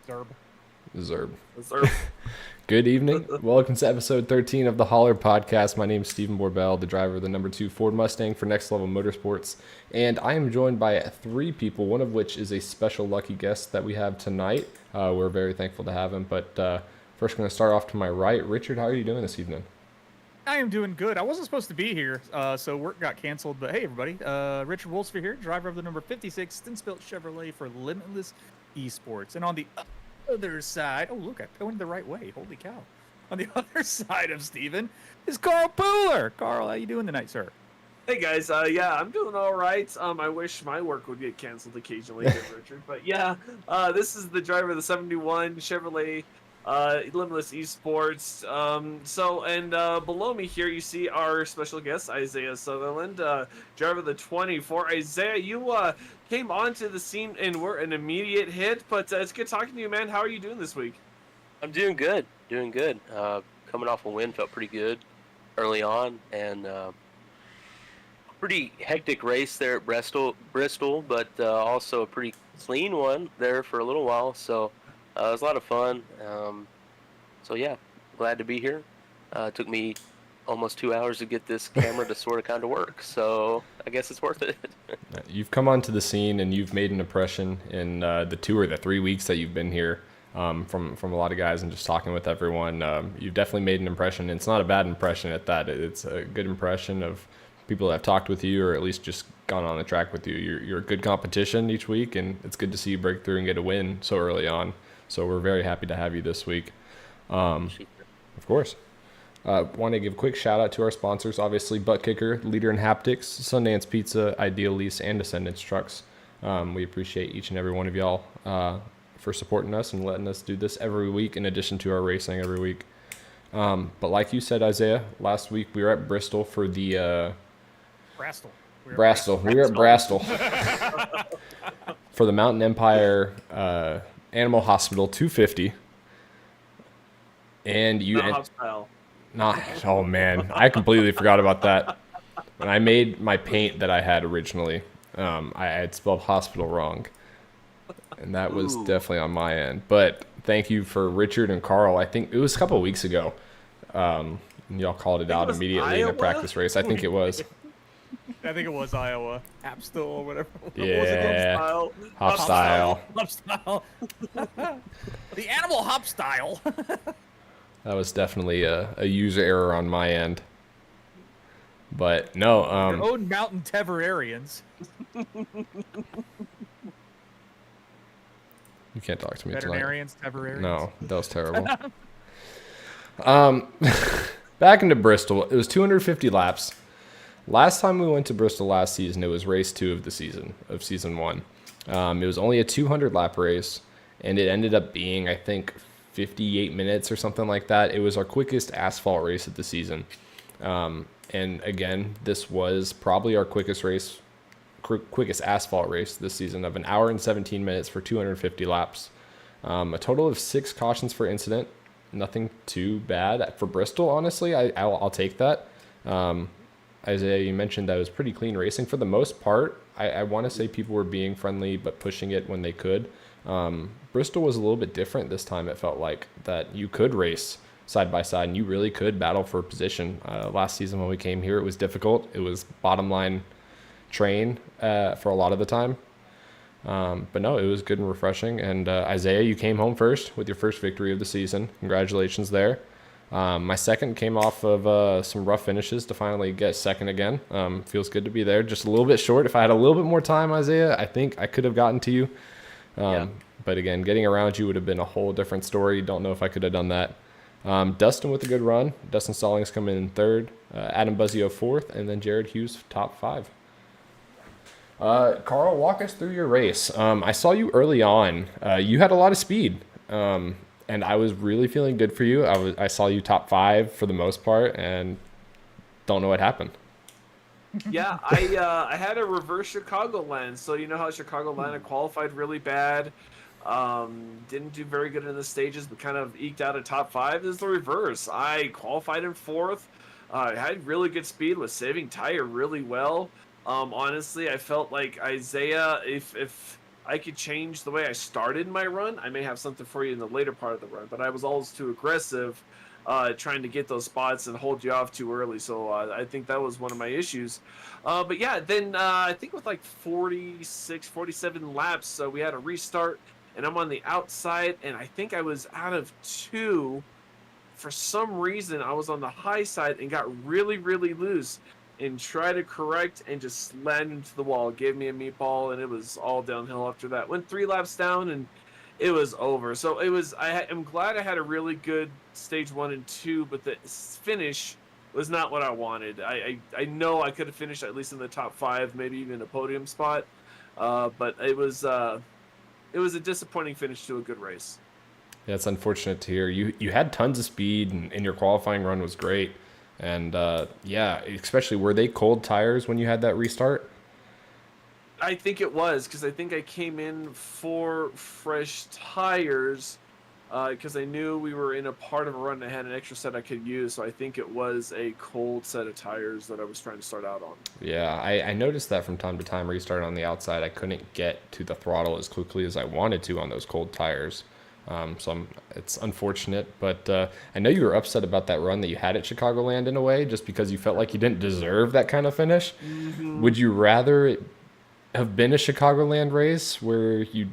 Zerb. Zerb. Zerb. Good evening. Welcome to episode 13 of the Holler Podcast. My name is Stephen Borbell, the driver of the number 2 Ford Mustang for Next Level Motorsports. And I am joined by three people, one of which is a special lucky guest that we have tonight. We're very thankful to have him. But first, going to start off to my right. Richard, how are you doing this evening? I am doing good. I wasn't supposed to be here, so work got canceled. But hey, everybody, Richard Wolfsford here, driver of the number 56 Stinspelt Chevrolet for Limitless Esports. And on the other side, oh look, I went the right way. Holy cow! On the other side of Steven is Carl Pooler. Carl, how you doing tonight, sir? Hey guys, yeah, I'm doing all right. I wish my work would get canceled occasionally, Richard. But yeah, this is the driver of the 71 Chevrolet Limitless Esports. Below me here, you see our special guest, Isaiah Southerland, driver of the 24. Isaiah, you came onto the scene and were an immediate hit, but it's good talking to you, man. How are you doing this week? I'm doing good. Coming off a win, felt pretty good early on, and pretty hectic race there at Bristol, but also a pretty clean one there for a little while. So it was a lot of fun. So yeah, glad to be here. It took me almost 2 hours to get this camera to sort of kind of work. So I guess it's worth it. You've come onto the scene and you've made an impression in the 2 or the 3 weeks that you've been here. From a lot of guys and just talking with everyone, you've definitely made an impression. It's not a bad impression at that. It's a good impression of people that have talked with you or at least just gone on the track with you. You're a good competition each week, and it's good to see you break through and get a win so early on. So we're very happy to have you this week. Of course. Want to give a quick shout out to our sponsors, obviously Butt Kicker, Leader in Haptics, Sundance Pizza, Ideal Lease, and Descendants Trucks. We appreciate each and every one of y'all for supporting us and letting us do this every week in addition to our racing every week. But like you said, Isaiah, last week we were at Bristol for the Bristol. We were at Bristol for the Mountain Empire Animal Hospital 250. And you oh man, I completely forgot about that. When I made my paint that I had originally, I had spelled hospital wrong. And that was definitely on my end. But thank you for Richard and Carl. I think it was a couple of weeks ago. And y'all called it out immediately in a practice race. I think it was. I think it was Iowa. Apstel or whatever. Yeah. Hop style. Hop style. The animal hop style. That was definitely a user error on my end. But no. Your own mountain Teverarians. You can't talk to me Veterinarians, Teverarians. No, that was terrible. Back into Bristol. It was 250 laps. Last time we went to Bristol last season, it was race 2 of the season, of season 1. It was only a 200 lap race, and it ended up being, I think, 58 minutes or something like that. It was our quickest asphalt race of the season. And again, this was probably our quickest asphalt race this season of 1 hour and 17 minutes for 250 laps. A total of 6 cautions for incident. Nothing too bad for Bristol, honestly. I'll take that. Isaiah, you mentioned that it was pretty clean racing. For the most part, I want to say people were being friendly but pushing it when they could. Bristol was a little bit different this time. It felt like that you could race side by side and you really could battle for position. Last season when we came here, it was difficult. It was bottom line train for a lot of the time. But no, it was good and refreshing. And Isaiah, you came home first with your first victory of the season. Congratulations there. My second came off of some rough finishes to finally get second again. Feels good to be there. Just a little bit short. If I had a little bit more time, Isaiah, I think I could have gotten to you. But again, getting around you would have been a whole different story. Don't know if I could have done that. Dustin with a good run. Dustin Stallings coming in third. Adam Buzzio fourth. And then Jared Hughes top 5. Carl, walk us through your race. I saw you early on. You had a lot of speed, and I was really feeling good for you. I saw you top 5 for the most part, and don't know what happened. Yeah, I had a reverse Chicagoland. So you know how Chicagoland qualified really bad. Didn't do very good in the stages, but kind of eked out a top 5. This is the reverse. I qualified in 4th. Had really good speed, was saving tire really well. Honestly, I felt like Isaiah, if I could change the way I started my run. I may have something for you in the later part of the run, but I was always too aggressive, trying to get those spots and hold you off too early. So I think that was one of my issues. But yeah, then I think with like 46, 47 laps, so we had a restart, and I'm on the outside, and I think I was out of 2. For some reason, I was on the high side and got really, really loose and tried to correct and just slammed into the wall. It gave me a meatball, and it was all downhill after that. Went 3 laps down, and it was over. So it was. I'm glad I had a really good stage 1 and 2, but the finish was not what I wanted. I know I could have finished at least in the top 5, maybe even a podium spot, but it was a disappointing finish to a good race. Yeah, it's unfortunate to hear. You had tons of speed, and your qualifying run was great. And yeah, especially, were they cold tires when you had that restart? I think it was, because I think I came in for fresh tires, because I knew we were in a part of a run that had an extra set I could use. So I think it was a cold set of tires that I was trying to start out on. Yeah, I noticed that from time to time, restarting on the outside, I couldn't get to the throttle as quickly as I wanted to on those cold tires. It's unfortunate, but I know you were upset about that run that you had at Chicagoland in a way, just because you felt like you didn't deserve that kind of finish. Mm-hmm. Would you rather it have been a Chicagoland race where you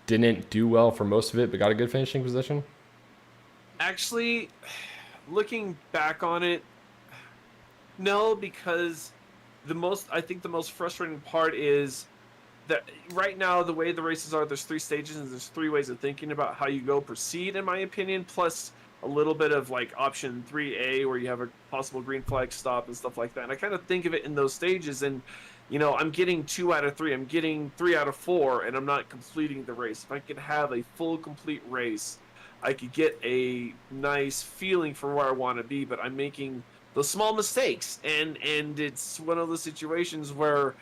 didn't do well for most of it, but got a good finishing position? Actually, looking back on it, no, because I think the most frustrating part is that right now, the way the races are, there's 3 stages and there's 3 ways of thinking about how you go proceed, in my opinion, plus a little bit of like option 3A where you have a possible green flag stop and stuff like that. And I kind of think of it in those stages, and I'm getting 2 out of 3, I'm getting 3 out of 4, and I'm not completing the race. If I could have a full complete race, I could get a nice feeling for where I want to be, but I'm making those small mistakes, and it's one of those situations where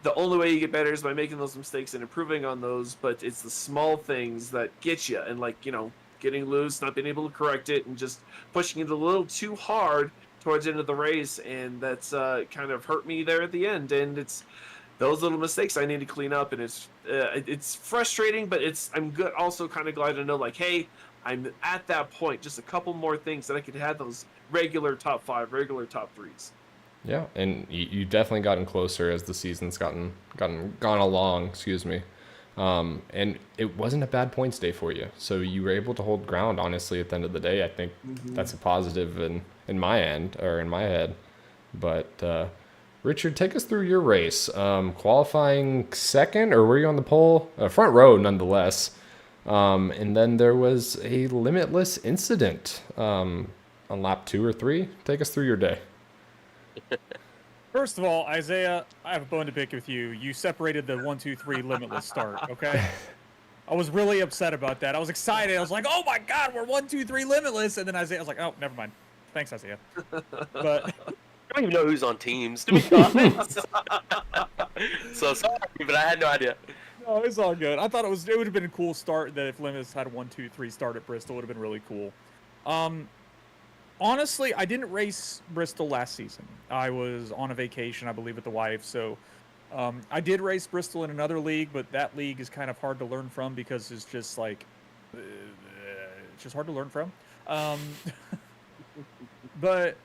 the only way you get better is by making those mistakes and improving on those, but it's the small things that get you, and like, getting loose, not being able to correct it, and just pushing it a little too hard towards the end of the race, and that's kind of hurt me there at the end. And it's those little mistakes I need to clean up, and it's frustrating, but I'm good. Also, kind of glad to know, like, hey, I'm at that point. Just a couple more things that I could have those regular top 5, regular top 3s. Yeah, and you've definitely gotten closer as the season's gone along. Excuse me. And it wasn't a bad points day for you, so you were able to hold ground. Honestly, at the end of the day, I think that's a positive in my end, or in my head. But Richard, take us through your race. Qualifying second, or were you on the pole? Front row, nonetheless. And then there was a limitless incident on lap 2 or 3. Take us through your day. First of all, Isaiah, I have a bone to pick with you. You separated the 1, 2, 3 limitless start, okay? I was really upset about that. I was excited. I was like, oh my God, we're 1, 2, 3 limitless. And then Isaiah was like, oh, never mind. Thanks, Isaiah. But I don't even know who's on teams, to be honest. So sorry, but I had no idea. no, it's all good. I thought it would have been a cool start that if Limitless had a 1, 2, 3 start at Bristol, it would have been really cool. Honestly, I didn't race Bristol last season. I was on a vacation, I believe, with the wife. So I did race Bristol in another league, but that league is kind of hard to learn from because it's just like, it's just hard to learn from. But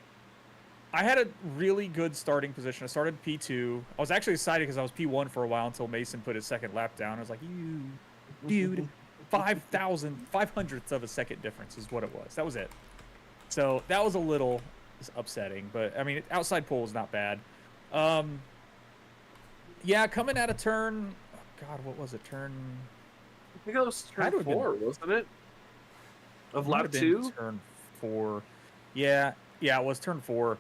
I had a really good starting position. I started P2. I was actually excited because I was P1 for a while until Mason put his second lap down. I was like, you, dude, 500ths of a second difference is what it was. That was it. So that was a little upsetting, but I mean, outside pole is not bad. Yeah, coming at a turn, oh God, what was it? Turn? I think it was turn 4, wasn't it? Of lap 2? Turn 4. Yeah, it was turn 4.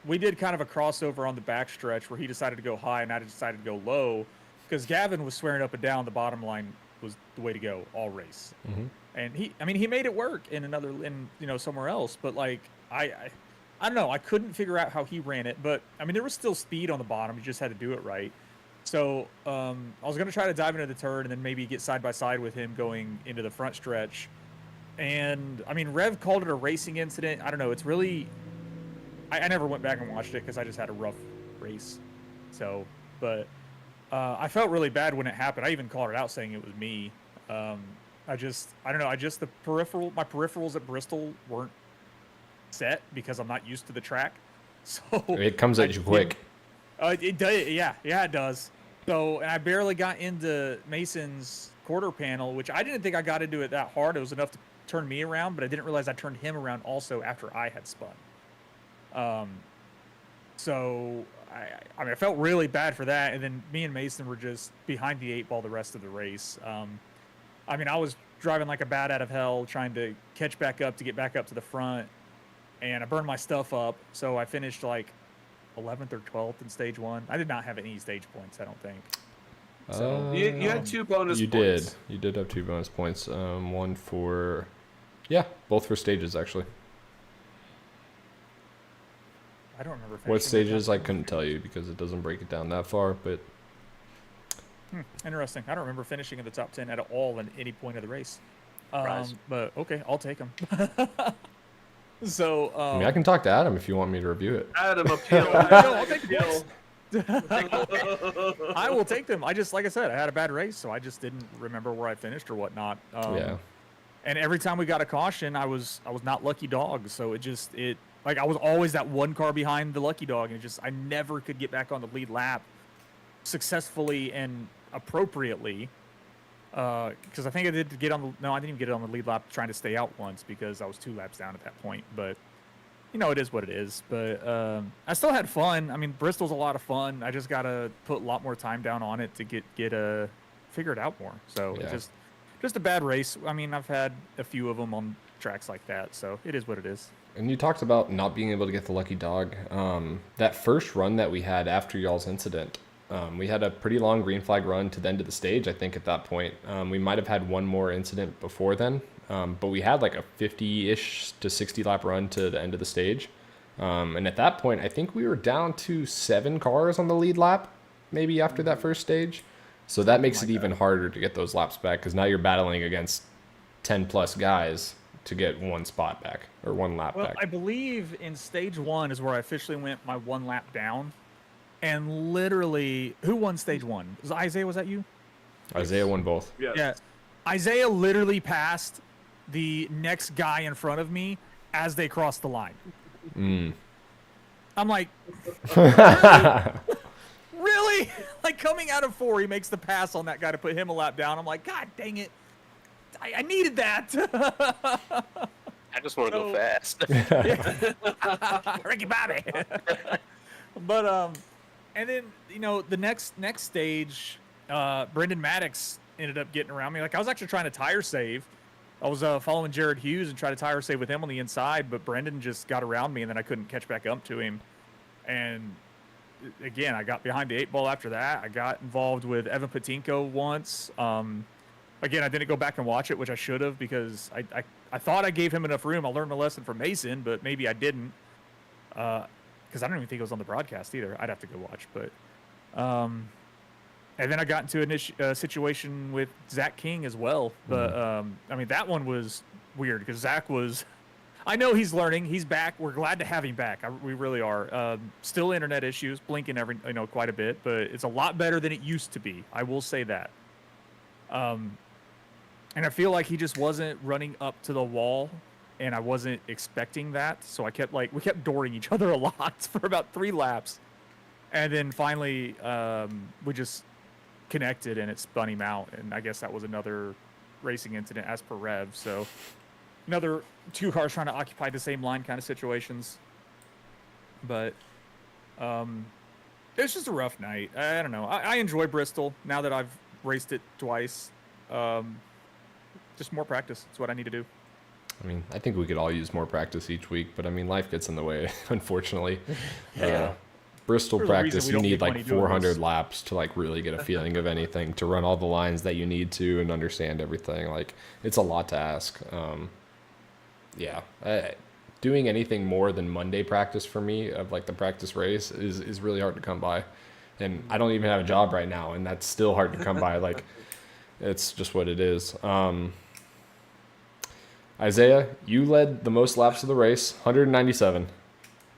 We did kind of a crossover on the backstretch where he decided to go high and I decided to go low because Gavin was swearing up and down the bottom line was the way to go all race. Mm-hmm. And he made it work in somewhere else, but like I don't know, I couldn't figure out how he ran it, but I mean there was still speed on the bottom, you just had to do it right. So I was gonna try to dive into the turn and then maybe get side by side with him going into the front stretch. And I mean Rev called it a racing incident. I don't know, it's really I never went back and watched it because I just had a rough race. So, but I felt really bad when it happened. I even called it out saying it was me. I don't know. My peripherals at Bristol weren't set because I'm not used to the track. So It comes at you quick. It does. Yeah, it does. So, and I barely got into Mason's quarter panel, which I didn't think I got into it that hard. It was enough to turn me around, but I didn't realize I turned him around also after I had spun. So I mean, I felt really bad for that. And then me and Mason were just behind the 8 ball the rest of the race. I mean, I was driving like a bat out of hell, trying to catch back up to get back up to the front, and I burned my stuff up. So I finished like 11th or 12th in stage 1. I did not have any stage points, I don't think. So you had 2 bonus you points. You did have 2 bonus points. One for, both for stages actually. I don't remember. What finishing stages I couldn't tell you because it doesn't break it down that far, but Interesting. I don't remember finishing in the top 10 at all in any point of the race. Surprise. But okay, I'll take them. So I mean I can talk to Adam if you want me to review it. Adam, appeal. I'll take the points. I will take them. Like I said, I had a bad race, so I just didn't remember where I finished or whatnot. Yeah. And every time we got a caution, I was not lucky dog. So it like I was always that one car behind the lucky dog, and I never could get back on the lead lap successfully and appropriately. Because I think I did get on the no, I didn't even get it on the lead lap trying to stay out once because I was 2 laps down at that point. But it is what it is. But I still had fun. I mean, Bristol's a lot of fun. I just gotta put a lot more time down on it to get figure it out more. So Yeah. it's just a bad race. I mean, I've had a few of them on tracks like that, so it is what it is. And you talked about not being able to get the lucky dog. That first run that we had after y'all's incident, we had a pretty long green flag run to the end of the stage, I think, at that point. We might have had one more incident before then, but we had like a 50-ish to 60 lap run to the end of the stage. And at that point, I think we were down to 7 cars on the lead lap, maybe after that first stage. So that makes it even harder to get those laps back because now you're battling against 10 plus guys to get 1 spot back or 1 lap Well, back. I believe in stage 1 is where I officially went my 1 lap down. And literally, who won stage 1? Was that you? Isaiah won both. Yes. Yeah. Isaiah literally passed the next guy in front of me as they crossed the line. I'm like, really? Like coming out of 4, he makes the pass on that guy to put him a lap down. I'm like, God dang it. I needed that. I just want to go fast. Ricky Bobby. But and then the next stage, Brendan Maddox ended up getting around me. Like I was actually trying to tire save. I was following Jared Hughes and tried to tire save with him on the inside, but Brendan just got around me and then I couldn't catch back up to him. And again, I got behind the 8 ball after that. I got involved with Evan Patinko once. Again, I didn't go back and watch it, which I should have because I thought I gave him enough room. I learned my lesson from Mason, but maybe I didn't. Because I don't even think it was on the broadcast either. I'd have to go watch. But and then I got into a situation with Zach King as well. But I mean, that one was weird because Zach was. I know he's learning. He's back. We're glad to have him back. We really are. Still internet issues, blinking quite a bit, but it's a lot better than it used to be. I will say that. And I feel like he just wasn't running up to the wall, and I wasn't expecting that. So we kept dooring each other a lot for about 3 laps, and then finally we just connected, and it spun him out. And I guess that was another racing incident as per Rev. So another 2 cars trying to occupy the same line kind of situations. But it was just a rough night. I don't know. I enjoy Bristol now that I've raced it twice. Just more practice. That's what I need to do. I mean, I think we could all use more practice each week, but I mean, life gets in the way, unfortunately. Bristol There's a reason practice, we you don't need make like money doing 400 this. laps to like really get a feeling of anything, to run all the lines that you need to and understand everything. Like, it's a lot to ask. Doing anything more than Monday practice for me of like the practice race is really hard to come by. And I don't even have a job right now, and that's still hard to come by. Like, it's just what it is. Isaiah, you led the most laps of the race, 197.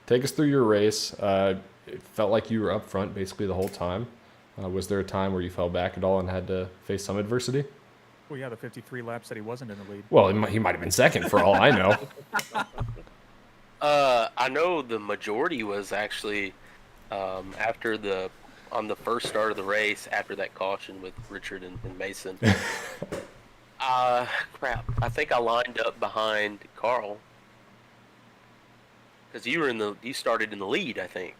Take us through your race. It felt like you were up front basically the whole time. Was there a time where you fell back at all and had to face some adversity? Well, yeah, the 53 laps that he wasn't in the lead. Well, he might have been second for all I know. I know the majority was actually after on the first start of the race after that caution with Richard and Mason. Crap! I think I lined up behind Carl because you started in the lead, I think.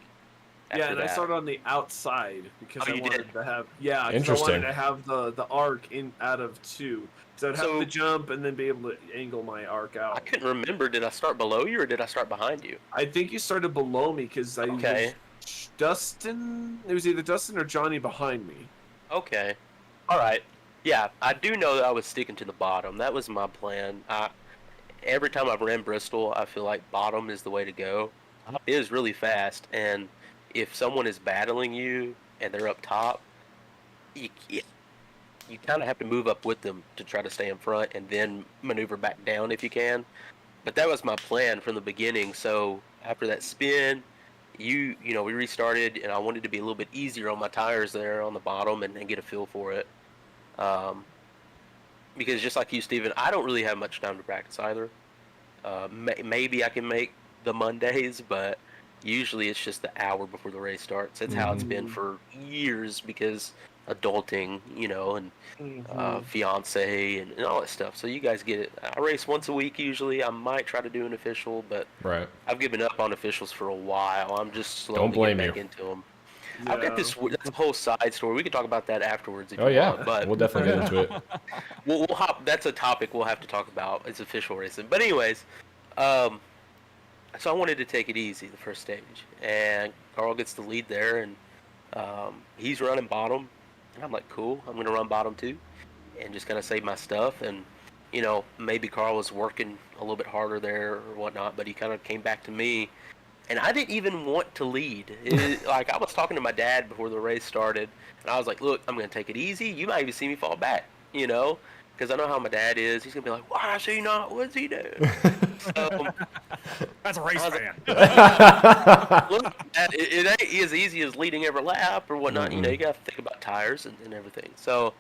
Yeah, and that. I started on the outside because I wanted did? to have I Interesting. wanted to have the arc in out of 2, so I'd have to jump and then be able to angle my arc out. I couldn't remember. Did I start below you or did I start behind you? I think you started below me because I was Dustin. It was either Dustin or Johnny behind me. Okay. All right. Yeah, I do know that I was sticking to the bottom. That was my plan. Every time I've ran Bristol, I feel like bottom is the way to go. It is really fast, and if someone is battling you and they're up top, you kind of have to move up with them to try to stay in front and then maneuver back down if you can. But that was my plan from the beginning. So after that spin, we restarted, and I wanted to be a little bit easier on my tires there on the bottom and get a feel for it. Because just like you, Steven, I don't really have much time to practice either. Maybe I can make the Mondays, but usually it's just the hour before the race starts. That's how it's been for years because adulting, and fiance and all that stuff. So you guys get it. I race once a week usually. I might try to do an official, but I've given up on officials for a while. I'm just slowly getting back into them. Yeah. I've got that's a whole side story. We can talk about that afterwards if you want. But we'll definitely get into it. We'll hop. That's a topic we'll have to talk about. It's official racing. But anyways, so I wanted to take it easy the first stage, and Carl gets the lead there, and he's running bottom, and I'm like, cool, I'm gonna run bottom too, and just kind of save my stuff, and maybe Carl was working a little bit harder there or whatnot, but he kind of came back to me, and I didn't even want to lead. Like I was talking to my dad before the race started, and I was like, look, I'm gonna take it easy. You might even see me fall back, because I know how my dad is. He's gonna be like, why is he not? What's he doing? So, that's a race fan. Look, it ain't as easy as leading every lap or whatnot. You got to think about tires and everything. So,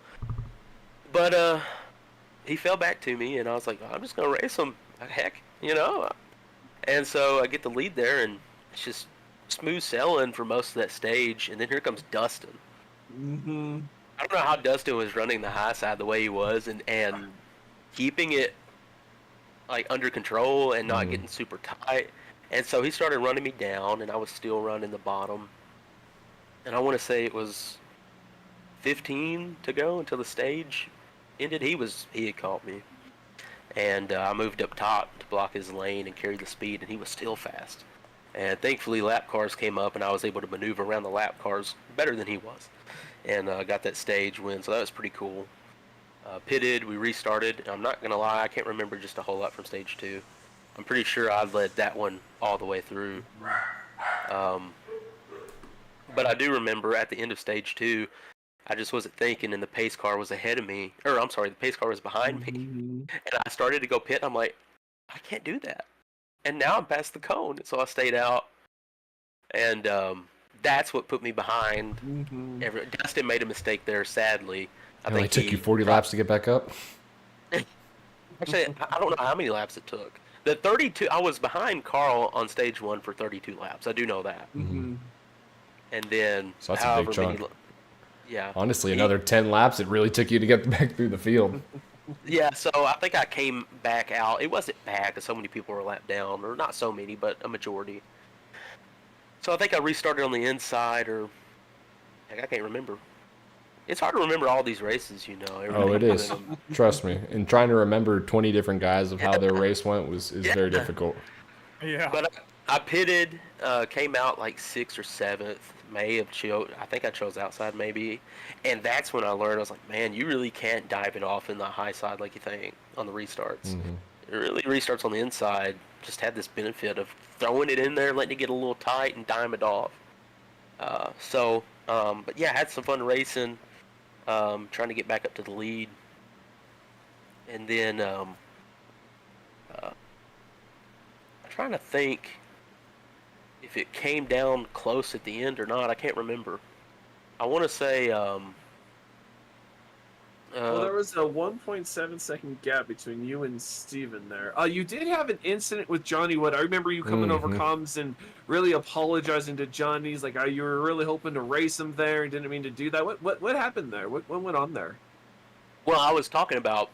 but he fell back to me, and I was like, I'm just gonna race him. Heck, And so I get the lead there, and it's just smooth sailing for most of that stage. And then here comes Dustin. Mm-hmm. I don't know how Dustin was running the high side the way he was, and keeping it like under control and not getting super tight. And so he started running me down, and I was still running the bottom. And I want to say it was 15 to go until the stage ended. He had caught me, and I moved up top to block his lane and carry the speed, and he was still fast. And thankfully, lap cars came up, and I was able to maneuver around the lap cars better than he was, and got that stage win. So that was pretty cool. Pitted, we restarted. I'm not gonna lie, I can't remember just a whole lot from stage 2. I'm pretty sure I led that one all the way through. But I do remember at the end of stage 2, I just wasn't thinking, and the pace car was ahead of me. Or I'm sorry, the pace car was behind me. And I started to go pit, and I'm like, I can't do that. And now I'm past the cone, so I stayed out. And that's what put me behind. Dustin made a mistake there, sadly. It only took you 40 laps to get back up? Actually, I don't know how many laps it took. The 32, I was behind Carl on stage 1 for 32 laps. I do know that. And then, so that's a big chunk. Yeah. Honestly, another 10 laps, it really took you to get back through the field. Yeah, so I think I came back out. It wasn't bad because so many people were lapped down, or not so many, but a majority. So I think I restarted on the inside, or I can't remember. It's hard to remember all these races, Oh, it is. Trust me. And trying to remember 20 different guys of how their race went is very difficult. Yeah. But I pitted, came out like 6th or 7th. I think I chose outside maybe. And that's when I learned, I was like, man, you really can't dive it off in the high side like you think on the restarts. It really restarts on the inside. Just had this benefit of throwing it in there, letting it get a little tight and dime it off. But yeah, I had some fun racing. Trying to get back up to the lead, and then I'm trying to think if it came down close at the end or not. I can't remember. I want to say Well, there was a 1.7 second gap between you and Steven there. You did have an incident with Johnny Wood. I remember you coming over comms and really apologizing to Johnny. He's like, you were really hoping to race him there and didn't mean to do that. What happened there? What went on there? well, I was talking about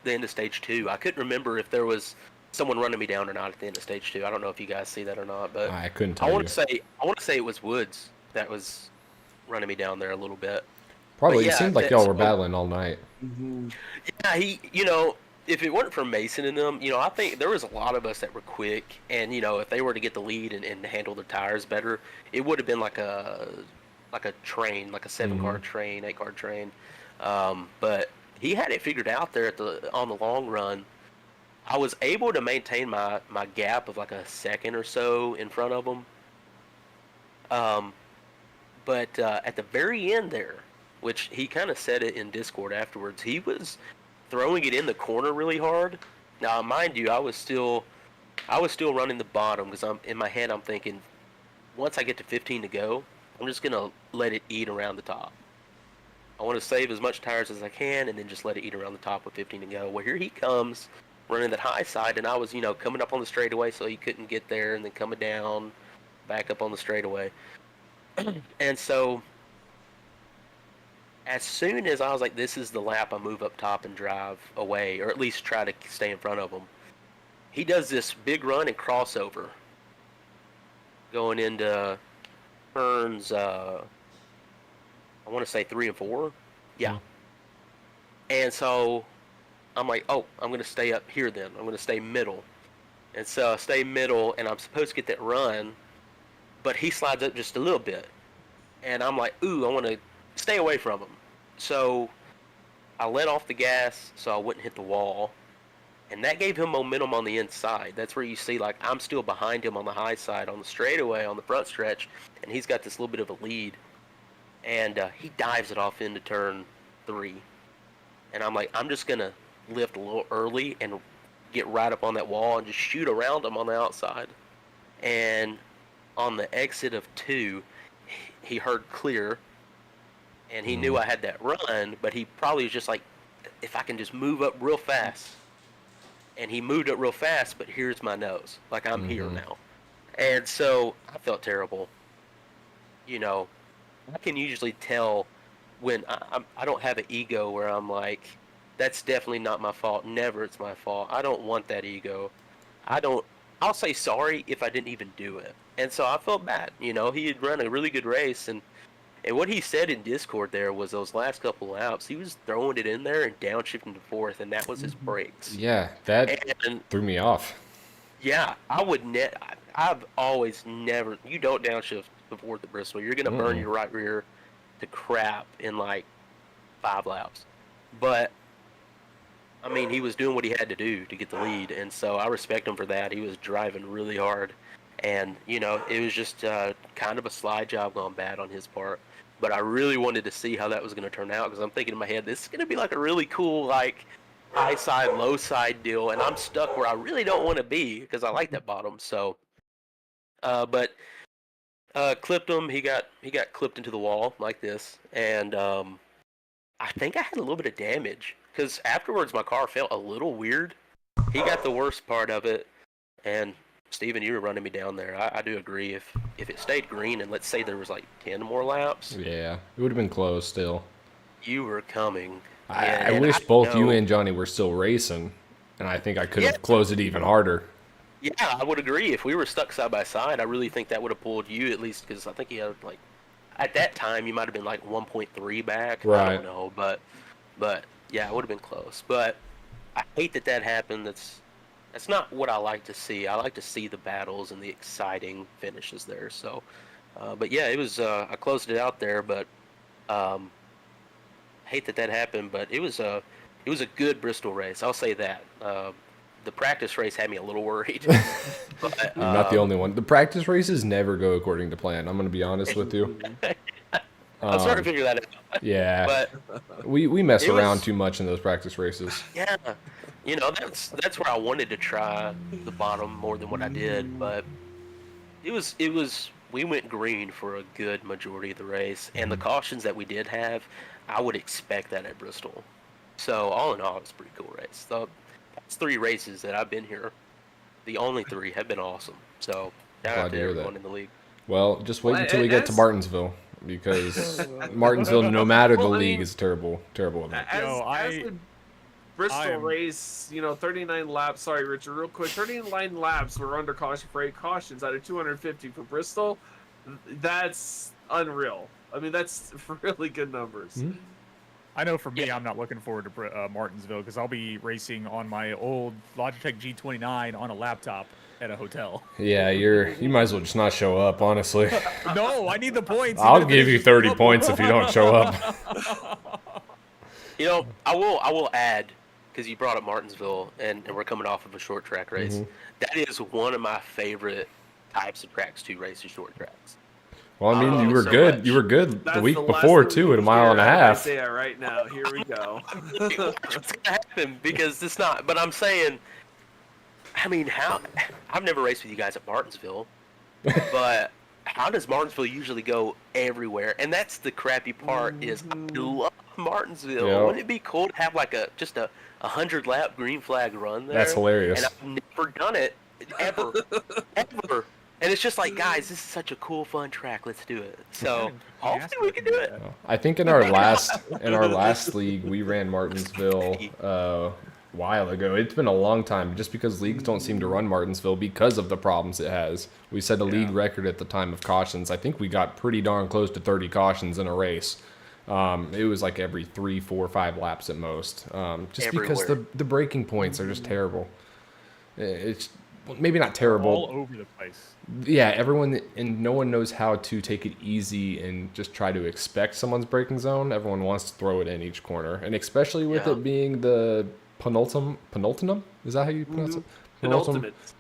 the end of stage 2. I couldn't remember if there was someone running me down or not at the end of stage 2. I don't know if you guys see that or not, but I couldn't tell I you. want to say it was Woods that was running me down there a little bit. Probably. Yeah, It seemed like y'all were battling all night. Yeah, if it weren't for Mason and them, I think there was a lot of us that were quick, and if they were to get the lead and handle their tires better, it would have been like a train, like a 7-car train, 8-car train. But he had it figured out there on the long run. I was able to maintain my gap of like a second or so in front of him. But at the very end there, which he kind of said it in Discord afterwards, he was throwing it in the corner really hard. Now, mind you, I was still running the bottom because in my head I'm thinking, once I get to 15 to go, I'm just gonna let it eat around the top. I want to save as much tires as I can and then just let it eat around the top with 15 to go. Well, here he comes running that high side, and I was coming up on the straightaway so he couldn't get there, and then coming down back up on the straightaway. And so as soon as I was like, this is the lap, I move up top and drive away, or at least try to stay in front of him. He does this big run and crossover going into turns, I want to say 3 and 4. Yeah. And so I'm like, oh, I'm going to stay up here then. I'm going to stay middle. And so I stay middle, and I'm supposed to get that run, but he slides up just a little bit. And I'm like, ooh, I want to stay away from him. So I let off the gas so I wouldn't hit the wall. And that gave him momentum on the inside. That's where you see, like, I'm still behind him on the high side, on the straightaway, on the front stretch, and he's got this little bit of a lead. And he dives it off into turn 3. And I'm like, I'm just going to lift a little early and get right up on that wall and just shoot around him on the outside. And on the exit of 2, he heard clear, and he knew I had that run, but he probably was just like, if I can just move up real fast. And he moved up real fast, but here's my nose. Like, I'm here now. And so I felt terrible. I can usually tell when I don't have an ego where I'm like, that's definitely not my fault. Never it's my fault. I don't want that ego. I'll say sorry if I didn't even do it. And so I felt bad. He had run a really good race, and what he said in Discord there was those last couple laps, he was throwing it in there and downshifting to 4th, and that was his brakes. Yeah, that threw me off. Yeah, I've always never, you don't downshift to 4th at Bristol. You're going to burn your right rear to crap in like 5 laps. But I mean, he was doing what he had to do to get the lead, and so I respect him for that. He was driving really hard, and it was just kind of a slide job gone bad on his part. But I really wanted to see how that was going to turn out, because I'm thinking in my head, this is going to be like a really cool, like, high side, low side deal, and I'm stuck where I really don't want to be because I like that bottom. So, but clipped him. He got clipped into the wall like this, and I think I had a little bit of damage because afterwards my car felt a little weird. He got the worst part of it, and Steven, you were running me down there. I do agree. If it stayed green and let's say there was like 10 more laps. Yeah, it would have been close still. You were coming. I wish both you and Johnny were still racing, and I think I could have closed it even harder. Yeah, I would agree. If we were stuck side by side, I really think that would have pulled you, at least because I think you had like, at that time you might have been like 1.3 back. Right. I don't know, but yeah, it would have been close. But I hate that happened. That's not what I like to see. I like to see the battles and the exciting finishes there. So, but yeah, it was. I closed it out there, but hate that happened. But it was a good Bristol race. I'll say that. The practice race had me a little worried. But, You're not the only one. The practice races never go according to plan. I'm going to be honest with you. I'm starting to figure that out. Yeah, but we mess around too much in those practice races. Yeah, that's where I wanted to try the bottom more than what I did, but it was we went green for a good majority of the race, and the cautions that we did have, I would expect that at Bristol. So all in all, it's a pretty cool race. The past 3 races that I've been here, the only 3 have been awesome. So shout Glad out to to hear everyone that. in the league. Well, just wait Well, until we get to as- Martinsville, because Martinsville, no matter the Well, I league, mean- is a terrible event. As, Yo, as the Bristol I'm- race, 39 laps. Sorry, Richard, real quick. 39 laps were under caution for 8 cautions out of 250 for Bristol. That's unreal. I mean, that's really good numbers. Mhm. I know for me, I'm not looking forward to Martinsville because I'll be racing on my old Logitech G29 on a laptop at a hotel. Yeah, you might as well just not show up, honestly. No, I need the points. I'll even if it give is you just 30 double. points if you don't show up. You know, I will add, because you brought up Martinsville, and we're coming off of a short track race. Mhm. That is one of my favorite types of tracks to race, is short tracks. Well, I mean, Oh, you were so good. much. You were good That's the week the last before thing too, we at a mile and a hear half. Isaiah right now. Here we go. What's gonna happen? Because it's not. But I'm saying, I mean, how? I've never raced with you guys at Martinsville, but how does Martinsville usually go everywhere? And that's the crappy part. Is I love Martinsville. Yeah. Wouldn't it be cool to have like just a 100-lap green flag run there? That's hilarious. And I've never done it ever, ever. And it's just like, guys, this is such a cool, fun track. Let's do it. So hopefully we can do it. I think in our last league we ran Martinsville a while ago. It's been a long time, just because leagues don't seem to run Martinsville because of the problems it has. We set a league record at the time of cautions. I think we got pretty darn close to 30 cautions in a race. It was like every 3, 4, 5 laps at most. Just because Everywhere. the braking points are just terrible. It's maybe not terrible. all over the place. Yeah, everyone and no one knows how to take it easy and just try to expect someone's braking zone. Everyone wants to throw it in each corner, and especially with Yeah. it being the penultimate. Is that how you pronounce it?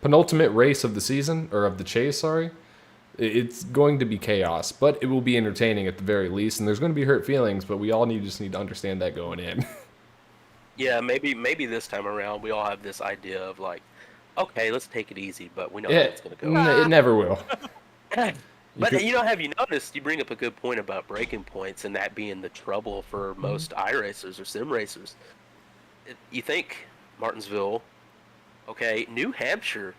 Penultimate race of the season, or of the chase. Sorry, it's going to be chaos, but it will be entertaining at the very least. And there's going to be hurt feelings, but we all just need to understand that going in. Yeah, maybe this time around we all have this idea of like, okay, let's take it easy, but we know how Yeah, it's gonna go. it never will. But could- have you noticed? You bring up a good point about breaking points and that being the trouble for most iRacers or sim racers. You think Martinsville, okay, New Hampshire,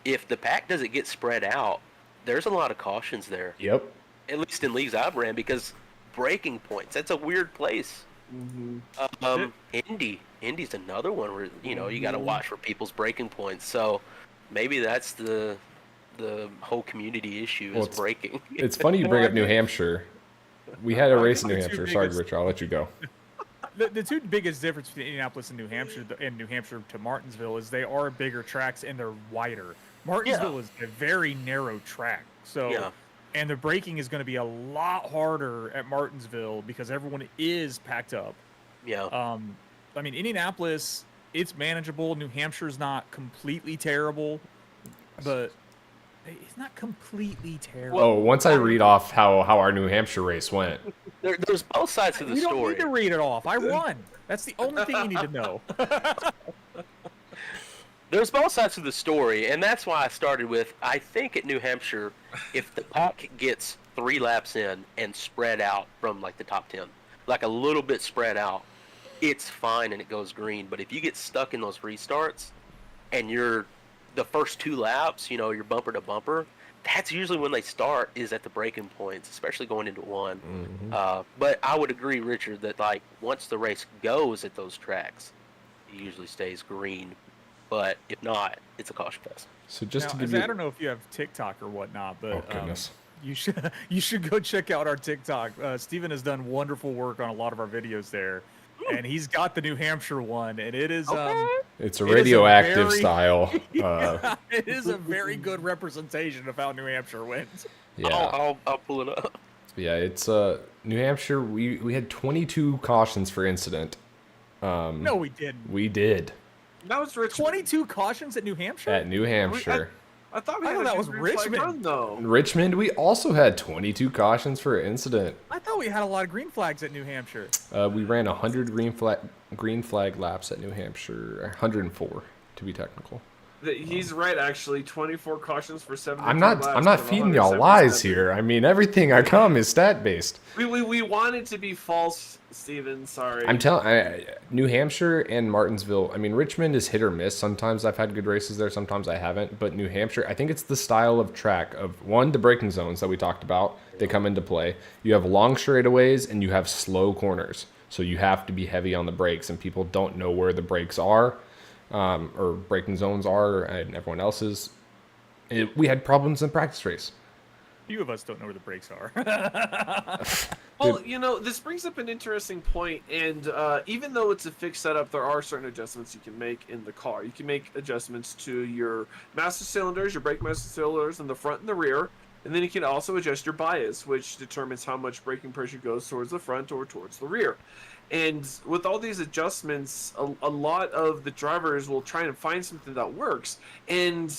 if the pack doesn't get spread out, there's a lot of cautions there. Yep. At least in leagues I've ran, because breaking points, that's a weird place. Indy's another one where you got to watch for people's breaking points. So maybe that's the whole community issue Well, is breaking. It's funny you bring up New Hampshire. We had a race in New Hampshire. Sorry, biggest- Richard. I'll let you go. The two biggest difference between Indianapolis and New Hampshire to Martinsville is they are bigger tracks and they're wider. Martinsville is a very narrow track, so Yeah. and the braking is going to be a lot harder at Martinsville because everyone is packed up. Yeah. I mean, Indianapolis, it's manageable. New Hampshire's not completely terrible, but it's not completely terrible. Oh, once I read off how our New Hampshire race went. There's both sides to the You don't story. need to read it off. I won. That's the only thing you need to know. There's both sides to the story, and that's why I started with, I think at New Hampshire, if the pack gets 3 laps in and spread out from like the top 10, like a little bit spread out, it's fine and it goes green. But if you get stuck in those restarts and you're the first 2 laps, you're bumper to bumper, that's usually when they start, is at the breaking points, especially going into one. But I would agree, Richard, that like once the race goes at those tracks, it usually stays green. But if not, it's a caution pass. So just to Now, give I you, don't know if you have TikTok or whatnot, but oh goodness, you should go check out our TikTok. Steven has done wonderful work on a lot of our videos there, and he's got the New Hampshire one, and it is it's a it is a radioactive very- style. it is a very good representation of how New Hampshire went. Yeah, I'll pull it up. yeah. It's New Hampshire. We had 22 cautions for incident. No, we didn't. We did That was Richmond. 22 cautions at New Hampshire. at New Hampshire. I thought we I had thought a that good was green flag Richmond. run, though. Richmond, we also had 22 cautions for incident. I thought we had a lot of green flags at New Hampshire. We ran 100 green flag laps at New Hampshire, 104 to be technical. He's right, actually. 24 cautions for 72 I'm laps. not of feeding y'all lies 177. here. I mean, everything I come is stat based. We want it to be false, Steven. Sorry. I'm telling New Hampshire and Martinsville. I mean, Richmond is hit or miss. Sometimes I've had good races there, sometimes I haven't. But New Hampshire, I think it's the style of track of the braking zones that we talked about. They come into play. You have long straightaways and you have slow corners, so you have to be heavy on the brakes, and people don't know where the brakes are, or braking zones are, and everyone else's. We had problems in practice race. Few of us don't know where the brakes are. Well, this brings up an interesting point, and even though it's a fixed setup, there are certain adjustments you can make in the car. You can make adjustments to your master cylinders, your brake master cylinders in the front and the rear, and then you can also adjust your bias, which determines how much braking pressure goes towards the front or towards the rear. And with all these adjustments, a lot of the drivers will try and find something that works, and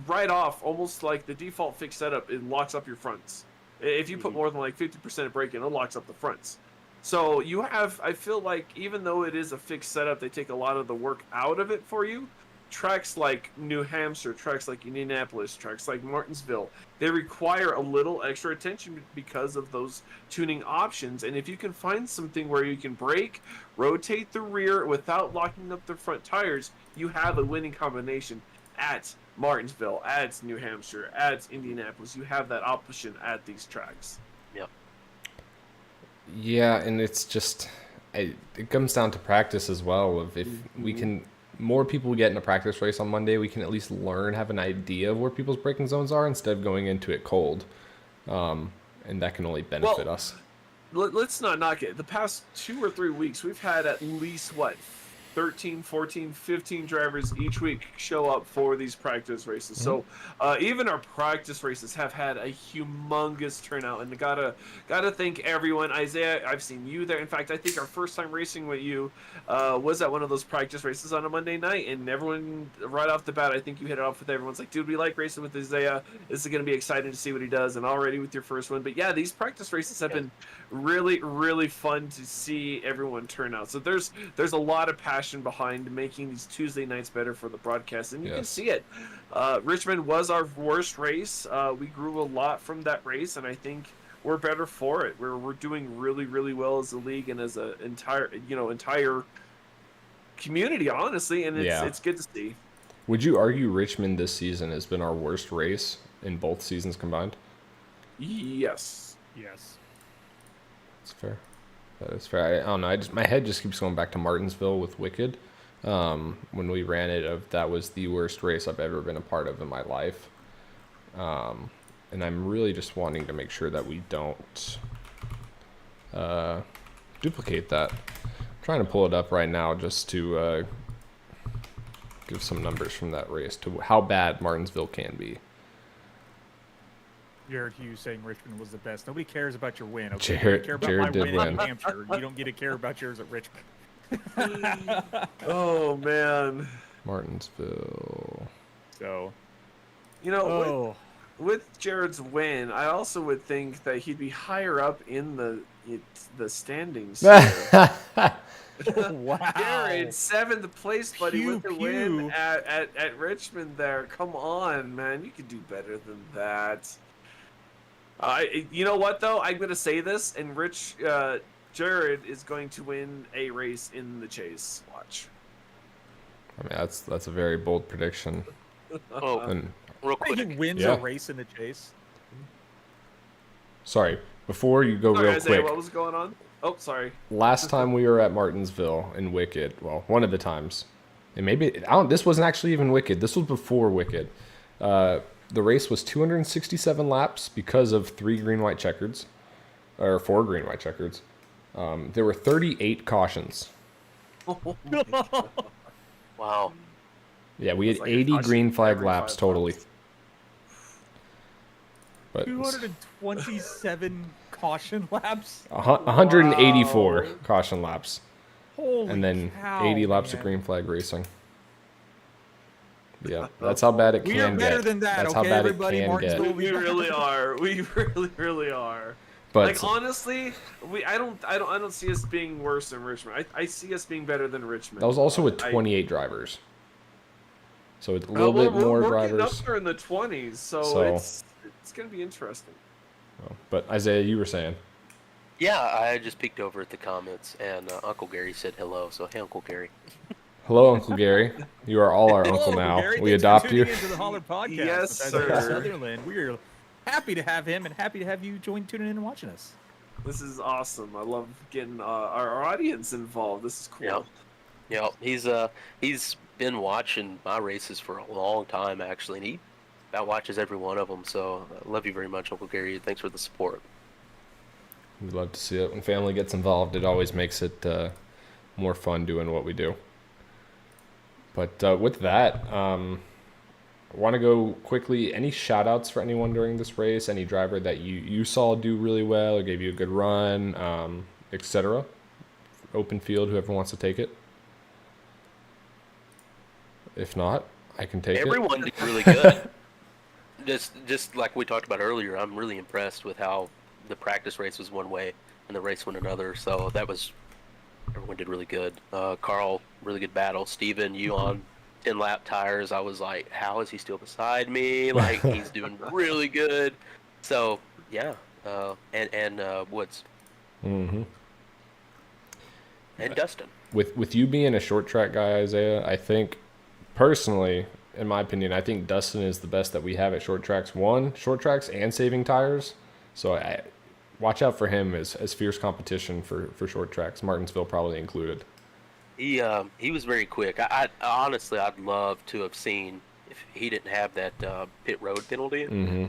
right off, almost like the default fixed setup, it locks up your fronts. If you put more than like 50% of brake in, it locks up the fronts. So you have, I feel like, even though it is a fixed setup, they take a lot of the work out of it for you. Tracks like New Hampshire, tracks like Indianapolis, tracks like Martinsville, they require a little extra attention because of those tuning options. And if you can find something where you can brake, rotate the rear without locking up the front tires, you have a winning combination at Martinsville, at New Hampshire, at Indianapolis. You have that option at these tracks. Yep. Yeah, and it's just it comes down to practice as well. If we can, more people get in a practice race on Monday, we can at least have an idea of where people's braking zones are instead of going into it cold, and that can only benefit us. Let's not knock it. The past 2 or 3 weeks, we've had at least 13, 14, 15 drivers each week show up for these practice races. So even our practice races have had a humongous turnout, and gotta thank everyone. Isaiah, I've seen you there. In fact, I think our first time racing with you was at one of those practice races on a Monday night, and everyone right off the bat, I think you hit it off with everyone's like, dude, we like racing with Isaiah. This is going to be exciting to see what he does, and already with your first one. But yeah, these practice races have been really, really fun to see everyone turn out. So there's a lot of passion behind making these Tuesday nights better for the broadcast, and you can see it. Richmond was our worst race. We grew a lot from that race, and I think we're better for it. We're doing really, really well as a league and as an entire community, honestly, and it's good to see. Would you argue Richmond this season has been our worst race in both seasons combined? Yes. That's fair. That is fair. I don't know. My head just keeps going back to Martinsville with Wicked. When we ran it, that was the worst race I've ever been a part of in my life. And I'm really just wanting to make sure that we don't duplicate that. I'm trying to pull it up right now just to give some numbers from that race to how bad Martinsville can be. Jared Hughes saying Richmond was the best. Nobody cares about your win. Okay? Jared care about did my win in win. New Hampshire. You don't get to care about yours at Richmond. Oh man, Martinsville. So, with Jared's win, I also would think that he'd be higher up in the standings. wow. Jared, 7th place, buddy, Pew, with the pew. win at Richmond there. Come on, man. You could do better than that. You know what, though? I'm going to say this, and Jared is going to win a race in the chase. Watch. I mean, that's a very bold prediction. Oh, And real quick. He wins Yeah. a race in the chase. sorry, before you go Sorry, real Isaiah, quick. what was going on? Oh, sorry. Last time we were at Martinsville in Wicked, well, one of the times, and maybe this wasn't actually even Wicked. This was before Wicked. The race was 267 laps because of 4 green white checkers. There were 38 cautions. Wow. Yeah, we had It's like a 80 caution green flag every laps 5 totally. laps. But 227 caution laps. 184 Wow. caution laps, Holy and then cow, 80 laps man. of green flag racing. Yeah, that's how bad it can We are better get. than that, That's okay, how bad everybody? it can Martinsville- get. We really are. We really, really are. But Like honestly, I don't see us being worse than Richmond. I see us being better than Richmond. that was also with I- 28 drivers. So it's a little bit more we're getting drivers. up there in the 20s, so So- it's going to be interesting. But Isaiah, you were saying. Yeah, I just peeked over at the comments, and Uncle Gary said hello. So, hey, Uncle Gary. Hello, Uncle Gary. You are all our Hello, uncle now. Gary. We Thanks adopt for you. tuning into the Holler Podcast Yes, with Isaiah sir. Southerland. We are happy to have him and happy to have you tuning in and watching us. This is awesome. I love getting our audience involved. This is cool. Yeah, he's been watching my races for a long time, actually, and he about watches every one of them. So, I love you very much, Uncle Gary. Thanks for the support. We'd love to see it. When family gets involved, it always makes it more fun doing what we do. But with that, I want to go quickly. Any shout outs for anyone during this race? Any driver that you saw do really well or gave you a good run, etc.? Open field, whoever wants to take it. If not, I can take it. Everyone did really good. just like we talked about earlier, I'm really impressed with how the practice race was one way and the race went another. So everyone did really good. Carl, really good battle. Steven, you on 10-lap tires. I was like, how is he still beside me? Like, he's doing really good. So, yeah. And Woods. Mm-hmm. And Dustin. With you being a short track guy, Isaiah, I think, personally, in my opinion, I think Dustin is the best that we have at short tracks. Short tracks and saving tires. So watch out for him as fierce competition for short tracks, Martinsville probably included. He was very quick. I honestly, I'd love to have seen if he didn't have that pit road penalty. Mm-hmm.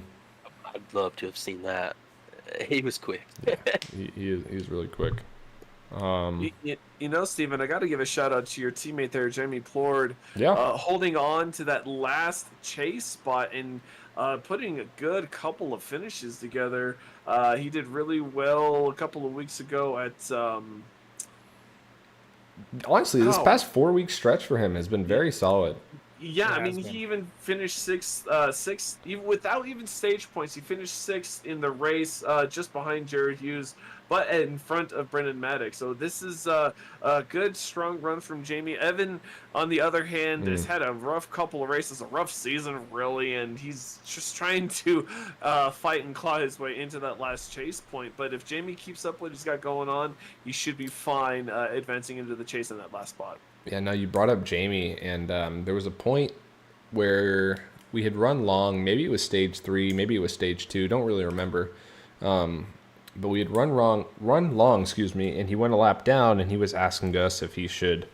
I'd love to have seen that. He was quick. He's really quick. You know, Steven, I got to give a shout out to your teammate there, Jamie Plord, Yeah. holding on to that last chase spot and putting a good couple of finishes together. He did really well a couple of weeks ago at. Honestly, this past 4-week stretch for him has been very solid. Yeah, I mean, has been. he even finished sixth, even without even stage points. He finished sixth in the race, just behind Jared Hughes, but in front of Brendan Maddox. So this is a good, strong run from Jamie. Evan, on the other hand, has had a rough couple of races, a rough season, really, and he's just trying to fight and claw his way into that last chase point. But if Jamie keeps up what he's got going on, he should be fine advancing into the chase in that last spot. Yeah, now you brought up Jamie, and there was a point where we had run long. Maybe it was stage 3, maybe it was stage 2. Don't really remember. But we had run long, and he went a lap down, and he was asking us if he should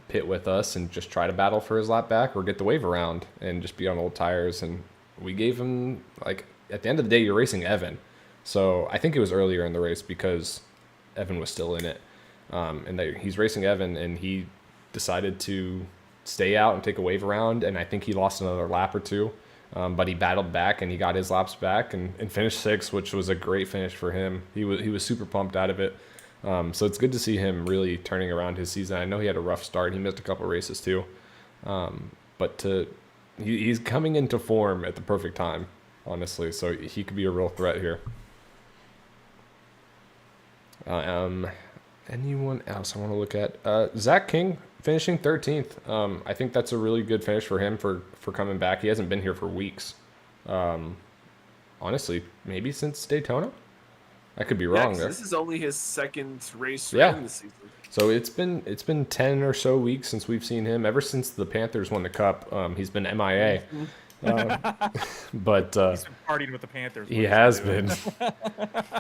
pit with us and just try to battle for his lap back or get the wave around and just be on old tires. And we gave him, like, at the end of the day, you're racing Evan. So I think it was earlier in the race because Evan was still in it. And he's racing Evan, and he decided to stay out and take a wave around, and I think he lost another lap or two. But he battled back, and he got his laps back and finished 6th, which was a great finish for him. He was super pumped out of it. So it's good to see him really turning around his season. I know he had a rough start. He missed a couple races too. But he's coming into form at the perfect time, honestly. So he could be a real threat here. Anyone else I want to look at? Zach King finishing 13th. I think that's a really good finish for him for coming back. He hasn't been here for weeks. Honestly, maybe since Daytona. I could be wrong there. This is only his second race in the season. So it's been 10 or so weeks since we've seen him. Ever since the Panthers won the Cup, he's been MIA. But He's been partying with the Panthers. he has been.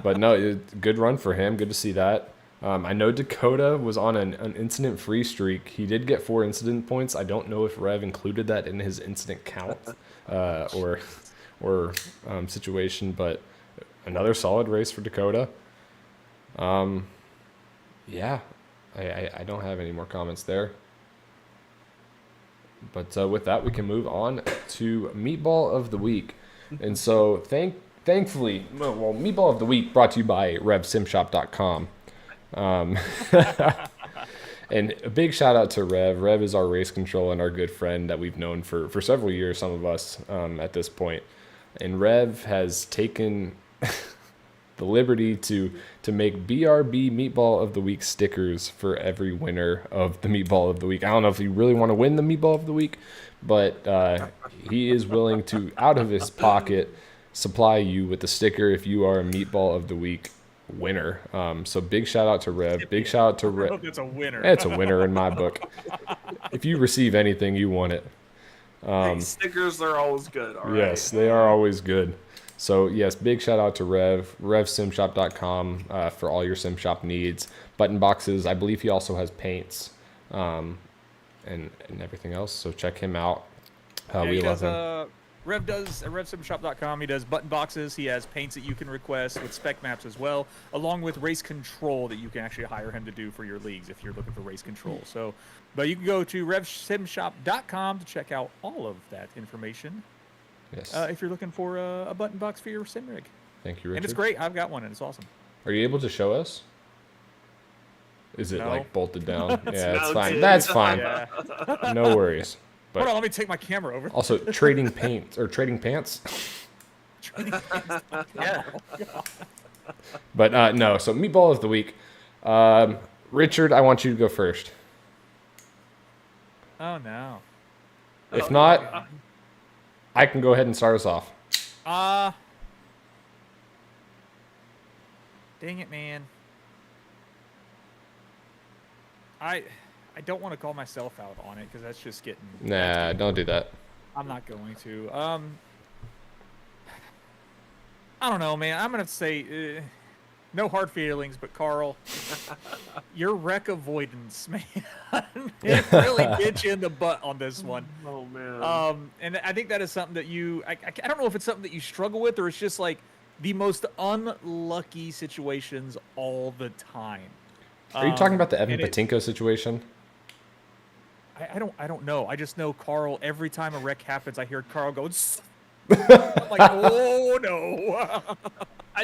But no, good run for him. Good to see that. I know Dakota was on an incident-free streak. He did get 4 incident points. I don't know if Rev included that in his incident count or situation, but another solid race for Dakota. Yeah, I don't have any more comments there. But with that, we can move on to Meatball of the Week. And so thankfully, Meatball of the Week brought to you by RevSimShop.com. And a big shout out to Rev. Rev is our race control and our good friend that we've known for several years, some of us at this point. And Rev has taken the liberty to make BRB Meatball of the Week stickers for every winner of the Meatball of the Week. I don't know if you really want to win the Meatball of the Week, but he is willing to, out of his pocket, supply you with the sticker if you are a Meatball of the Week winner. So big shout out to Rev. Big shout out to I Rev. hope it's a winner. It's a winner in my book. If you receive anything, you won it. Hey, stickers are always good. All right. Yes, they are always good. So yes, big shout out to Rev, revsimshop.com for all your sim shop needs. Button boxes. I believe he also has paints, and everything else. So check him out. We love him. Rev does at revsimshop.com. He does button boxes. He has paints that you can request with spec maps as well, along with race control that you can actually hire him to do for your leagues if you're looking for race control. So, but you can go to revsimshop.com to check out all of that information. Yes. If you're looking for a button box for your sim rig. Thank you, Richard. And it's great. I've got one, and it's awesome. Are you able to show us? Is it No. like bolted down? Yeah, it's fine. mounted. That's fine. Yeah. No worries. Hold on, But let me take my camera over. also, trading paint or trading pants. Yeah. But no, so Meatball of the Week. Richard, I want you to go first. Oh no. If not, I can go ahead and start us off. Dang it, man. I don't want to call myself out on it because that's just getting. Nah, don't do that. I'm not going to. I don't know, man. I'm gonna say no hard feelings, but Carl, your wreck avoidance, man, it really gets you in the butt on this one. Oh man. And I think that is something that I don't know if it's something that you struggle with or it's just like the most unlucky situations all the time. Are you talking about the Evan and it- Patinko situation? I don't know. I just know Carl. Every time a wreck happens, I hear Carl go. I'm like, oh no.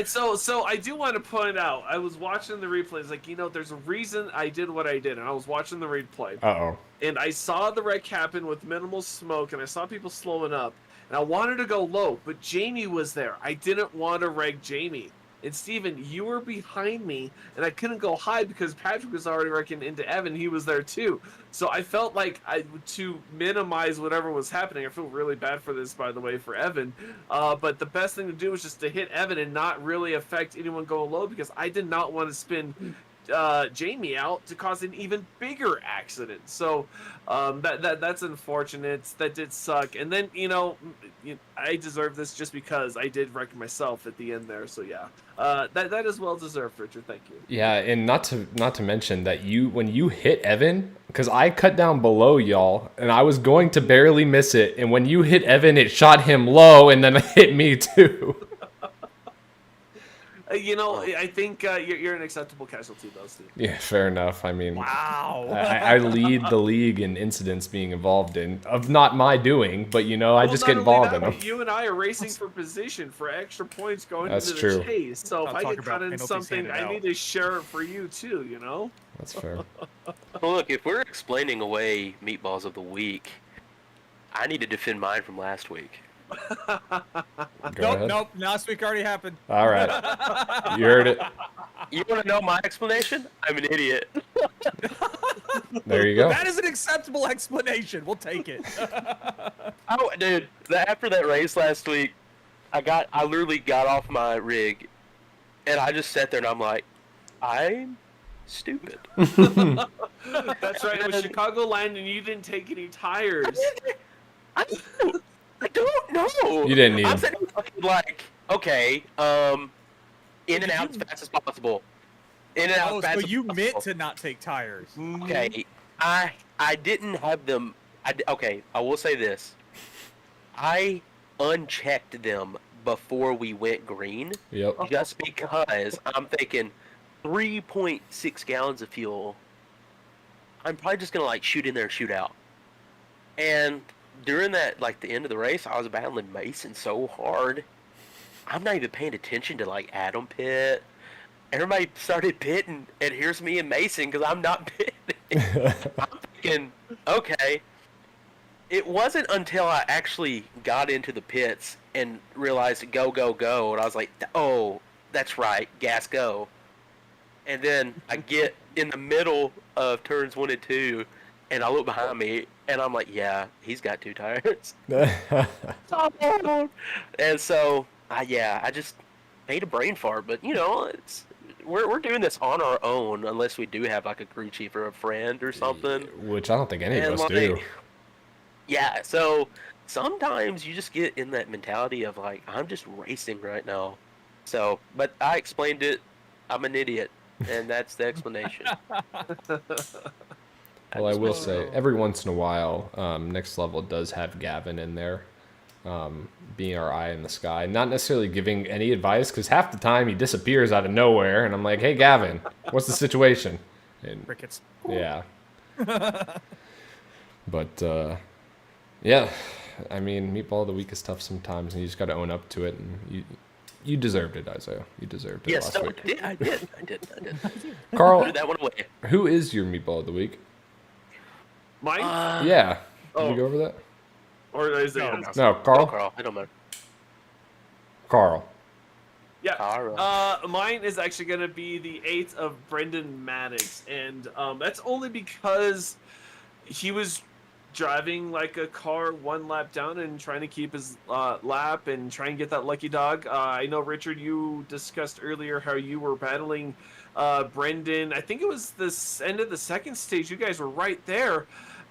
So I do want to point out, I was watching the replays, like, there's a reason I did what I did, and I was watching the replay, Uh-oh. and I saw the wreck happen with minimal smoke, and I saw people slowing up, and I wanted to go low, but Jamie was there. I didn't want to wreck Jamie. And Steven, you were behind me, and I couldn't go high because Patrick was already wrecking into Evan. He was there too. So I felt like to minimize whatever was happening. I feel really bad for this, by the way, for Evan. But the best thing to do was just to hit Evan and not really affect anyone going low because I did not want to spin Jamie out to cause an even bigger accident. So that's unfortunate. That did suck. And then I deserve this just because I did wreck myself at the end there. So yeah, that is well deserved, Richard. Thank you. Yeah, and not to mention that when you hit Evan, because I cut down below y'all, and I was going to barely miss it, and when you hit Evan, it shot him low, and then it hit me too. I think you're an acceptable casualty, though, Steve. Yeah, fair enough. I mean, Wow. I lead the league in incidents being involved in, of not my doing, but I just get not only involved that, in them. but you and I are racing for position for extra points going That's into true. the chase. So if I'll I talk get caught about in penalties something, handed I out. need to share it for you too. That's fair. Well, look, if we're explaining away Meatballs of the Week, I need to defend mine from last week. Go ahead. Nope. Last week already happened. All right. You heard it. You want to know my explanation? I'm an idiot. There you go. That is an acceptable explanation. We'll take it. Oh, dude, after that race last week, I literally got off my rig, and I just sat there and I'm like, I'm stupid. That's right. It was Chicagoland, and you didn't take any tires. I don't know. You didn't need I'm them. sitting like, okay, in and out as fast as possible. In and out Oh, as fast so as you possible. meant to not take tires. Okay, I didn't have them. Okay, I will say this. I unchecked them before we went green, Yep. just because I'm thinking 3.6 gallons of fuel. I'm probably just gonna shoot in there and shoot out. And during that, the end of the race, I was battling Mason so hard. I'm not even paying attention to Adam pit. Everybody started pitting, and here's me and Mason because I'm not pitting. I'm thinking, okay. It wasn't until I actually got into the pits and realized go, go, go, and I was like, oh, that's right, gas go. And then I get in the middle of turns 1 and 2, and I look behind me, and I'm like, yeah, he's got 2 tires. And so, I just made a brain fart. But we're doing this on our own, unless we do have like a crew chief or a friend or something. Which I don't think any of And us do. yeah, so sometimes you just get in that mentality of like, I'm just racing right now. So, but I explained it. I'm an idiot, and that's the explanation. Well, I will say, every once in a while, Next Level does have Gavin in there, being our eye in the sky. Not necessarily giving any advice, because half the time he disappears out of nowhere, and I'm like, hey, Gavin, what's the situation? And, Crickets. yeah. But, yeah, I mean, Meatball of the Week is tough sometimes, and you just got to own up to it, and you deserved it, Isaiah. You deserved it Yes, last no, week. I did. Carl, Threw that one away. who is your Meatball of the Week? Mine? Yeah. Did Oh. we go over that? Or is it? No. No, Carl? Carl, it don't matter. Carl. Yeah. Carl. Mine is actually going to be the 8th of Brendan Maddox, and that's only because he was driving like a car 1 lap down and trying to keep his lap and try and get that lucky dog. I know, Richard, you discussed earlier how you were battling Brendan. I think it was the end of the second stage. You guys were right there.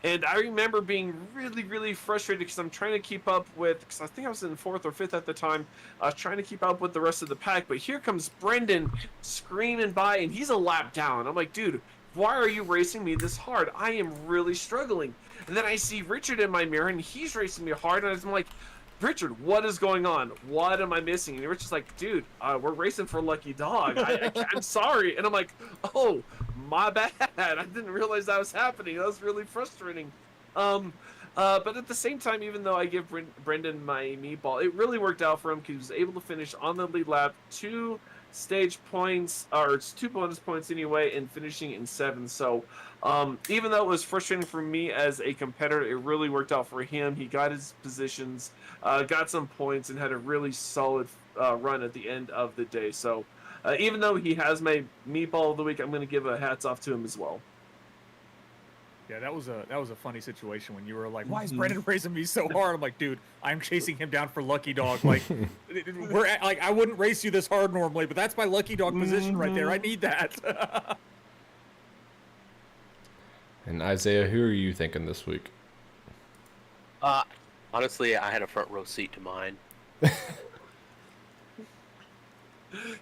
And I remember being really, really frustrated because I'm trying to keep up with, because I think I was in 4th or 5th at the time, I was trying to keep up with the rest of the pack. But here comes Brendan screaming by, and he's a lap down. I'm like, dude, why are you racing me this hard? I am really struggling. And then I see Richard in my mirror, and he's racing me hard, and I'm like, Richard, what is going on? What am I missing? And Richard's like, dude, we're racing for Lucky Dog. I'm sorry. And I'm like, oh, my bad. I didn't realize that was happening. That was really frustrating. But at the same time, even though I give Brendan my meatball, it really worked out for him because he was able to finish on the lead lap, 2 stage points, or it's 2 bonus points anyway, and finishing in 7th. So even though it was frustrating for me as a competitor, it really worked out for him. He got his positions, got some points, and had a really solid run at the end of the day. So even though he has my meatball of the week, I'm going to give a hats off to him as well. Yeah, that was a funny situation when you were like, "Why is Brendan racing me so hard?" I'm like, "Dude, I'm chasing him down for Lucky Dog. Like, I wouldn't race you this hard normally, but that's my Lucky Dog position right there. I need that." And Isaiah, who are you thinking this week? Honestly, I had a front row seat to mine.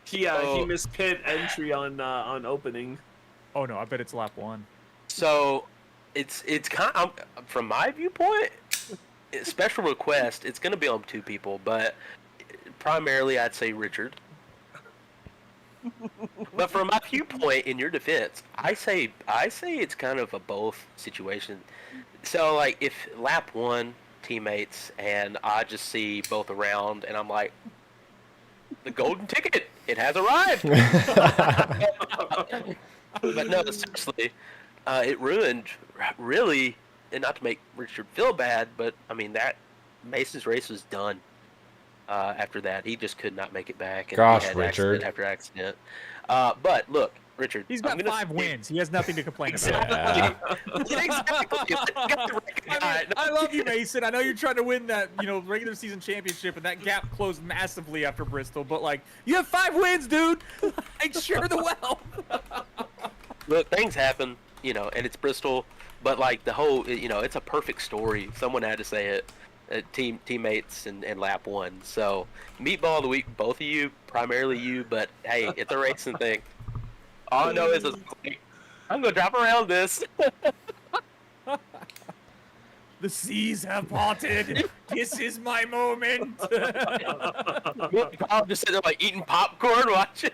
He missed pit entry on opening. Oh no, I bet it's lap 1. So it's kind of, from my viewpoint, special request. It's going to be on 2 people, but primarily I'd say Richard. But from my viewpoint, in your defense, I say it's kind of a both situation. So like if lap 1 teammates and I just see both around and I'm like, the golden ticket, it has arrived. But no, seriously, it ruined, really, and not to make Richard feel bad, but I mean that Mason's race was done. After that, he just could not make it back. And Gosh, he had Richard. accident after accident. But look, Richard, He's got 5 wins. He has nothing to complain about. Yeah. Exactly. I love you, Mason. I know you're trying to win that, regular season championship, and that gap closed massively after Bristol. But like, you have 5 wins, dude. Like, share the wealth. Look, things happen, and it's Bristol. But like the whole, it's a perfect story. Someone had to say it. Teammates and lap 1. So meatball of the week, both of you, primarily you. But hey, it's a racing thing. All I know is I'm gonna drive around this. The seas have parted. This is my moment. I'm just sitting there like eating popcorn, watching.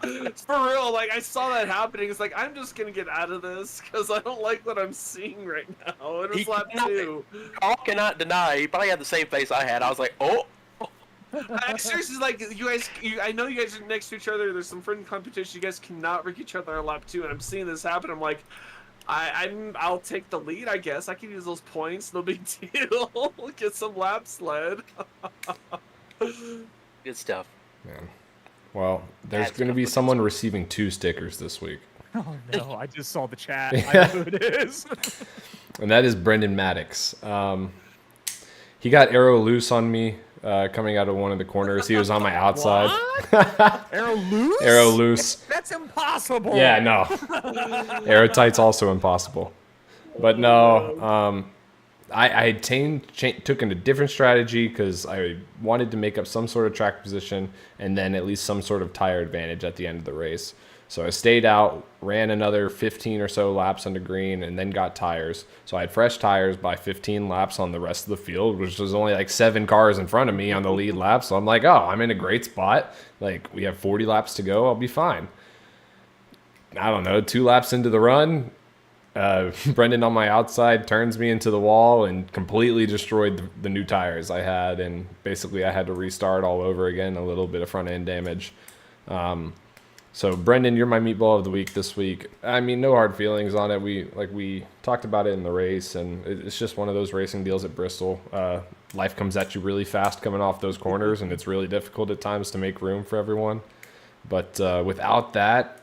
For real, like I saw that happening. It's like I'm just gonna get out of this because I don't like what I'm seeing right now. It was lap 2. Carl cannot deny. He probably had the same face I had. I was like, oh. I seriously, like, you guys, I know you guys are next to each other. There's some friendly competition. You guys cannot wreck each other on lap 2, and I'm seeing this happen. I'm like, I'll take the lead, I guess. I can use those points. No big deal. Get some laps led. Good stuff. Man. Well, there's That's going to be complicated. someone receiving 2 stickers this week, Oh no, I just saw the chat. I know who it is. and that is Brendan Maddox. He got arrow loose on me coming out of one of the corners. He was on my outside. What? Arrow loose? Arrow loose. That's impossible. Yeah, no. Arrow tight's also impossible. But no, I took a different strategy because I wanted to make up some sort of track position and then at least some sort of tire advantage at the end of the race. So I stayed out, ran another 15 or so laps under green, and then got tires. So I had fresh tires by 15 laps on the rest of the field, which was only like 7 cars in front of me on the lead lap. So I'm like, oh, I'm in a great spot. Like, we have 40 laps to go. I'll be fine. I don't know, 2 laps into the run, Brendan on my outside turns me into the wall and completely destroyed the new tires I had. And basically I had to restart all over again, a little bit of front end damage. So Brendan, you're my meatball of the week this week. I mean, no hard feelings on it. We talked about it in the race, and it's just one of those racing deals at Bristol. Life comes at you really fast coming off those corners, and it's really difficult at times to make room for everyone. But without that,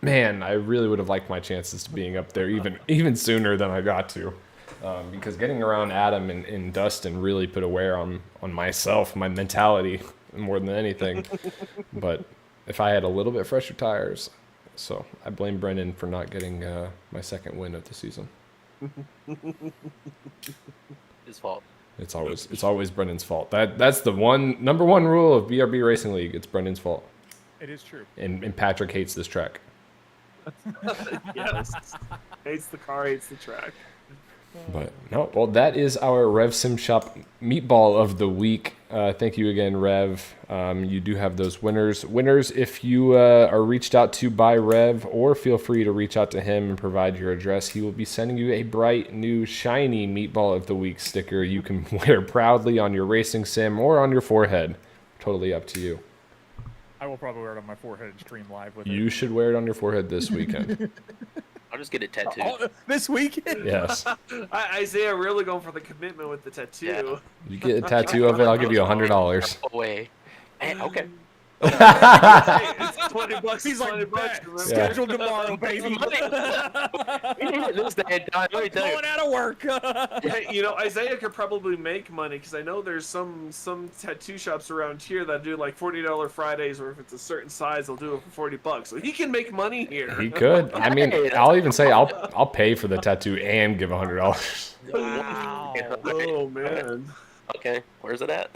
man, I really would have liked my chances to being up there even sooner than I got to. Because getting around Adam and Dustin really put a wear on myself, my mentality, more than anything. But if I had a little bit fresher tires. So I blame Brendan for not getting my second win of the season. His fault. It's always Brendan's fault. That's the number one rule of BRB Racing League. It's Brendan's fault. It is true. And Patrick hates this track. Yes. Hates the car, hates the track. But no, well, that is our Rev Sim Shop meatball of the week. Thank you again, Rev. You do have those winners. Winners, if you are reached out to by Rev, or feel free to reach out to him and provide your address, he will be sending you a bright, new, shiny meatball of the week sticker you can wear proudly on your racing sim or on your forehead. Totally up to you. I will probably wear it on my forehead and stream live with it. You should wear it on your forehead this weekend. I'll just get it tattooed. Oh, this week? Yes. Isaiah really going for the commitment with the tattoo. Yeah. You get a tattoo of it, I'll give you $100. Away. Man, okay. Hey, it's $20. He's like, $20. bet. Remember? Scheduled tomorrow, baby. We need it this day. Let me tell you. Going out of work. Hey, you know, Isaiah could probably make money because I know there's some tattoo shops around here that do like $40 Fridays, or if it's a certain size, they'll do it for $40. So he can make money here. He could. I mean, I'll even say I'll pay for the tattoo and give $100. Wow. Oh man. Okay, where's it at?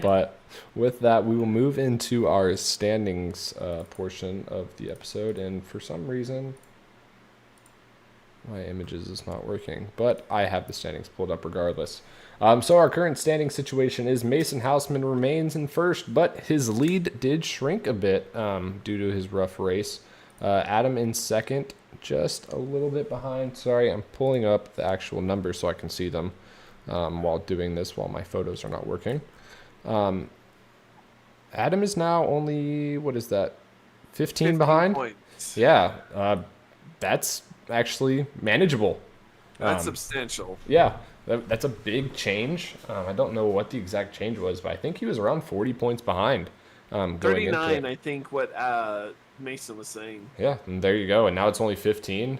But with that, we will move into our standings portion of the episode. And for some reason, my images is not working. But I have the standings pulled up regardless. So our current standing situation is Mason Houseman remains in first, but his lead did shrink a bit due to his rough race. Adam in second, just a little bit behind. Sorry, I'm pulling up the actual numbers so I can see them while doing this, while my photos are not working. Adam is now only, what is that, 15 behind? Points. Yeah, that's actually manageable. That's substantial. Yeah, that's a big change. I don't know what the exact change was, but I think he was around 40 points behind. Going 39, into it. I think, what Mason was saying. Yeah, and there you go. And now it's only 15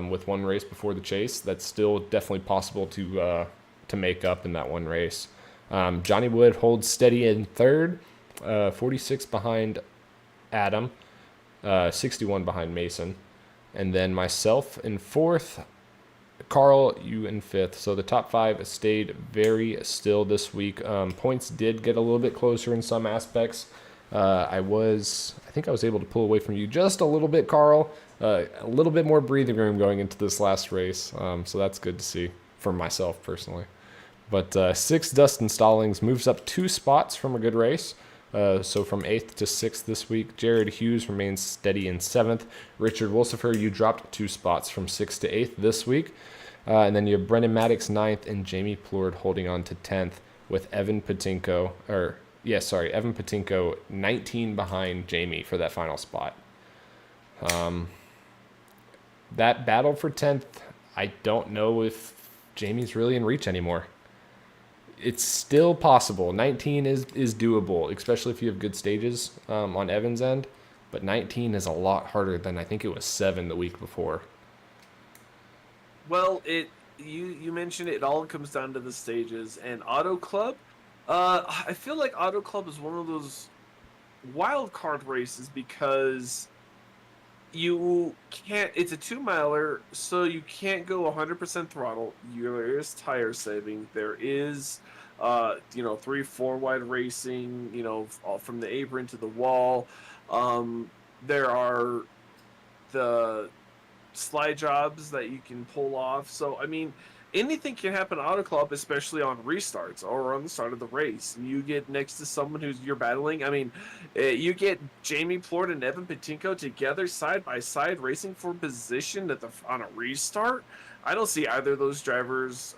with one race before the chase. That's still definitely possible to make up in that one race. Johnny Wood holds steady in third, 46 behind Adam, 61 behind Mason. And then myself in fourth, Carl, you in fifth. So the top five stayed very still this week. Points did get a little bit closer in some aspects. I think I was able to pull away from you just a little bit, Carl. A little bit more breathing room going into this last race. So that's good to see for myself personally. But sixth, Dustin Stallings moves up 2 spots from a good race. So from 8th to 6th this week. Jared Hughes remains steady in 7th. Richard Wolsifer, you dropped 2 spots from 6th to 8th this week. And then you have Brendan Maddox 9th and Jamie Plourde holding on to 10th with Evan Patinko, Evan Patinko 19 behind Jamie for that final spot. That battle for 10th, I don't know if Jamie's really in reach anymore. it's still possible. 19 is doable, especially if you have good stages on Evan's end. But 19 is a lot harder than I think it was 7 the week before. Well, you mentioned it all comes down to the stages and Auto Club. I feel like Auto Club is one of those wild card races because you can't. It's a 2 miler, so you can't go 100% throttle. There is tire saving. There is, 3-4 wide racing. All from the apron to the wall. There are the slide jobs that you can pull off. So I mean, anything can happen in Auto Club, especially on restarts or on the start of the race. You get next to someone who's you're battling. I mean, you get Jamie Plord and Evan Patinko together side by side racing for position on a restart. I don't see either of those drivers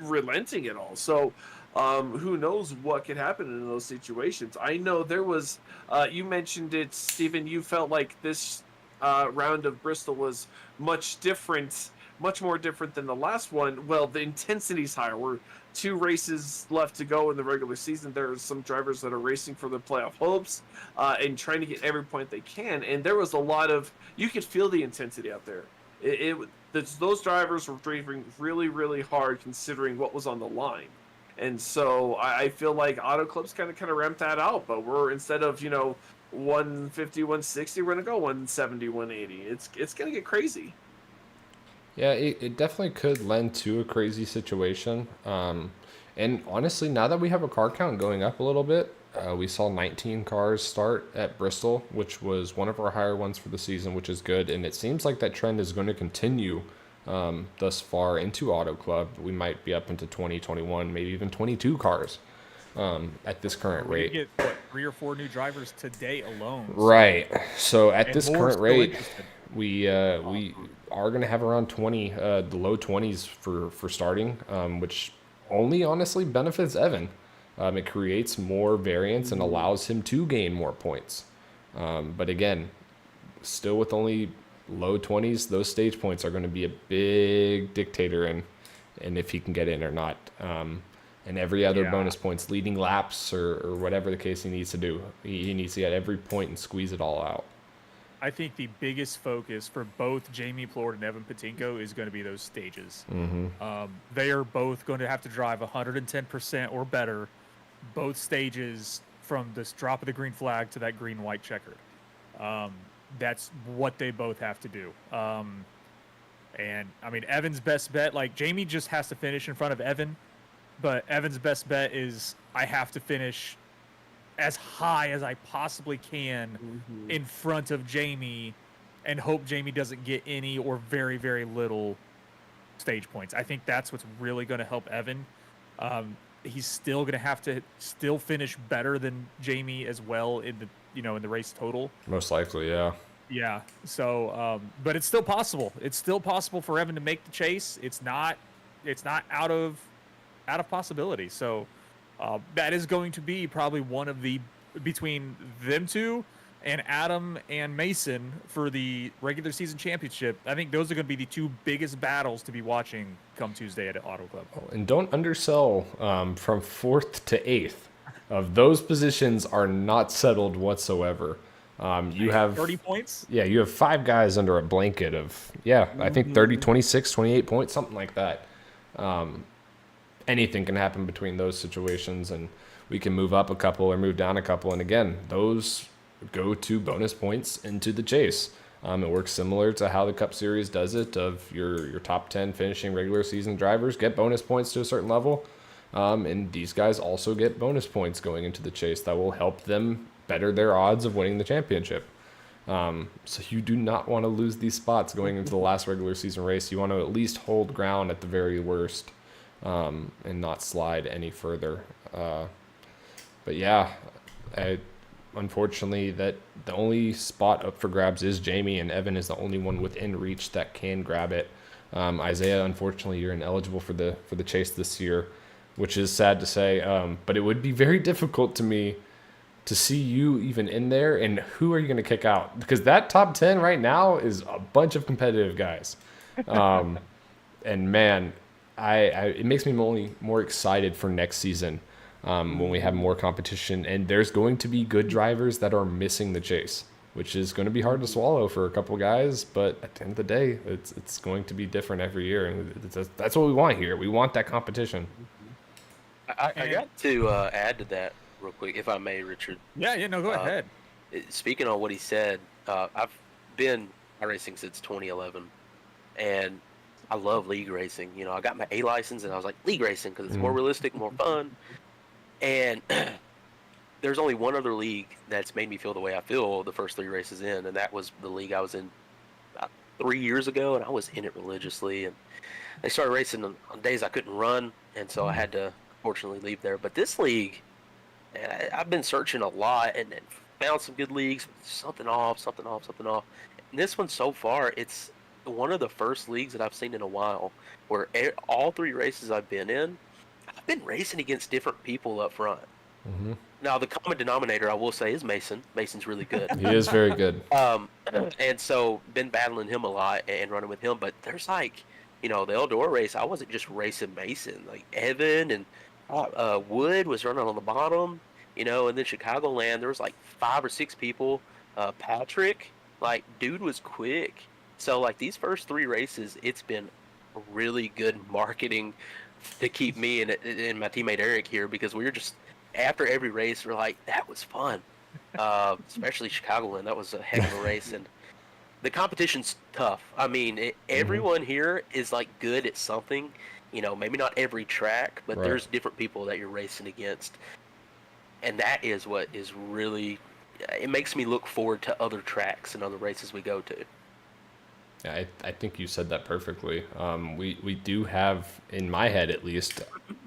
relenting at all. So who knows what could happen in those situations. I know there was, you mentioned it, Stephen, you felt like this round of Bristol was much more different than the last one. Well, the intensity's higher. We're 2 races left to go in the regular season. There are some drivers that are racing for the playoff hopes and trying to get every point they can. And there was a lot of, you could feel the intensity out there. Those drivers were driving really, really hard considering what was on the line. And so I feel like Auto Club's kind of ramped that out, but we're, instead of 150, 160, we're gonna go 170, 180. It's gonna get crazy. Yeah, it definitely could lend to a crazy situation. And honestly, now that we have a car count going up a little bit, we saw 19 cars start at Bristol, which was one of our higher ones for the season, which is good. And it seems like that trend is going to continue thus far into Auto Club. We might be up into 20, 21, maybe even 22 cars at this current rate. We get 3 or 4 new drivers today alone. Right. So at And this more current still rate, interested. we are going to have around 20, the low 20s for starting, which only honestly benefits Evan. It creates more variance and allows him to gain more points. But again, still with only low 20s, those stage points are going to be a big dictator in if he can get in or not. And every other bonus points, leading laps or whatever the case he needs to do. He needs to get every point and squeeze it all out. I think the biggest focus for both Jamie Plord and Evan Patinko is going to be those stages. They are both going to have to drive 110% or better, both stages from this drop of the green flag to that green-white checkered. That's what they both have to do. And, I mean, Evan's best bet, like, Jamie just has to finish in front of Evan, but Evan's best bet is I have to finish as high as I possibly can in front of Jamie and hope Jamie doesn't get any or very, very little stage points. I think that's what's really going to help Evan. He's still going to have to still finish better than Jamie as well in the, in the race total. Most likely, yeah. Yeah. So, but it's still possible. It's still possible for Evan to make the chase. It's not out of possibility. So, that is going to be probably one of the, between them two and Adam and Mason for the regular season championship. I think those are going to be the 2 biggest battles to be watching come Tuesday at Auto Club. And don't undersell from 4th to 8th. Of those positions are not settled whatsoever. You have 30 points? Yeah, you have 5 guys under a blanket of, I think 30, 26, 28 points, something like that. Anything can happen between those situations, and we can move up a couple or move down a couple. And again, those go to bonus points into the chase. It works similar to how the Cup Series does it, of your top 10 finishing regular season drivers get bonus points to a certain level. And these guys also get bonus points going into the chase that will help them better their odds of winning the championship. So you do not want to lose these spots going into the last regular season race. You want to at least hold ground at the very worst. And not slide any further. But yeah, unfortunately, that the only spot up for grabs is Jamie, and Evan is the only one within reach that can grab it. Isaiah, unfortunately, you're ineligible for the chase this year, which is sad to say. But it would be very difficult to me to see you even in there. And who are you going to kick out? Because that top 10 right now is a bunch of competitive guys. And man, it makes me more excited for next season when we have more competition, and there's going to be good drivers that are missing the chase, which is going to be hard to swallow for a couple guys. But at the end of the day, it's going to be different every year, and that's what we want here. We want that competition. I got to add to that real quick, if I may, Richard. Yeah, no, go ahead. Speaking on what he said, I've been racing since 2011, and I love league racing. You know, I got my A license, and I was like, league racing, because it's more realistic, more fun. And there's only one other league that's made me feel the way I feel the first 3 races in, and that was the league I was in about 3 years ago, and I was in it religiously. And they started racing on days I couldn't run, and so I had to, fortunately, leave there. But this league, I've been searching a lot and found some good leagues, something off. And this one so far, it's one of the first leagues that I've seen in a while where all 3 races I've been in, I've been racing against different people up front. Mm-hmm. Now, the common denominator, I will say, is Mason. Mason's really good. He is very good. And so been battling him a lot and running with him. But there's like, you know, the Eldora race, I wasn't just racing Mason. Like Evan and Wood was running on the bottom, you know, and then Chicagoland, there was like 5 or 6 people. Patrick, like, dude was quick. So, like, these first 3 races, it's been really good marketing to keep me and my teammate Eric here, because we were just, after every race, we're like, that was fun. Especially Chicagoland, that was a heck of a race. And the competition's tough. I mean, everyone here is, like, good at something. You know, maybe not every track, but there's different people that you're racing against. And that is what is really, it makes me look forward to other tracks and other races we go to. Yeah, I think you said that perfectly. We do have, in my head at least,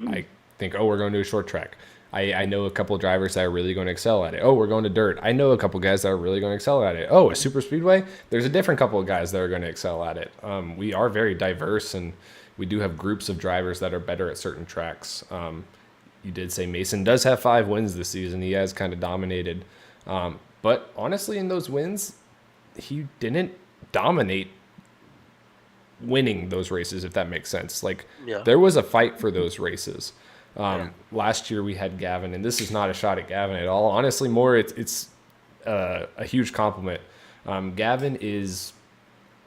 I think, oh, we're going to a short track. I know a couple of drivers that are really going to excel at it. Oh, we're going to dirt. I know a couple of guys that are really going to excel at it. Oh, a super speedway? There's a different couple of guys that are going to excel at it. We are very diverse, and we do have groups of drivers that are better at certain tracks. You did say Mason does have 5 wins this season. He has kind of dominated. But honestly, in those wins, he didn't dominate winning those races, if that makes sense. Like, there was a fight for those races. Last year we had Gavin, and this is not a shot at Gavin at all. Honestly, more it's a huge compliment. Gavin is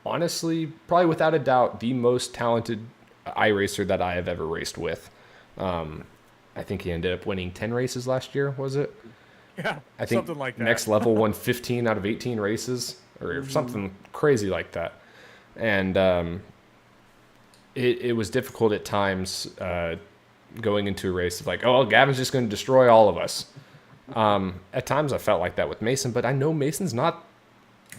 honestly, probably without a doubt, the most talented iRacer that I have ever raced with. I think he ended up winning 10 races last year, was it? Yeah, I think something like that. Next Level won 15 out of 18 races, or something crazy like that. And it was difficult at times going into a race of like, oh, well, Gavin's just going to destroy all of us. At times I felt like that with Mason, but I know Mason's not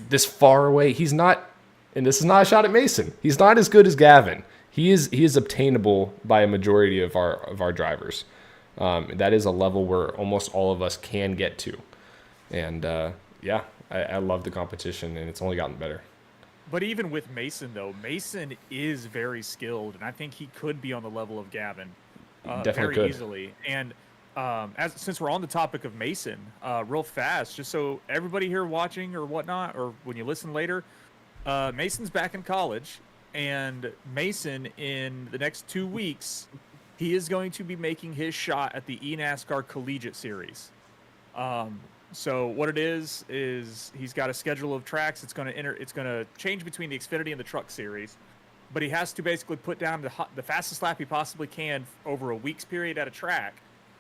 this far away. He's not, and this is not a shot at Mason, he's not as good as Gavin. He is obtainable by a majority of our drivers. That is a level where almost all of us can get to. And I love the competition, and it's only gotten better. But even with Mason, though, Mason is very skilled, and I think he could be on the level of Gavin Definitely very could. easily. And since we're on the topic of Mason, real fast, just so everybody here watching or whatnot, or when you listen later, Mason's back in college, and Mason, in the next 2 weeks, he is going to be making his shot at the eNASCAR Collegiate Series. So what it is he's got a schedule of tracks. It's going to change between the Xfinity and the Truck Series, but he has to basically put down the fastest lap he possibly can over a week's period at a track,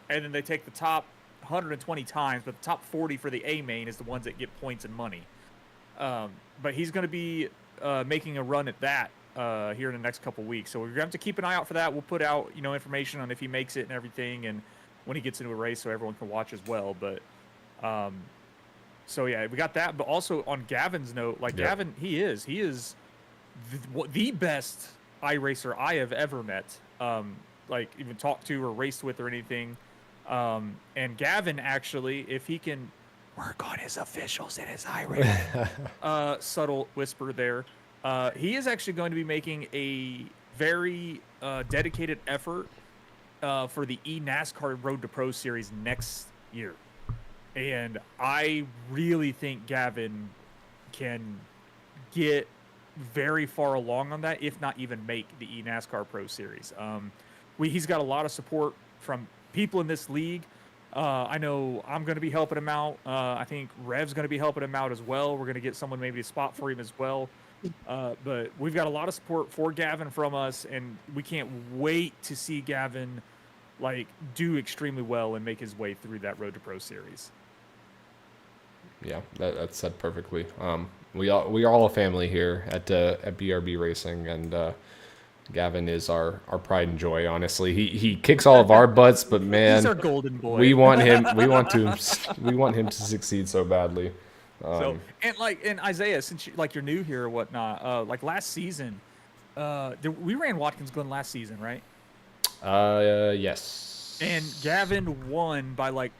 and then they take the top 120 times, but the top 40 for the A main is the ones that get points and money. But he's going to be making a run at that here in the next couple weeks. So we're going to have to keep an eye out for that. We'll put out information on if he makes it and everything, and when he gets into a race, so everyone can watch as well. But so yeah, we got that. But also on Gavin's note, like Gavin, he is the best iRacer I have ever met. Like even talked to or raced with or anything. And Gavin, actually, if he can work on his officials in his iRacer, subtle whisper there, he is actually going to be making a very dedicated effort for the eNASCAR Road to Pro Series next year. And I really think Gavin can get very far along on that, if not even make the eNASCAR Pro Series. He's got a lot of support from people in this league. I know I'm going to be helping him out. I think Rev's going to be helping him out as well. We're going to get someone maybe a spot for him as well. But we've got a lot of support for Gavin from us, and we can't wait to see Gavin like do extremely well and make his way through that Road to Pro Series. Yeah, that's said perfectly. We are all a family here at BRB Racing, and Gavin is our pride and joy. Honestly, he kicks all of our butts, but man, he's our golden boy. We want him to succeed so badly. And Isaiah, since you're new here or whatnot, like last season, we ran Watkins Glen last season, right? Yes. And Gavin won by like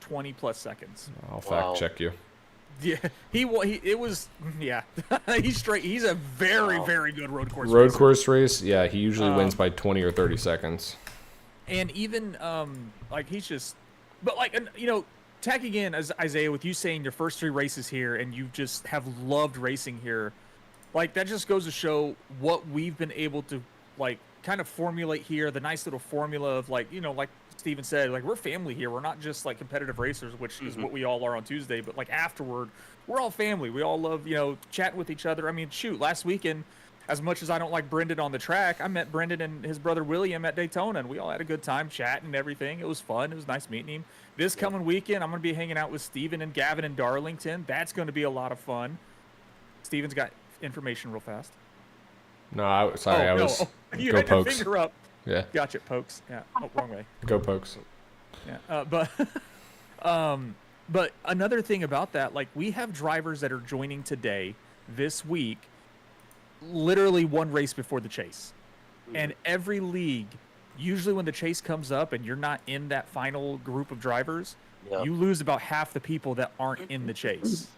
20 plus seconds. I'll fact check you. Yeah, he's a very good road course race. Yeah, he usually wins by 20 or 30 seconds. And even he's just, but tagging in as Isaiah with you saying your first 3 races here and you just have loved racing here, like that just goes to show what we've been able to like kind of formulate here, the nice little formula of like Steven said, like we're family here. We're not just like competitive racers, which is what we all are on Tuesday, but like afterward, we're all family. We all love, chatting with each other. I mean, shoot, last weekend, as much as I don't like Brendan on the track, I met Brendan and his brother William at Daytona, and we all had a good time chatting and everything. It was fun. It was nice meeting him. This coming weekend, I'm going to be hanging out with Steven and Gavin in Darlington. That's going to be a lot of fun. Steven's got information real fast. No, I was. You go had Pokes. your finger up. Yeah. Gotcha, Pokes. Yeah. Oh, wrong way. Go Pokes. Yeah. But another thing about that, like we have drivers that are joining today, this week, literally one race before the chase. And every league, usually when the chase comes up and you're not in that final group of drivers, you lose about half the people that aren't in the chase.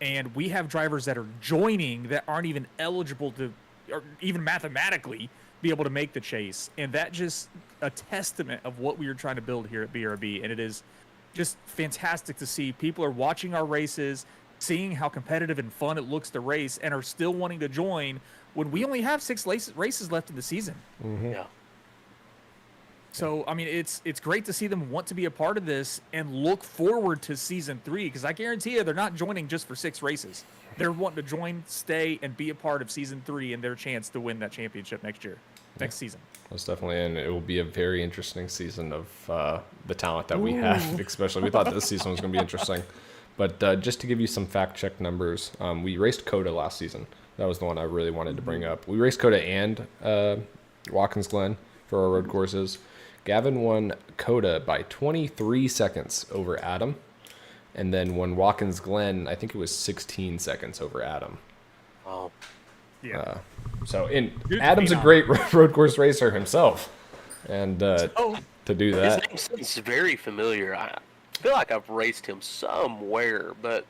And we have drivers that are joining that aren't even eligible to, or even mathematically, be able to make the chase. And that just a testament of what we are trying to build here at BRB. And it is just fantastic to see people are watching our races, seeing how competitive and fun it looks to race, and are still wanting to join when we only have 6 races left in the season. Mm-hmm. Yeah. So, I mean, it's great to see them want to be a part of this and look forward to season 3, because I guarantee you they're not joining just for 6 races. They're wanting to join, stay, and be a part of season 3 and their chance to win that championship next season. Most definitely, and it will be a very interesting season of the talent that we have, especially. We thought this season was going to be interesting. But just to give you some fact-check numbers, we raced COTA last season. That was the one I really wanted to bring up. We raced COTA and Watkins Glen for our road courses. Gavin won COTA by 23 seconds over Adam. And then won Watkins Glen, I think it was 16 seconds over Adam. Wow. Yeah. Adam's a great road course racer himself. And to do that. His name seems very familiar. I feel like I've raced him somewhere, but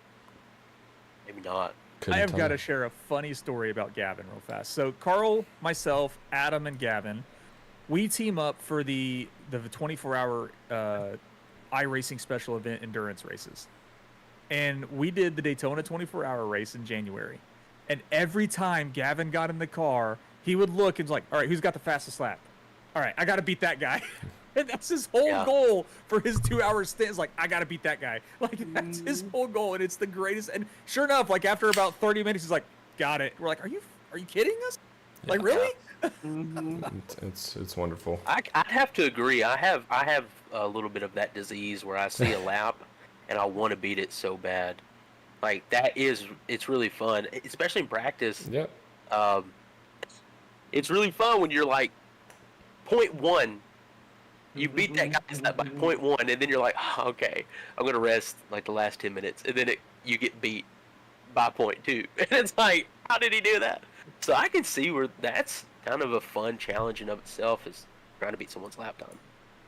maybe not. I have got to share a funny story about Gavin real fast. So Carl, myself, Adam, and Gavin, we team up for the 24-hour iRacing special event endurance races. And we did the Daytona 24-hour race in January. And every time Gavin got in the car, he would look and was like, all right, who's got the fastest lap? All right, I got to beat that guy. And that's his whole goal for his 2-hour stint. Is like, I got to beat that guy. Like, that's his whole goal. And it's the greatest. And sure enough, like after about 30 minutes, he's like, got it. We're like, are you kidding us? Yeah. Like, really? It's wonderful. I'd have to agree. I have a little bit of that disease where I see a lap and I want to beat it so bad. Like it's really fun, especially in practice. Yeah. It's really fun when you're like 0.1. You beat that guy's lap by 0.1, and then you're like, oh, okay, I'm gonna rest like the last 10 minutes, and then you get beat by 0.2, and it's like, how did he do that? So I can see where that's kind of a fun challenge in of itself, is trying to beat someone's lap time.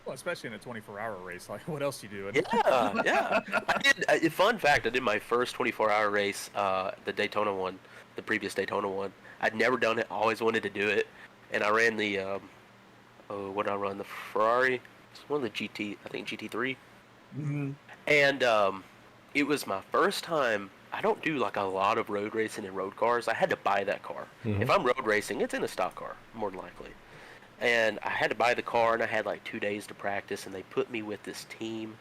Well, especially in a 24-hour race. Like, what else you do? Yeah. I did. Fun fact: I did my first 24-hour race, the Daytona one, the previous Daytona one. I'd never done it. Always wanted to do it, and I ran the what did I run? The Ferrari. It's one of the GT. I think GT3. Mm-hmm. And it was my first time. I don't do like a lot of road racing in road cars. I had to buy that car. If I'm road racing, it's in a stock car more than likely. And I had to buy the car, and I had like 2 days to practice, and they put me with this team.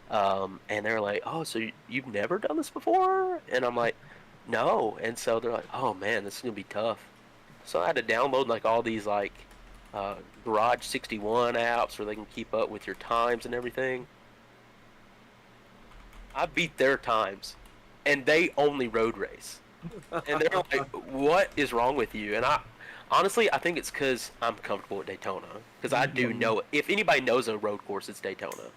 And they're like, "Oh, so you've never done this before?" And I'm like, "No." And so they're like, "Oh man, this is gonna be tough." So I had to download like all these like Garage 61 apps where they can keep up with your times and everything. I beat their times, and they only road race. And they're like, "What is wrong with you?" And honestly, I think it's because I'm comfortable at Daytona. Because I do know, if anybody knows a road course, it's Daytona.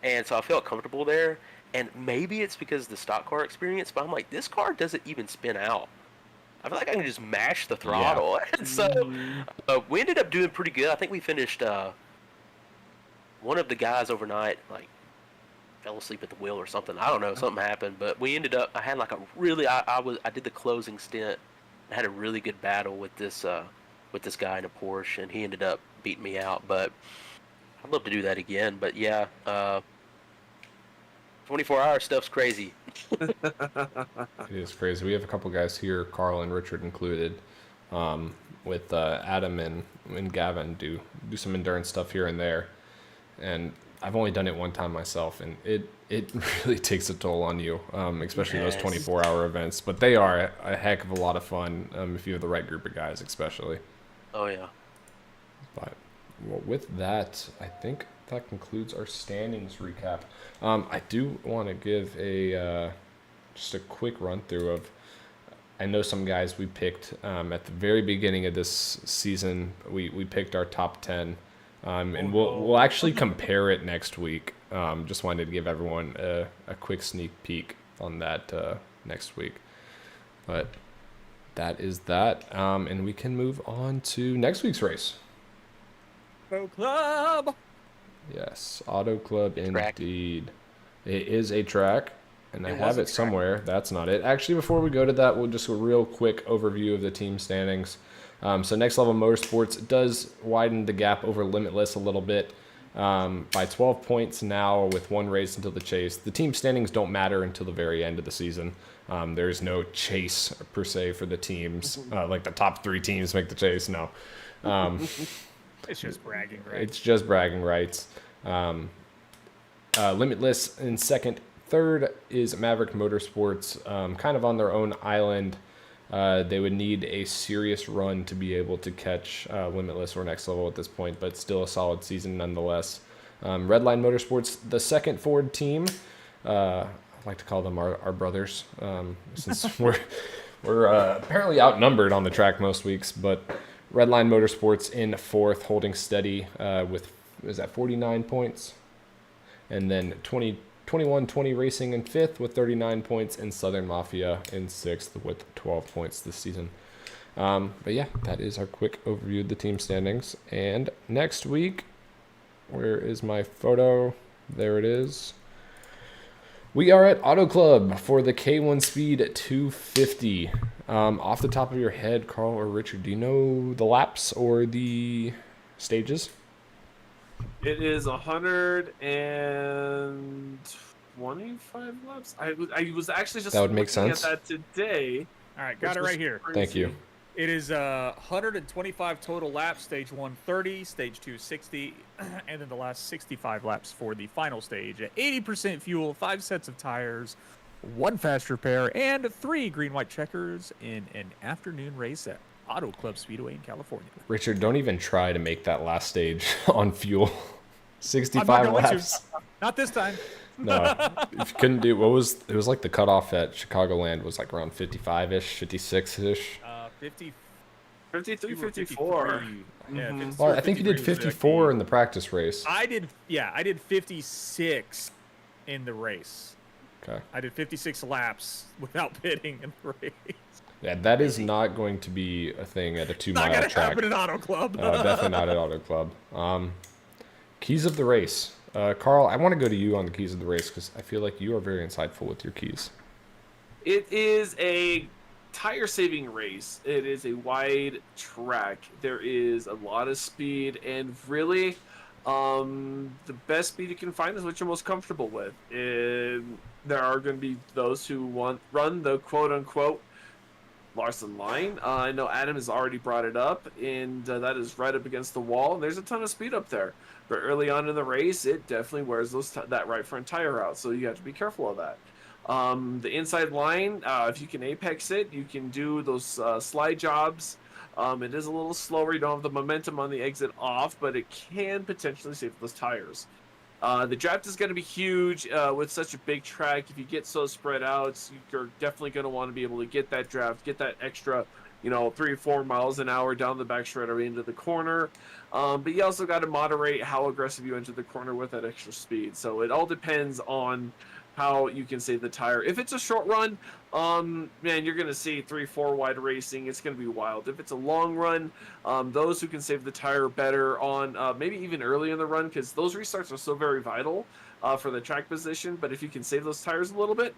And so I felt comfortable there. And maybe it's because of the stock car experience, but I'm like, this car doesn't even spin out. I feel like I can just mash the throttle. Yeah. And so we ended up doing pretty good. I think we finished, one of the guys overnight, like, fell asleep at the wheel or something. I don't know, something happened. But we ended up, I had like a really, I did the closing stint. I had a really good battle with this guy in a Porsche, and he ended up beating me out. But I'd love to do that again. But yeah, 24-hour stuff's crazy. It is crazy. We have a couple guys here, Carl and Richard included, with Adam and Gavin do some endurance stuff here and there. And I've only done it one time myself, and it really takes a toll on you, especially those 24-hour events. But they are a heck of a lot of fun if you have the right group of guys, especially. Oh, yeah. But well, with that, I think that concludes our standings recap. I do want to give just a quick run through of. I know some guys we picked at the very beginning of this season. We picked our top 10, and we'll actually compare it next week. Just wanted to give everyone a quick sneak peek on that next week. But that is that, and we can move on to next week's race. Auto Club. Yes, Auto Club Track. indeed. It is a track, and I It have was a it track. somewhere. That's not it. Actually, before we go to that, we'll just a real quick overview of the team standings. So Next Level Motorsports does widen the gap over Limitless a little bit by 12 points now with one race until the chase. The team standings don't matter until the very end of the season. There's no chase per se for the teams. Like the top 3 teams make the chase. No. It's just bragging, right? It's just bragging rights. Limitless in second. Third is Maverick Motorsports, kind of on their own island. They would need a serious run to be able to catch Limitless or Next Level at this point, but still a solid season nonetheless. Redline Motorsports, the second Ford team. I like to call them our brothers, since we're apparently outnumbered on the track most weeks, but Redline Motorsports in fourth, holding steady with, is that 49 points? And then 21-20 Racing in fifth with 39 points, and Southern Mafia in sixth with 12 points this season. But yeah, that is our quick overview of the team standings. And next week, where is my photo? There it is. We are at Auto Club for the K1 Speed 250. Off the top of your head, Carl or Richard, do you know the laps or the stages? It is 125 laps. I was actually just That would make looking sense. at that today. All right, got it which was right here. Thank you. It is 125 total laps, stage 1 30, stage 2 60, and then the last 65 laps for the final stage at 80% fuel, 5 sets of tires, 1 fast repair, and 3 green-white checkers in an afternoon race at Auto Club Speedway in California. Richard, don't even try to make that last stage on fuel. I'm 65 not going laps. to. Not this time. No, if you couldn't do it was like the cutoff at Chicagoland was like around 55-ish, 56-ish. 50. 53, 54. 54. Yeah, Mhm. 54, Well, I think you did 53 was 54 in the practice race. I did 56 in the race. Okay. I did 56 laps without pitting in the race. Yeah, that is not going to be a thing at a Not 2-mile gonna track. happen at Auto Club. Definitely not at Auto Club. Keys of the race. Carl, I want to go to you on the keys of the race because I feel like you are very insightful with your keys. It is a tire-saving race. It is a wide track. There is a lot of speed, and really, The best speed you can find is what you're most comfortable with. And there are going to be those who run the quote unquote Larson line. I know Adam has already brought it up, and that is right up against the wall. And there's a ton of speed up there, but early on in the race, it definitely wears that right front tire out. So you have to be careful of that. The inside line, if you can apex it, you can do those slide jobs. It is a little slower. You don't have the momentum on the exit off, but it can potentially save those tires. The draft is going to be huge with such a big track. If you get so spread out, you're definitely going to want to be able to get that draft, get that extra, 3 or 4 miles an hour down the back straightaway into the corner. But you also got to moderate how aggressive you enter the corner with that extra speed. So it all depends on how you can save the tire. If it's a short run, man, you're going to see 3-4 wide racing. It's going to be wild. If it's a long run, those who can save the tire better on maybe even early in the run, because those restarts are so very vital for the track position. But if you can save those tires a little bit,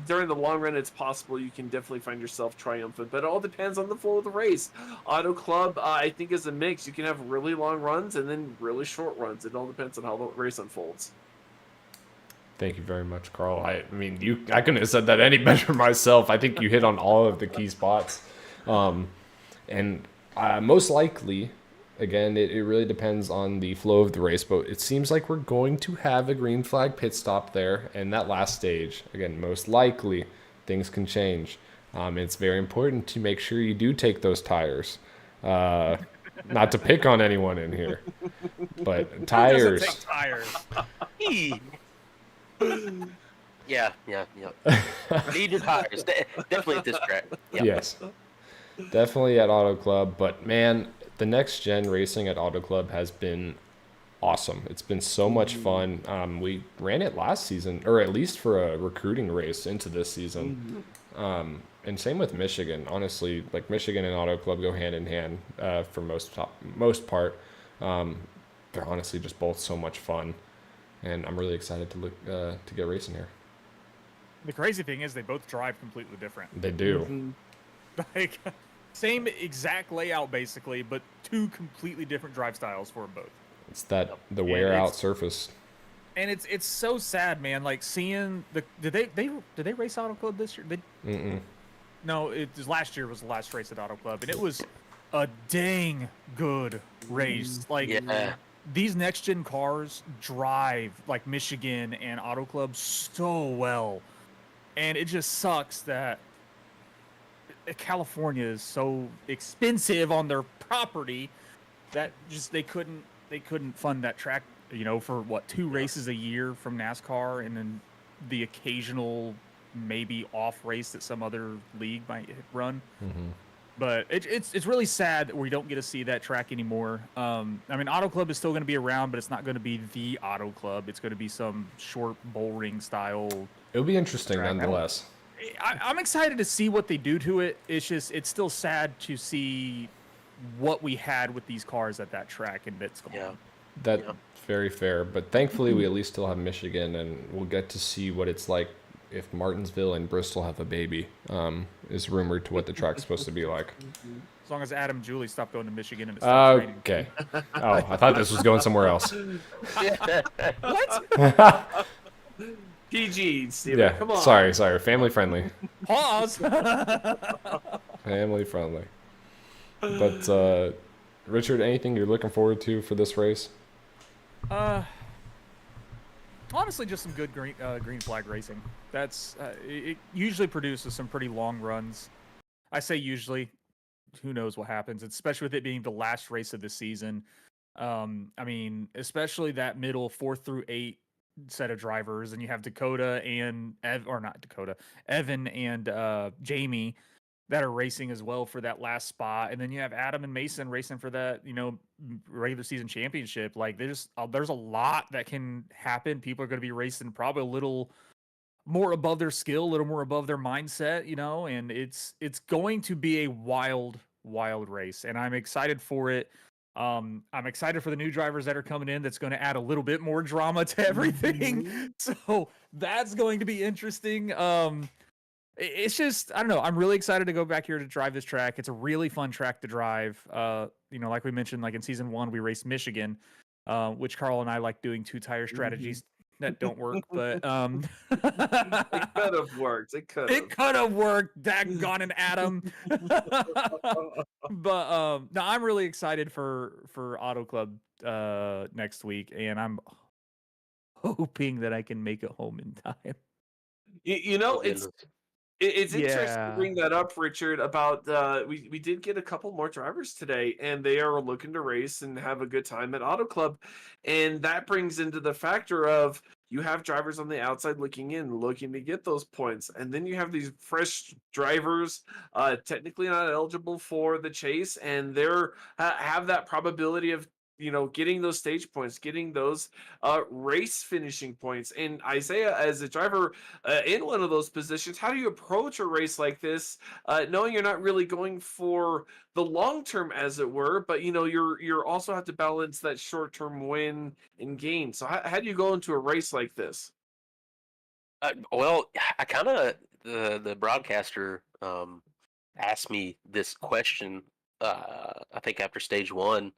during the long run, it's possible you can definitely find yourself triumphant. But it all depends on the flow of the race. Auto Club, I think, is a mix. You can have really long runs and then really short runs. It all depends on how the race unfolds. Thank you very much, Carl. I mean, I couldn't have said that any better myself. I think you hit on all of the key spots. And most likely, again, it really depends on the flow of the race, but it seems like we're going to have a green flag pit stop there. And that last stage, again, most likely, things can change. It's very important to make sure you do take those tires. Not to pick on anyone in here, but tires. Who doesn't take tires? Yeah. Needed tires. Definitely at this track. Yep. Yes. Definitely at Auto Club, but man, the next gen racing at Auto Club has been awesome. It's been so much fun. We ran it last season, or at least for a recruiting race into this season. And same with Michigan. Honestly, like Michigan and Auto Club go hand in hand for most part. They're honestly just both so much fun, and I'm really excited to get racing here. The crazy thing is they both drive completely different. They do. Like, same exact layout basically, but 2 completely different drive styles for them both. It's the wear out surface. And it's so sad, man. Like seeing did they race Auto Club this year? No, it was last year was the last race at Auto Club, and it was a dang good race. Like these next gen cars drive like Michigan and Auto Club so well, and it just sucks that California is so expensive on their property that just they couldn't fund that track, for what 2 races a year from NASCAR, and then the occasional maybe off race that some other league might run. But it's really sad that we don't get to see that track anymore. I mean, Auto Club is still going to be around, but it's not going to be the Auto Club. It's going to be some short bull ring style. It'll be interesting nonetheless. I'm excited to see what they do to it. It's still sad to see what we had with these cars at that track, and it's gone. That's very fair. But thankfully, we at least still have Michigan, and we'll get to see what it's like if Martinsville and Bristol have a baby. Is rumored to what the track's supposed to be like. As long as Adam and Julie stop going to Michigan and it stops raining. Okay. Oh, I thought this was going somewhere else. What? PG, Steven. Yeah. Come on. Sorry. Family friendly. Pause. Family friendly. But Richard, anything you're looking forward to for this race? Honestly, just some good green flag racing. That's it usually produces some pretty long runs. I say usually. Who knows what happens, especially with it being the last race of the season. I mean, especially that middle 4 through 8 set of drivers, and you have Dakota and Evan and Jamie that are racing as well for that last spot, and then you have Adam and Mason racing for that regular season championship. Like there's a lot that can happen. People are going to be racing probably a little more above their skill, a little more above their mindset, and it's going to be a wild race, and I'm excited for it. I'm excited for the new drivers that are coming in. That's going to add a little bit more drama to everything. So that's going to be interesting. It's just, I don't know. I'm really excited to go back here to drive this track. It's a really fun track to drive. Like we mentioned, like in season 1, we raced Michigan. which Carl and I like doing 2-tire strategies that don't work, but It could have worked. It could it could have worked. Daggone an Adam. But no, I'm really excited for Auto Club next week, and I'm hoping that I can make it home in time. You know, Oh, goodness. it's interesting to Yeah. bring that up, Richard, about we did get a couple more drivers today, and they are looking to race and have a good time at Auto Club. And that brings into the factor of you have drivers on the outside looking in, looking to get those points. And then you have these fresh drivers, technically not eligible for the chase, and they're have that probability of getting those stage points, getting those race finishing points. And Isaiah, as a driver in one of those positions, how do you approach a race like this, knowing you're not really going for the long term, as it were, but you're also have to balance that short term win and gain. So how do you go into a race like this? Well, I kind of the broadcaster asked me this question. I think after stage one,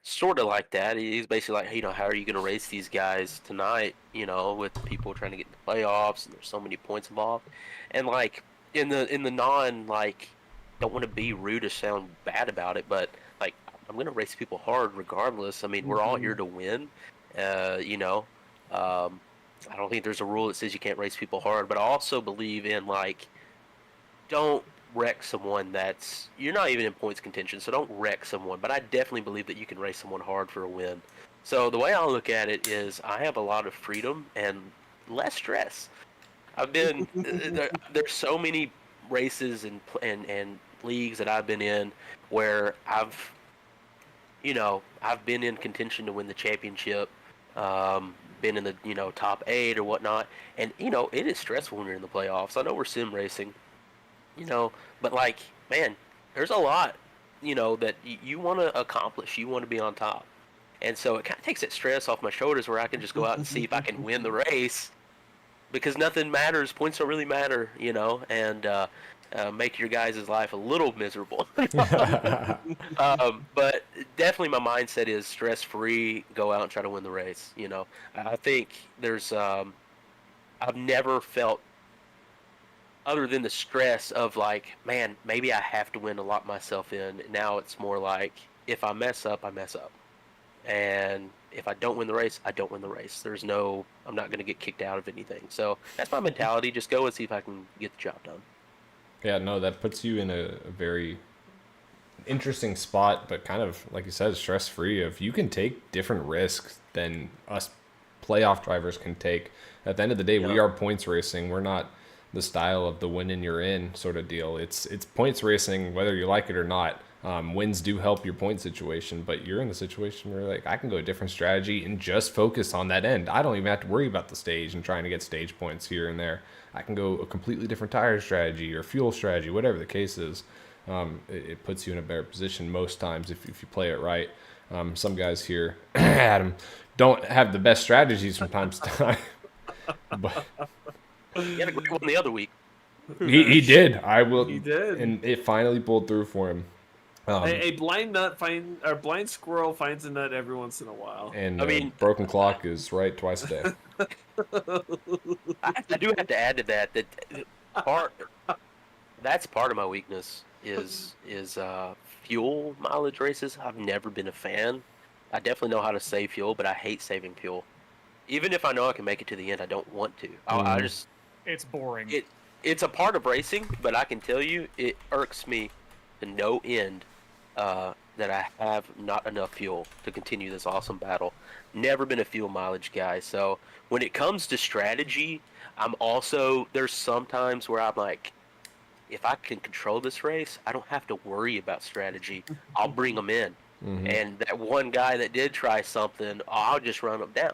sort of like that. He's basically like, hey, how are you going to race these guys tonight? With people trying to get in the playoffs, and there's so many points involved. And like in the non, like, don't want to be rude or sound bad about it, but like, I'm going to race people hard regardless. I mean, we're all here to win. Uh, you know, um, I don't think there's a rule that says you can't race people hard, but I also believe in, like, don't wreck someone that's you're not even in points contention, so don't wreck someone. But I definitely believe that you can race someone hard for a win. So the way I look at it is I have a lot of freedom and less stress. I've been there's so many races and leagues that I've been in where I've been in contention to win the championship, been in the top 8 or whatnot, and it is stressful when you're in the playoffs. I know we're sim racing, but like, man, there's a lot, that you want to accomplish. You want to be on top. And so it kind of takes that stress off my shoulders where I can just go out and see if I can win the race because nothing matters. Points don't really matter, and make your guys' life a little miserable. But definitely my mindset is stress free, go out and try to win the race. I think I've never felt other than the stress of like, man, maybe I have to win to lock myself in. Now it's more like, if I mess up, I mess up. And if I don't win the race, I don't win the race. I'm not going to get kicked out of anything. So that's my mentality. Just go and see if I can get the job done. Yeah, no, that puts you in a very interesting spot, but kind of, like you said, stress-free. If you can take different risks than us playoff drivers can take. At the end of the day, we are points racing. We're not the style of the win and you're in sort of deal. It's points racing, whether you like it or not. Wins do help your point situation, but you're in the situation where, like, I can go a different strategy and just focus on that end. I don't even have to worry about the stage and trying to get stage points here and there. I can go a completely different tire strategy or fuel strategy, whatever the case is. It puts you in a better position most times if you play it right. Some guys here, Adam, don't have the best strategies from time to time. But He had a great one the other week. he did. He did. And it finally pulled through for him. A blind squirrel finds a nut every once in a while. And I mean, broken clock is right twice a day. I do have to add to that that's part of my weakness is fuel mileage races. I've never been a fan. I definitely know how to save fuel, but I hate saving fuel. Even if I know I can make it to the end, I don't want to. I just It's boring. It's a part of racing, but I can tell you it irks me to no end that I have not enough fuel to continue this awesome battle. Never been a fuel mileage guy, so when it comes to strategy, there's sometimes where I'm like, if I can control this race, I don't have to worry about strategy. I'll bring them in. Mm-hmm. And that one guy that did try something, I'll just run him down,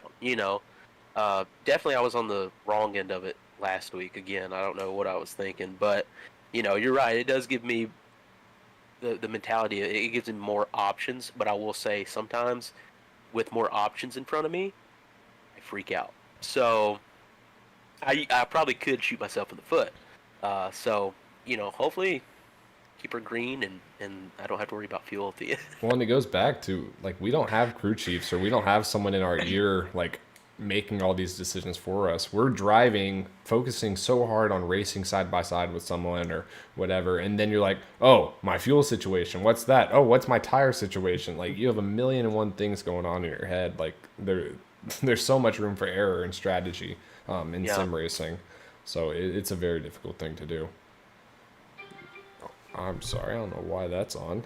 Definitely I was on the wrong end of it last week. Again, I don't know what I was thinking, but, you're right. It does give me the mentality. It gives me more options, but I will say sometimes with more options in front of me, I freak out. So I probably could shoot myself in the foot. So, hopefully keep her green, and I don't have to worry about fuel at the end. Well, and it goes back to, like, we don't have crew chiefs, or we don't have someone in our ear, like, making all these decisions for us. We're driving, focusing so hard on racing side by side with someone or whatever, and then you're like, oh, my fuel situation, what's that? Oh, what's my tire situation? Like, you have a million and one things going on in your head. Like, there's so much room for error and strategy in Yeah. sim racing. So it's a very difficult thing to do. I'm sorry, I don't know why that's on.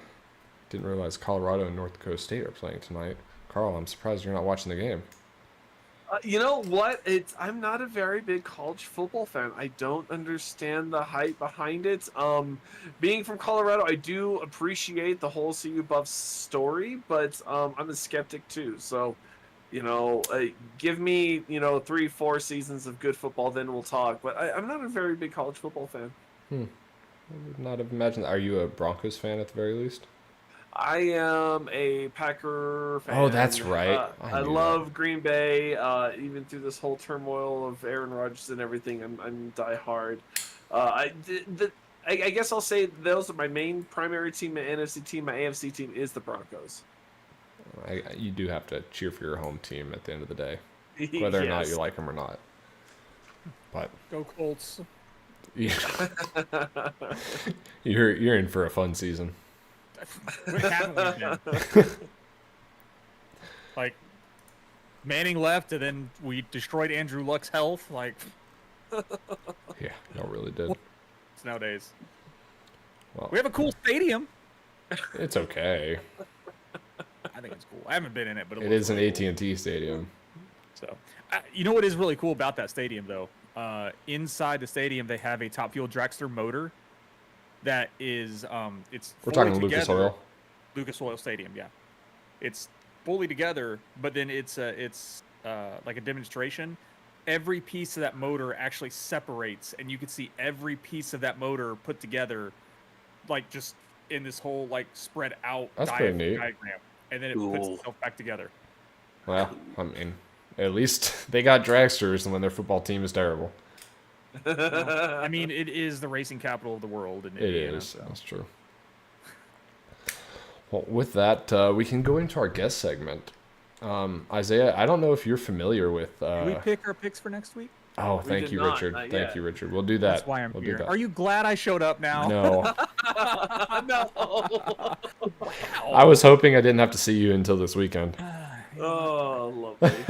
Didn't realize Colorado and North Dakota State are playing tonight. Carl, I'm surprised you're not watching the game. You know what? I'm not a very big college football fan. I don't understand the hype behind it. Being from Colorado, I do appreciate the whole CU Buffs story, but I'm a skeptic too. So, give me 3-4 seasons of good football, then we'll talk. But I'm not a very big college football fan. I would not have imagined. Are you a Broncos fan at the very least? I am a Packer fan. Oh, that's right. I knew love Green Bay. Even through this whole turmoil of Aaron Rodgers and everything, I'm diehard. I guess I'll say those are my main primary team. My NFC team, my AFC team is the Broncos. You do have to cheer for your home team at the end of the day, whether or not you like them or not. But Go Colts. yeah. you're in for a fun season. What haven't we been? Like, Manning left, and then we destroyed Andrew Luck's health. Like, Yeah, no, really did. it's nowadays. Well, We have a cool stadium. it's okay. I think it's cool. I haven't been in it, but It looks is an really cool. AT&T stadium. So, you know what is really cool about that stadium, though? Inside the stadium, they have a Top Fuel dragster motor that is, it's We're fully talking Lucas together. Oil. Lucas Oil Stadium, yeah. It's fully together, but then it's like a demonstration. Every piece of that motor actually separates, and you can see every piece of that motor put together, like just in this whole like spread out That's pretty neat. diagram, and then it puts Cool. itself back together. Well, I mean, at least they got dragsters when their football team is terrible. I mean, it is the racing capital of the world in It Indiana. is. So. That's true. Well, with that, we can go into our guest segment. Isaiah, I don't know if you're familiar with. Can we pick our picks for next week? Oh, We thank did you, not, Richard. not Thank yet. you, Richard. We'll do that. That's why I'm we'll here. Do that. Are you glad I showed up now? No, No. I was hoping I didn't have to see you until this weekend. Oh, lovely.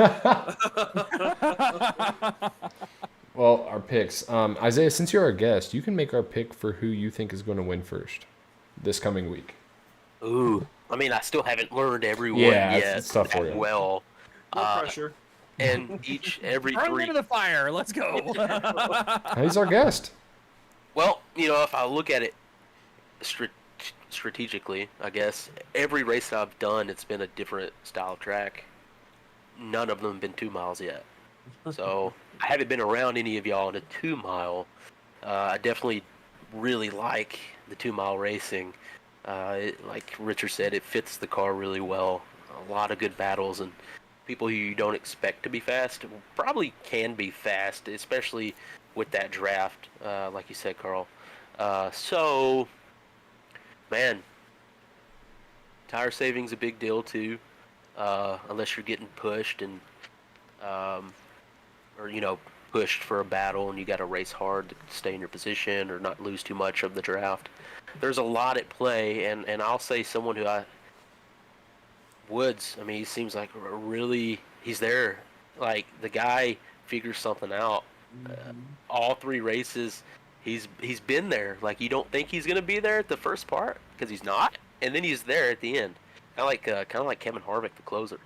Well, our picks. Isaiah, since you're our guest, you can make our pick for who you think is going to win first this coming week. Ooh, I mean, I still haven't learned everyone Yeah, yet it's tough for that you. well. No pressure. And every Throw me three. into the fire. Let's go. He's our guest. Well, if I look at it strategically, I guess every race that I've done, it's been a different style of track. None of them have been 2 miles yet. So I haven't been around any of y'all in a 2 mile. I definitely really like the 2 mile racing. Like Richard said, it fits the car really well. A lot of good battles, and people who you don't expect to be fast probably can be fast, especially with that draft, like you said, Carl. So, man, tire saving's a big deal too, unless you're getting pushed and, or pushed for a battle and you got to race hard to stay in your position or not lose too much of the draft. There's a lot at play, and I'll say someone who Woods, I mean, he seems like he's there. Like, the guy figures something out. All 3 races, he's been there. Like, you don't think he's going to be there at the first part, because he's not. And then he's there at the end. Kind of like Kevin Harvick, the closer.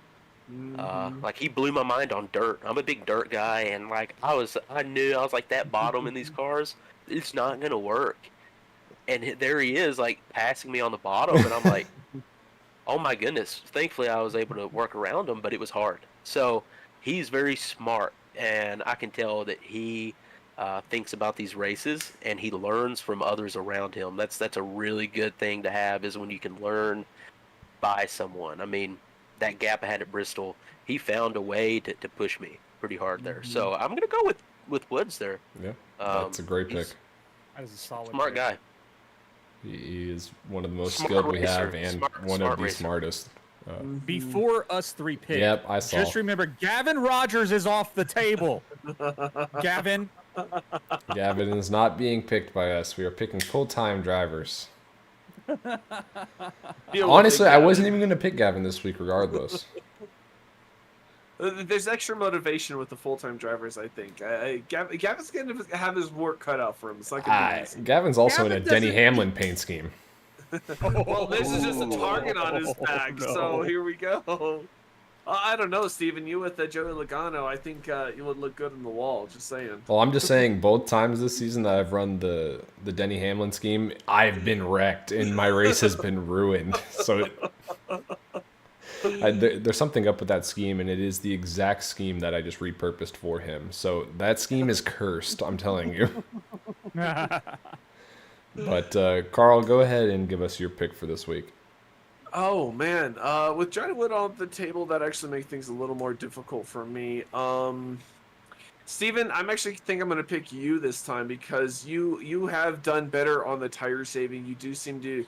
Like, he blew my mind on dirt. I'm a big dirt guy, and like, I knew, I was like, that bottom in these cars, it's not going to work. And there he is, like, passing me on the bottom, and I'm like, oh my goodness. Thankfully, I was able to work around him, but it was hard. So he's very smart, and I can tell that he thinks about these races, and he learns from others around him. That's a really good thing to have, is when you can learn by someone. I mean, that gap I had at Bristol, he found a way to push me pretty hard there. So I'm going to go with Woods there. Yeah, that's a great pick. That is a solid Smart pick. guy. He is one of the most Smart skilled we racer. have and one Smart of the racer. smartest. Before us three pick. Yep, I saw. Just remember, Gavin Rogers is off the table. Gavin. Gavin is not being picked by us. We are picking full-time drivers. Honestly, I wasn't even going to pick Gavin this week regardless. There's extra motivation with the full-time drivers, I think. Gavin's going to have his work cut out for him. It's not going to be easy. Gavin's also Gavin in a Denny doesn't- Hamlin paint scheme. Well, this is just a target on his back, no. so here we go. I don't know, Steven. You with Joey Logano, I think you would look good on the wall. Just saying. Well, I'm just saying, both times this season that I've run the Denny Hamlin scheme, I've been wrecked and my race has been ruined. So there's something up with that scheme, and it is the exact scheme that I just repurposed for him. So that scheme is cursed, I'm telling you. But Carl, go ahead and give us your pick for this week. Oh man, with Johnny Wood on the table, that actually makes things a little more difficult for me. Steven, I'm actually think I'm going to pick you this time because you have done better on the tire saving. You do seem to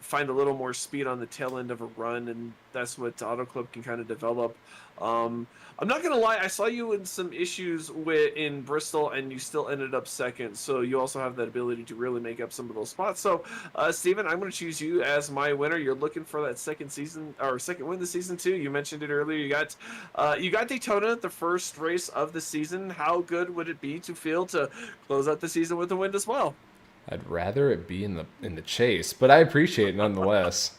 find a little more speed on the tail end of a run, and that's what Auto Club can kind of develop. I'm not gonna lie, I saw you in some issues in Bristol, and you still ended up second. So you also have that ability to really make up some of those spots. So, Steven, I'm gonna choose you as my winner. You're looking for that second win this season too. You mentioned it earlier. You got Daytona, the first race of the season. How good would it be to feel to close out the season with a win as well? I'd rather it be in the chase, but I appreciate it nonetheless.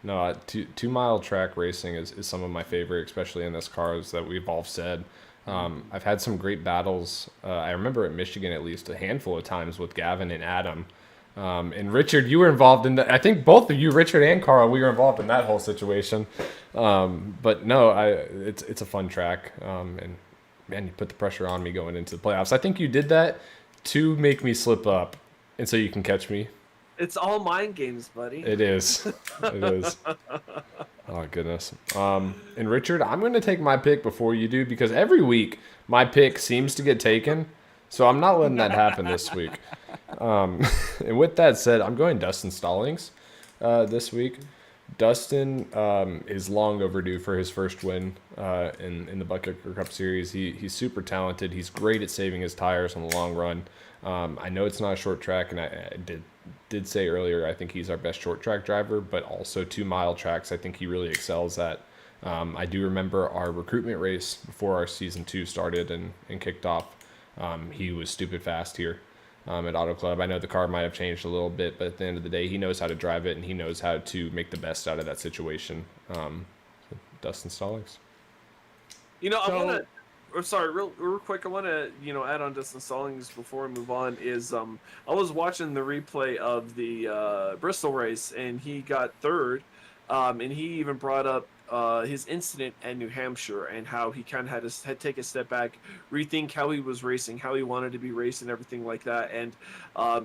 No, 2 mile track racing is some of my favorite, especially in this car, as that we've all said. I've had some great battles. I remember at Michigan, at least, a handful of times with Gavin and Adam. And Richard, you were involved in that. I think both of you, Richard and Carl, we were involved in that whole situation. But no, it's a fun track. And man, you put the pressure on me going into the playoffs. I think you did that to make me slip up, and so you can catch me. It's all mind games, buddy. It is. It is. Oh, goodness. And Richard, I'm going to take my pick before you do because every week my pick seems to get taken. So I'm not letting that happen this week. And with that said, I'm going Dustin Stallings this week. Dustin is long overdue for his first win in the Bucket Cup Series. He's super talented. He's great at saving his tires on the long run. I know it's not a short track, and I did say earlier I think he's our best short track driver, but also 2 mile tracks I think he really excels at. I do remember our recruitment race before our season 2 started and kicked off. He was stupid fast here at Auto Club. I know the car might have changed a little bit, but at the end of the day, he knows how to drive it and he knows how to make the best out of that situation. Dustin Stallings. You know, I want to. Or sorry, real quick. I want to add on Dustin Stallings before we move on. Is I was watching the replay of the Bristol race, and he got third, and he even brought up his incident at New Hampshire and how he kind of had to take a step back, rethink how he was racing, how he wanted to be racing, everything like that. And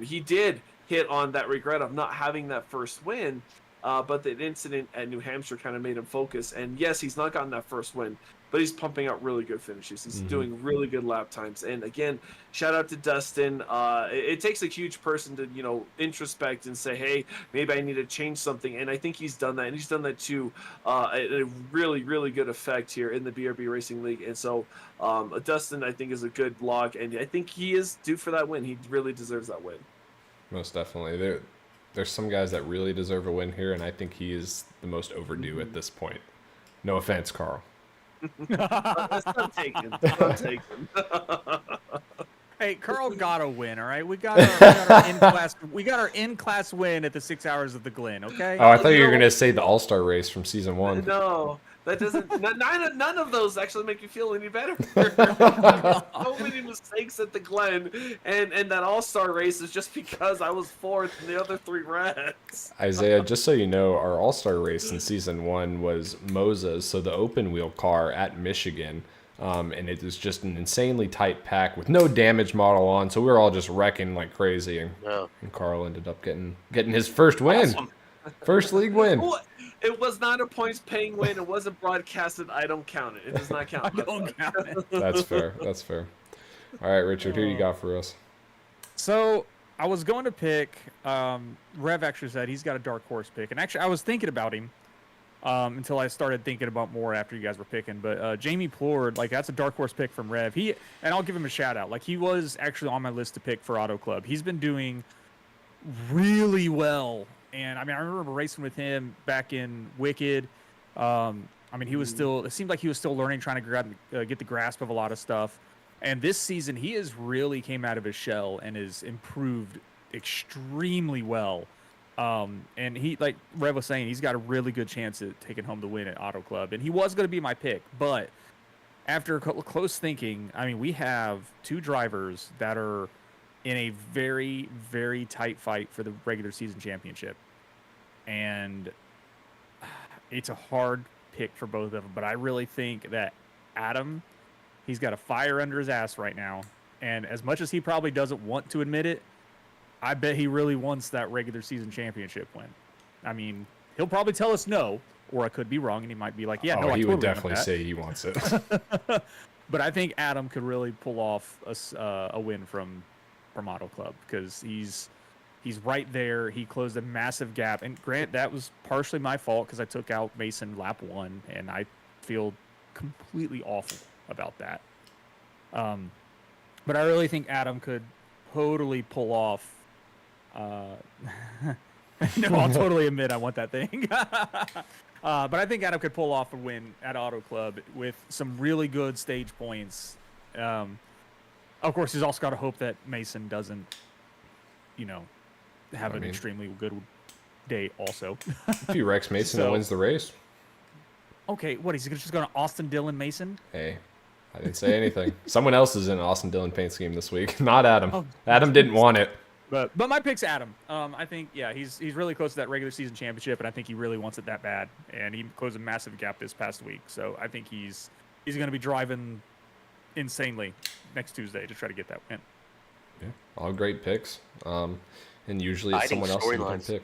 he did hit on that regret of not having that first win, but the incident at New Hampshire kind of made him focus. And yes, he's not gotten that first win, but he's pumping out really good finishes. He's doing really good lap times. And again, shout out to Dustin. It takes a huge person to, introspect and say, hey, maybe I need to change something. And I think he's done that. And he's done that to a really, really good effect here in the BRB Racing League. And so Dustin, I think, is a good log. And I think he is due for that win. He really deserves that win. Most definitely. There's some guys that really deserve a win here, and I think he is the most overdue at this point. No offense, Carl. That's not taken. Not taken. Hey, Carl got a win, all right? We got our in-class. We got our in-class win at the 6 Hours of the Glen. Okay. Oh, I thought you were gonna say the All-Star race from season 1. No, that doesn't. None of those actually make you feel any better. So many mistakes at the Glen, and that All-Star race is just because I was fourth in the other 3 rats. Isaiah, just so you know, our All-Star race in season 1 was Mosa's, so the open wheel car at Michigan. And it was just an insanely tight pack with no damage model on, so we were all just wrecking like crazy. And Carl ended up getting his first win, Awesome. First league win. It was not a points-paying win. It wasn't broadcasted. I don't count it. It does not count. I don't count it. That's fair. That's fair. All right, Richard, who you got for us? So I was going to pick. Rev actually said he's got a dark horse pick, and actually I was thinking about him until I started thinking about more after you guys were picking. But Jamie Plord, like that's a dark horse pick from Rev. And I'll give him a shout out. Like he was actually on my list to pick for Auto Club. He's been doing really well, and I mean I remember racing with him back in Wicked. I mean, he was still. It seemed like he was still learning, trying to get the grasp of a lot of stuff. And this season, he has really came out of his shell and has improved extremely well. And he, like Rev was saying, he's got a really good chance at taking home the win at Auto Club. And he was going to be my pick, but after close thinking, I mean, we have two drivers that are in a very, very tight fight for the regular season championship, and it's a hard pick for both of them, but I really think that Adam, he's got a fire under his ass right now, and as much as he probably doesn't want to admit it, I bet he really wants that regular season championship win. I mean, he'll probably tell us no, or I could be wrong, and he might be like, yeah, no, I he totally would definitely say he wants it. But I think Adam could really pull off a win from Auto Club, because he's right there. He closed a massive gap. And Grant, that was partially my fault because I took out Mason lap 1, and I feel completely awful about that. But I really think Adam could totally pull off. No, I'll totally admit I want that thing. But I think Adam could pull off a win at Auto Club with some really good stage points. Of course, he's also got to hope that Mason doesn't, have an extremely good day also. If he wrecks Mason and wins the race. Okay, what, he's just going to Austin Dillon Mason? Hey, I didn't say anything. Someone else is in Austin Dillon paint scheme this week, not Adam. Oh, Adam didn't want it. But my pick's Adam. I think, yeah, he's really close to that regular season championship, and I think he really wants it that bad. And he closed a massive gap this past week, so I think he's going to be driving insanely next Tuesday to try to get that win. Yeah, all great picks. And usually it's someone else who can pick.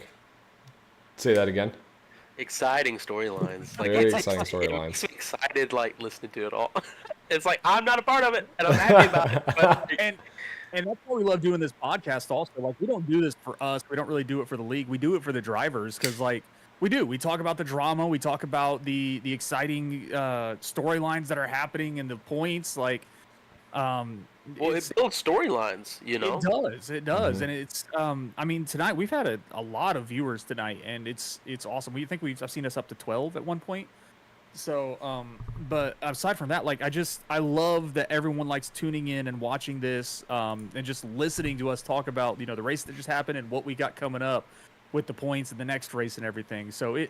Say that again. Exciting storylines. Like, Very exciting storylines. It makes me excited, like, listening to it all. It's like, I'm not a part of it, and I'm happy about it. But, and that's why we love doing this podcast also. Like, we don't do this for us. We don't really do it for the league. We do it for the drivers because, like, we do. We talk about the drama. We talk about the exciting storylines that are happening and the points. Like, well, it builds storylines, It does. Mm-hmm. And it's I mean, tonight we've had a lot of viewers tonight, and it's awesome. I've seen us up to 12 at one point. So but aside from that, like I love that everyone likes tuning in and watching this and just listening to us talk about, the race that just happened and what we got coming up with the points and the next race and everything. So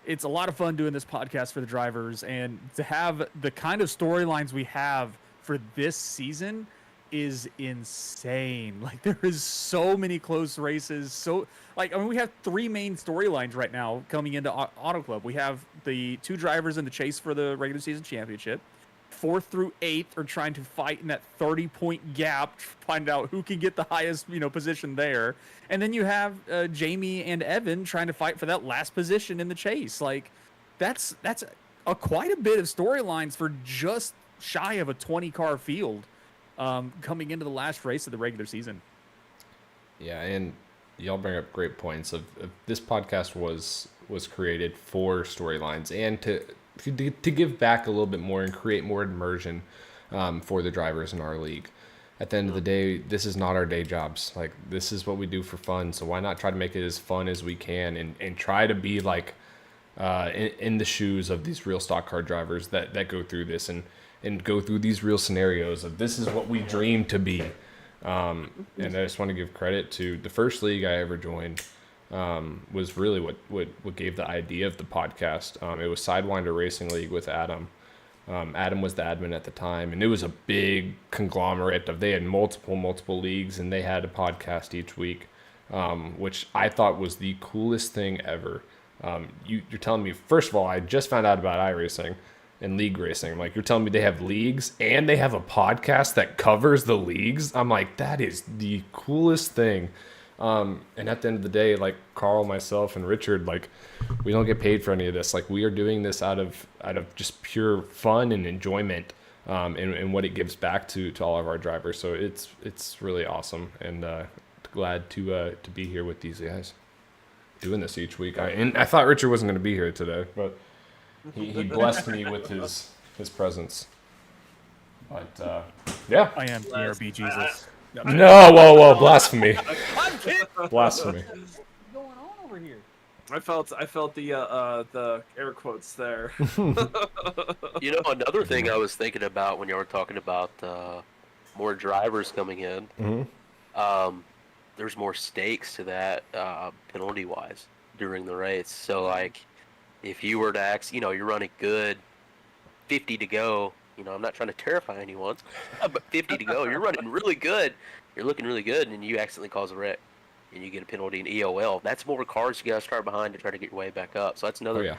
it's a lot of fun doing this podcast for the drivers, and to have the kind of storylines we have for this season is insane. Like, there is so many close races. So, like, I mean, we have 3 main storylines right now coming into Auto Club. We have the 2 drivers in the chase for the regular season championship. 4th through 8th are trying to fight in that 30-point gap to find out who can get the highest, position there. And then you have Jamie and Evan trying to fight for that last position in the chase. Like, that's quite a bit of storylines for just shy of a 20-car field coming into the last race of the regular season. Yeah, and y'all bring up great points. Of this podcast was created for storylines and to give back a little bit more and create more immersion for the drivers in our league. At the end of the day, this is not our day jobs. Like, this is what we do for fun. So why not try to make it as fun as we can and try to be like in the shoes of these real stock car drivers that go through this and go through these real scenarios of this is what we dream to be. And I just want to give credit to the first league I ever joined. Was really what gave the idea of the podcast. It was Sidewinder Racing League with Adam. Adam was the admin at the time, and it was a big conglomerate they had multiple leagues, and they had a podcast each week, which I thought was the coolest thing ever. You're telling me, first of all, I just found out about iRacing and league racing. Like, you're telling me they have leagues and they have a podcast that covers the leagues? I'm like, that is the coolest thing. And at the end of the day, like, Carl, myself, and Richard, like, we don't get paid for any of this. Like, we are doing this out of just pure fun and enjoyment, and what it gives back to all of our drivers. So it's really awesome. And glad to be here with these guys, doing this each week. I thought Richard wasn't going to be here today, but he blessed me with his presence. But yeah. I am BRB Jesus. No, whoa, blasphemy. I'm kidding. Blasphemy. What's going on over here? I felt the air quotes there. You know, another thing I was thinking about when you were talking about more drivers coming in, there's more stakes to that penalty-wise during the race. So, like, if you were to you're running good, 50 to go, I'm not trying to terrify anyone, but 50 to go, you're running really good, you're looking really good, and you accidentally cause a wreck, and you get a penalty in EOL. That's more cars you got to start behind to try to get your way back up. So that's another,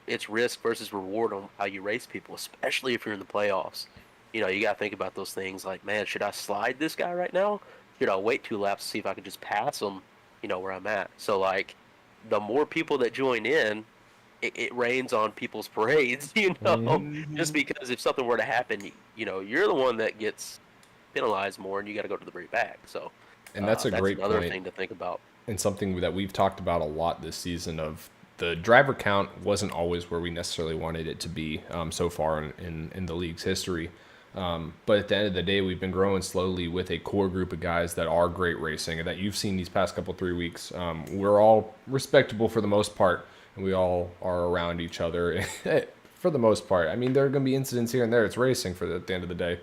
it's risk versus reward on how you race people, especially if you're in the playoffs. You got to think about those things like, man, should I slide this guy right now? Should I wait 2 laps to see if I can just pass him, where I'm at? So, like, the more people that join in, it rains on people's parades, just because if something were to happen, you're the one that gets penalized more, and you got to go to the very back. So, and that's great another point. thing to think about, and something that we've talked about a lot this season. Of the driver count wasn't always where we necessarily wanted it to be so far in the league's history. But at the end of the day, we've been growing slowly with a core group of guys that are great racing and that you've seen these past 3 weeks. We're all respectable for the most part, and we all are around each other for the most part. I mean, there are going to be incidents here and there. It's racing at the end of the day.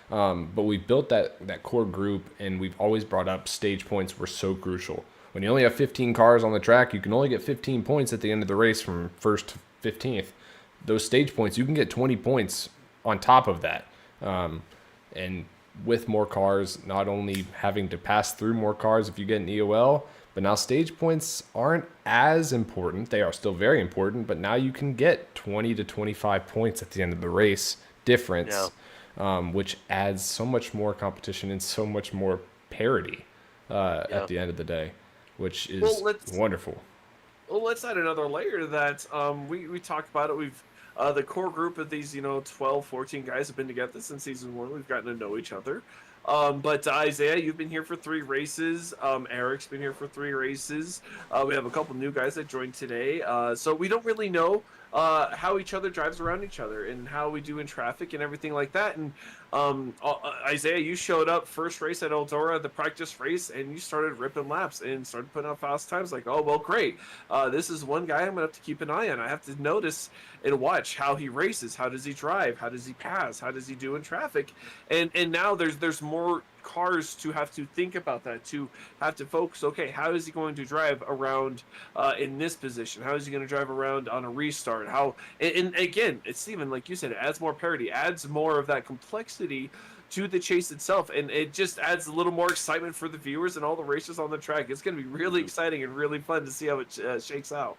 But we've built that core group, and we've always brought up stage points were so crucial. When you only have 15 cars on the track, you can only get 15 points at the end of the race from 1st to 15th. Those stage points, you can get 20 points on top of that. And with more cars, not only having to pass through more cars if you get an EOL, but now stage points aren't as important. They are still very important, but now you can get 20 to 25 points at the end of the race difference, which adds so much more competition and so much more parity at the end of the day, which is wonderful. Well, let's add another layer to that. We talked about it. We've the core group of these, 12, 14 guys have been together since season 1. We've gotten to know each other. But Isaiah, you've been here for 3 races. Eric's been here for 3 races. We have a couple new guys that joined today. So we don't really know how each other drives around each other and how we do in traffic and everything like that. And Isaiah, you showed up first race at Eldora, the practice race, and you started ripping laps and started putting up fast times. Like, oh, well, great. This is one guy I'm going to have to keep an eye on. I have to notice and watch how he races. How does he drive? How does he pass? How does he do in traffic? And now there's more cars to have to think about that, to have to focus, okay, how is he going to drive around in this position? How is he going to drive around on a restart? And again, it's Steven, like you said, it adds more parity, adds more of that complexity to the chase itself, and it just adds a little more excitement for the viewers and all the racers on the track. It's going to be really exciting and really fun to see how it shakes out.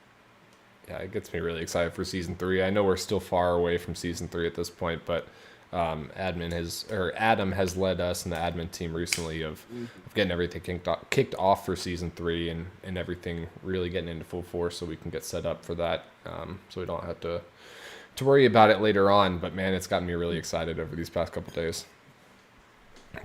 Yeah, it gets me really excited for season 3. I know we're still far away from season 3 at this point, but Adam has led us and the admin team recently of getting everything kicked off for season 3 and everything really getting into full force so we can get set up for that, so we don't have to worry about it later on. But man, it's gotten me really excited over these past couple days.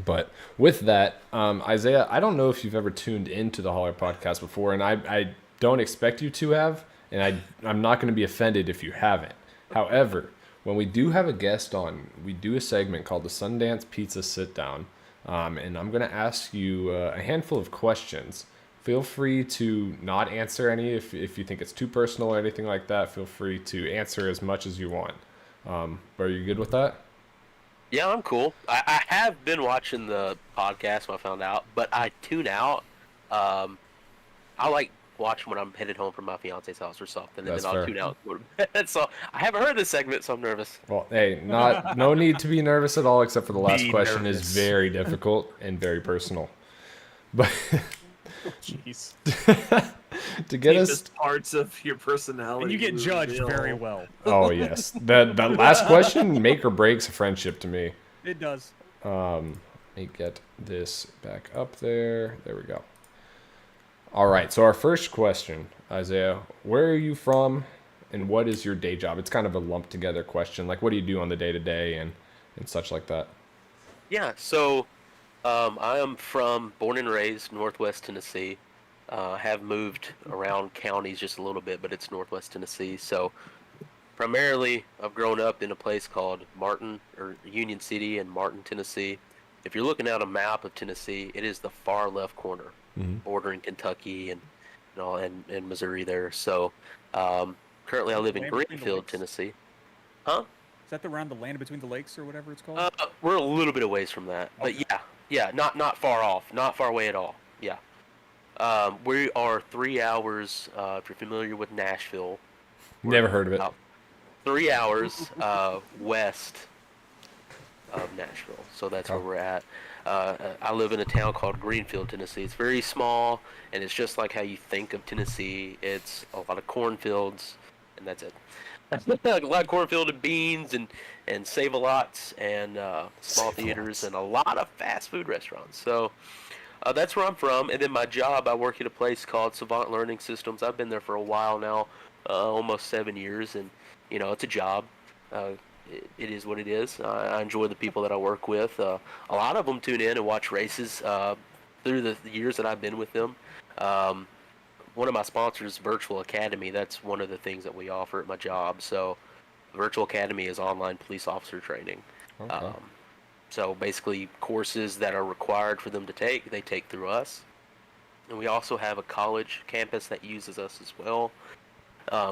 But with that, Isaiah, I don't know if you've ever tuned into the Holler podcast before, and I don't expect you to have, and I'm not going to be offended if you haven't. However, when we do have a guest on, we do a segment called the Sundance Pizza Sit Down, and I'm going to ask you a handful of questions. Feel free to not answer any if you think it's too personal or anything like that. Feel free to answer as much as you want. Are you good with that? Yeah, I'm cool. I have been watching the podcast when I found out, but I tune out. I like watching when I'm headed home from my fiance's house or something, and That's then I'll fair. tune out and go to bed. So I haven't heard this segment, so I'm nervous. Well, hey, no need to be nervous at all, except for the last Be question nervous. is very difficult and very personal. But Jeez. to get us, Deepest parts of your personality. And you get we judged reveal. very well. oh yes, that last question make or breaks a friendship to me. It does. Let me get this back up there. There we go. All right, so our first question, Isaiah, where are you from and what is your day job? It's kind of a lumped together question. Like, what do you do on the day-to-day and such like that? Yeah, so I am born and raised Northwest Tennessee. Have moved around counties just a little bit, but it's Northwest Tennessee. So primarily, I've grown up in a place called Martin or Union City in Martin, Tennessee. If you're looking at a map of Tennessee, it is the far left corner, Mhm. bordering Kentucky and Missouri there. So currently, I live in Land between the Greenfield, lakes? Tennessee. Huh? Is that the round the land between the lakes or whatever it's called? We're a little bit away from that, but Okay. yeah, not far off, not far away at all. Yeah, we are 3 hours. If you're familiar with Nashville, we're Never heard of it. about 3 hours west of Nashville, so that's where Okay. we're at. I live in a town called Greenfield, Tennessee. It's very small, and it's just like how you think of Tennessee. It's a lot of cornfields, and that's it. A lot of cornfield and beans and Save-A-Lots and small theaters Save-A-Lots. and a lot of fast food restaurants. So that's where I'm from. And then my job, I work at a place called Savant Learning Systems. I've been there for a while now, almost 7 years, and it's a job. Uh, it is what it is. I enjoy the people that I work with. A lot of them tune in and watch races through the years that I've been with them. Um, One of my sponsors, Virtual Academy, that's one of the things that we offer at my job. So, Virtual Academy is online police officer training. Okay. So basically, courses that are required for them to take, they take through us. And we also have a college campus that uses us as well.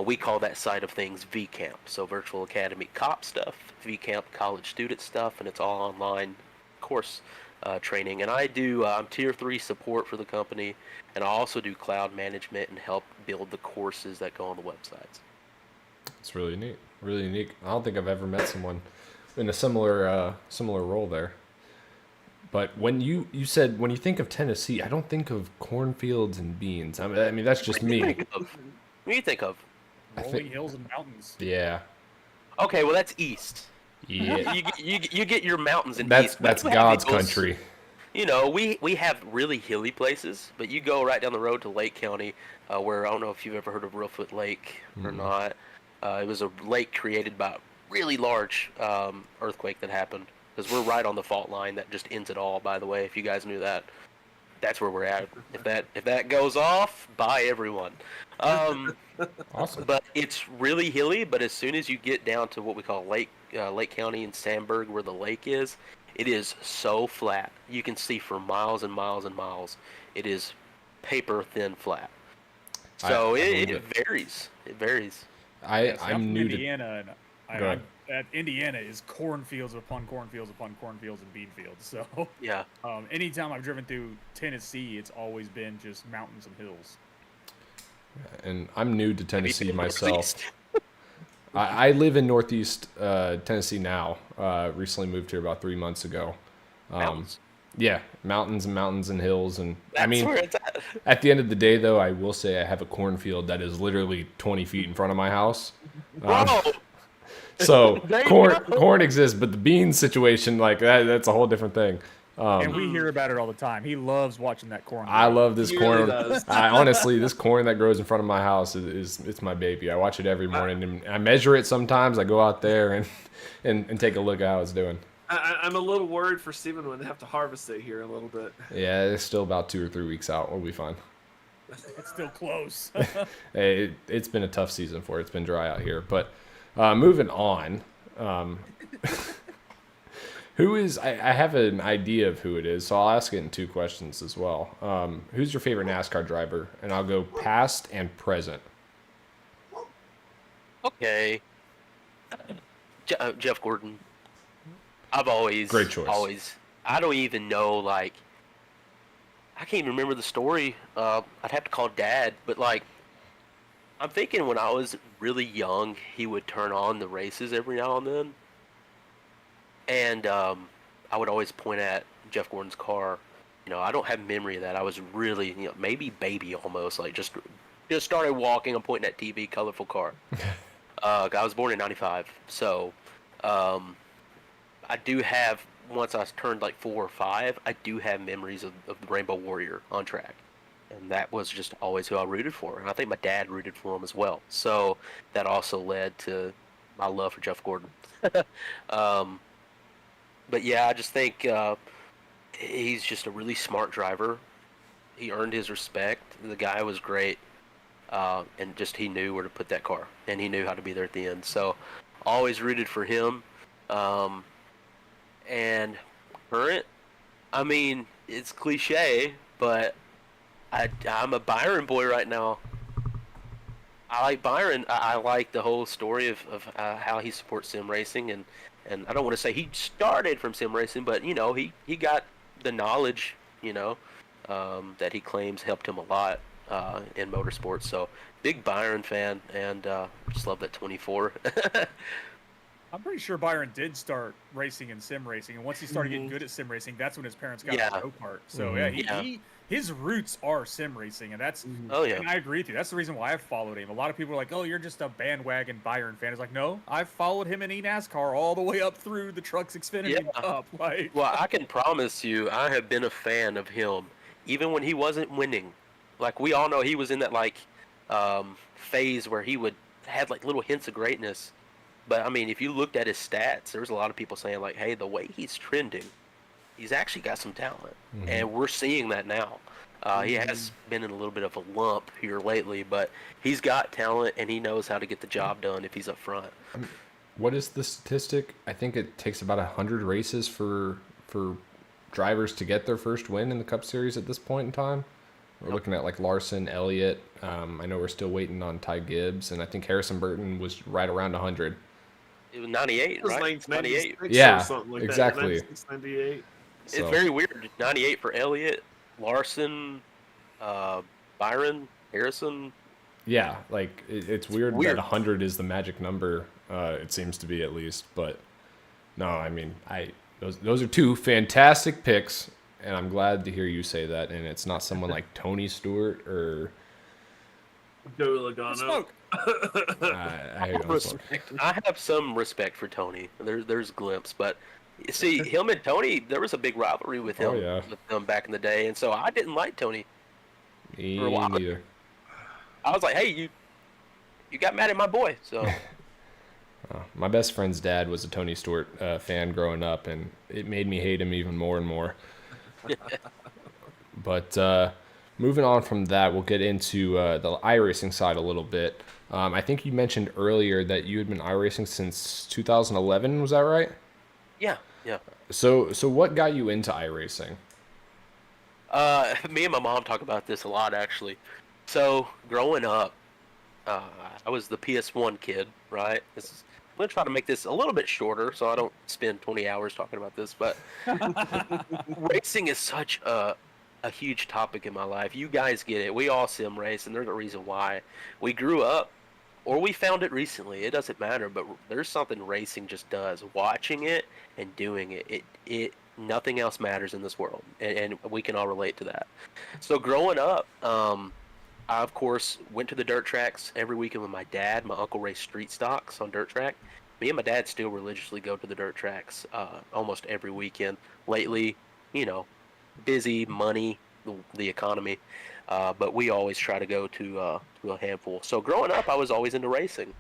We call that side of things VCamp. So Virtual Academy cop stuff, VCamp college student stuff, and it's all online course training. And I'm tier 3 support for the company, and I also do cloud management and help build the courses that go on the websites. It's really neat. Really unique. I don't think I've ever met someone in a similar role there. But when you said when you think of Tennessee, I don't think of cornfields and beans. I mean that's just What do you me. think of? What do you think of? I Rolling think hills and mountains. yeah. Okay, well that's east. Yeah. You get your mountains in That's east. that's We have God's hills. country. We have really hilly places, but you go right down the road to Lake County, where I don't know if you've ever heard of Reelfoot Lake or not. It was a lake created by a really large earthquake that happened, because we're right on the fault line that just ends it all. By the way, if you guys knew that, that's where we're at. If that goes off, bye everyone. Awesome. But it's really hilly. But as soon as you get down to what we call Lake County in Sandburg, where the lake is, it is so flat. You can see for miles and miles and miles. It is paper thin flat. So I believe it varies. It varies. Yeah, see, I'm from new to Indiana, and Go ahead. Indiana is cornfields upon cornfields upon cornfields and bean fields. So Yeah. anytime I've driven through Tennessee, it's always been just mountains and hills. and I'm new to Tennessee myself. Northeast. I live in Northeast Tennessee now. Recently moved here about 3 months ago. Mountains. Yeah, mountains and mountains and hills, and That's I mean, where it's at. at the end of the day, though, I will say I have a cornfield that is literally 20 feet in front of my house. Bro, So There you corn exists, but the beans situation, like that's a whole different thing. And we hear about it all the time. He loves watching that corn. I grow. love this He corn. really does. I honestly, this corn that grows in front of my house is it's my baby. I watch it every morning, and I measure it sometimes. I go out there and take a look at how it's doing. I'm a little worried for Steven when they have to harvest it here a little bit. Yeah, it's still about 2 or 3 weeks out. We'll be fine. It's still close. It's been a tough season for it. It's been dry out here. But moving on, I have an idea of who it is, so I'll ask it in 2 questions as well. Who's your favorite NASCAR driver? And I'll go past and present. Okay. Jeff Gordon. I've always Great choice. I don't even know, like, I can't even remember the story. I'd have to call Dad, but like, I'm thinking when I was really young, he would turn on the races every now and then, and I would always point at Jeff Gordon's car. I don't have memory of that. I was really, maybe baby almost, like just started walking. I'm pointing at TV, colorful car. I was born in '95, so I do have. Once I turned like 4 or 5, I do have memories of the Rainbow Warrior on track, and that was just always who I rooted for. And I think my dad rooted for him as well. So that also led to my love for Jeff Gordon. But yeah, I just think he's just a really smart driver. He earned his respect. The guy was great, and just he knew where to put that car, and he knew how to be there at the end. So, always rooted for him. Um, and current, I mean, it's cliche, but I'm a Byron boy right now. I like Byron. I like the whole story of how he supports sim racing, and I don't want to say he started from sim racing, but he got the knowledge, that he claims helped him a lot in motorsports. So big Byron fan, and just love that 24. I'm pretty sure Byron did start racing in sim racing, and once he started getting good at sim racing, that's when his parents got him a go-kart. So his roots are sim racing, and that's and I agree with you. That's the reason why I've followed him. A lot of people are like, "Oh, you're just a bandwagon Byron fan." It's like, no, I've followed him in eNASCAR all the way up through the Trucks Xfinity Cup. Like, well, I can promise you, I have been a fan of him even when he wasn't winning. Like we all know, he was in that phase where he had like little hints of greatness. But I mean, if you looked at his stats, there was a lot of people saying like, "Hey, the way he's trending, he's actually got some talent," and we're seeing that now. He has been in a little bit of a lump here lately, but he's got talent and he knows how to get the job done if he's up front. What is the statistic? I think it takes about 100 races for drivers to get their first win in the Cup Series at this point in time. We're looking at like Larson, Elliott. I know we're still waiting on Ty Gibbs, and I think Harrison Burton was right around 100. It was 98, right? 98. Yeah, like exactly. 98. So. It's very weird. 98 for Elliott, Larson, Byron, Harrison. Yeah, like it's weird that 100 is the magic number. It seems to be, at least. But no, I mean, those are two fantastic picks, and I'm glad to hear you say that. And it's not someone like Tony Stewart or Joey Logano. I have some respect for Tony. There's glimpse, but you see, him and Tony, there was a big rivalry with him, with them back in the day, and so I didn't like Tony for a while. Neither. I was like, hey, you got mad at my boy, so. My best friend's dad was a Tony Stewart fan growing up, and it made me hate him even more and more. But moving on from that, we'll get into the iRacing side a little bit. I think you mentioned earlier that you had been iRacing since 2011. Was that right? Yeah. So what got you into iRacing? Me and my mom talk about this a lot, actually. So growing up, I was the PS1 kid, right? I'm going to try to make this a little bit shorter so I don't spend 20 hours talking about this, but racing is such a huge topic in my life. You guys get it. We all sim race, and there's a reason why. We grew up, or we found it recently. It doesn't matter, but there's something racing just does. Watching it and doing it nothing else matters in this world, and we can all relate to that. So growing up, I, of course, went to the dirt tracks every weekend with my dad. My uncle raced street stocks on dirt track. Me and my dad still religiously go to the dirt tracks almost every weekend. Lately, busy, money, the economy, but we always try to go to a handful. So growing up, I was always into racing.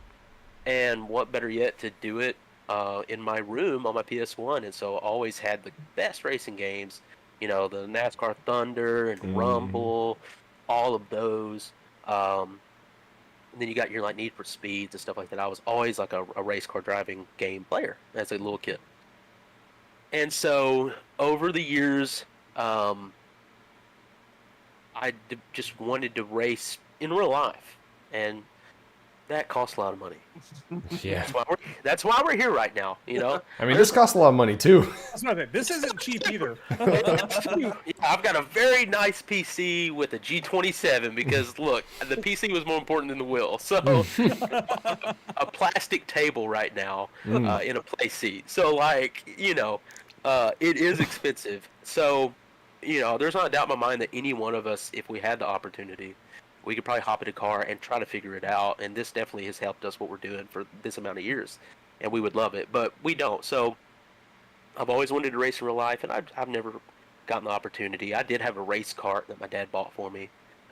And what better yet to do it in my room on my PS1. And so I always had the best racing games, the NASCAR Thunder and Rumble, all of those. And then you got your Need for Speeds and stuff like that. I was always like a race car driving game player as a little kid. And so over the years, just wanted to race in real life, and that costs a lot of money. Yeah, that's why we're here right now. I mean, this costs a lot of money too. That's not it. This isn't cheap either. I've got a very nice PC with a G27 because look, the PC was more important than the wheel. So a plastic table right now in a play seat. So it is expensive. So there's not a doubt in my mind that any one of us, if we had the opportunity, we could probably hop in a car and try to figure it out. And this definitely has helped us what we're doing for this amount of years. And we would love it, but we don't. So I've always wanted to race in real life, and I've never gotten the opportunity. I did have a race cart that my dad bought for me.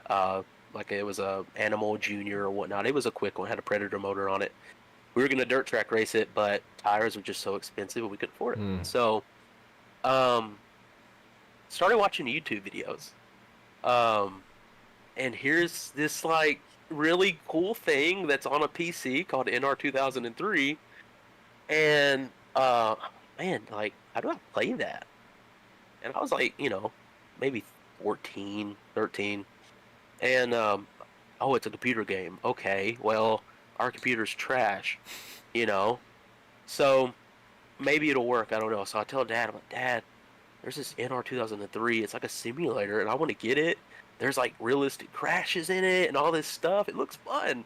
It was a Animal Junior or whatnot. It was a quick one, had a Predator motor on it. We were going to dirt track race it, but tires were just so expensive and we couldn't afford it. So started watching YouTube videos. And here's this like really cool thing that's on a PC called NR 2003, and man, like how do I play that? And I was like, maybe 14, 13, and oh, it's a computer game. Okay, well, our computer's trash, you know, so maybe it'll work. I don't know. So I tell Dad, I'm like, Dad, there's this NR 2003. It's like a simulator, and I want to get it. There's like realistic crashes in it and all this stuff. It looks fun.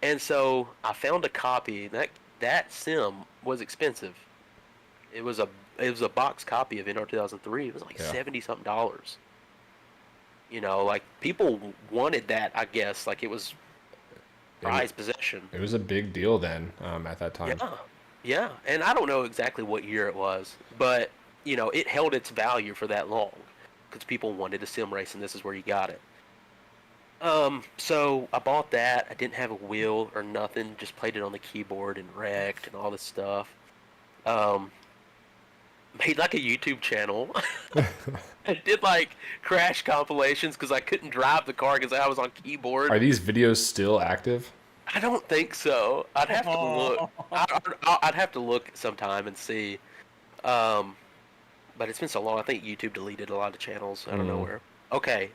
And so I found a copy. That sim was expensive. It was a box copy of NR 2003. It was like 70 something dollars. Like people wanted that. I guess like it was prized possession. It was a big deal then at that time. Yeah. And I don't know exactly what year it was, but it held its value for that long because people wanted a sim race, and this is where you got it. So I bought that. I didn't have a wheel or nothing. Just played it on the keyboard and wrecked and all this stuff. Made like a YouTube channel. I did like crash compilations because I couldn't drive the car because I was on keyboard. Are these videos still active? I don't think so. I'd have to look. I'd have to look sometime and see. But it's been so long. I think YouTube deleted a lot of channels. I don't know where. Okay.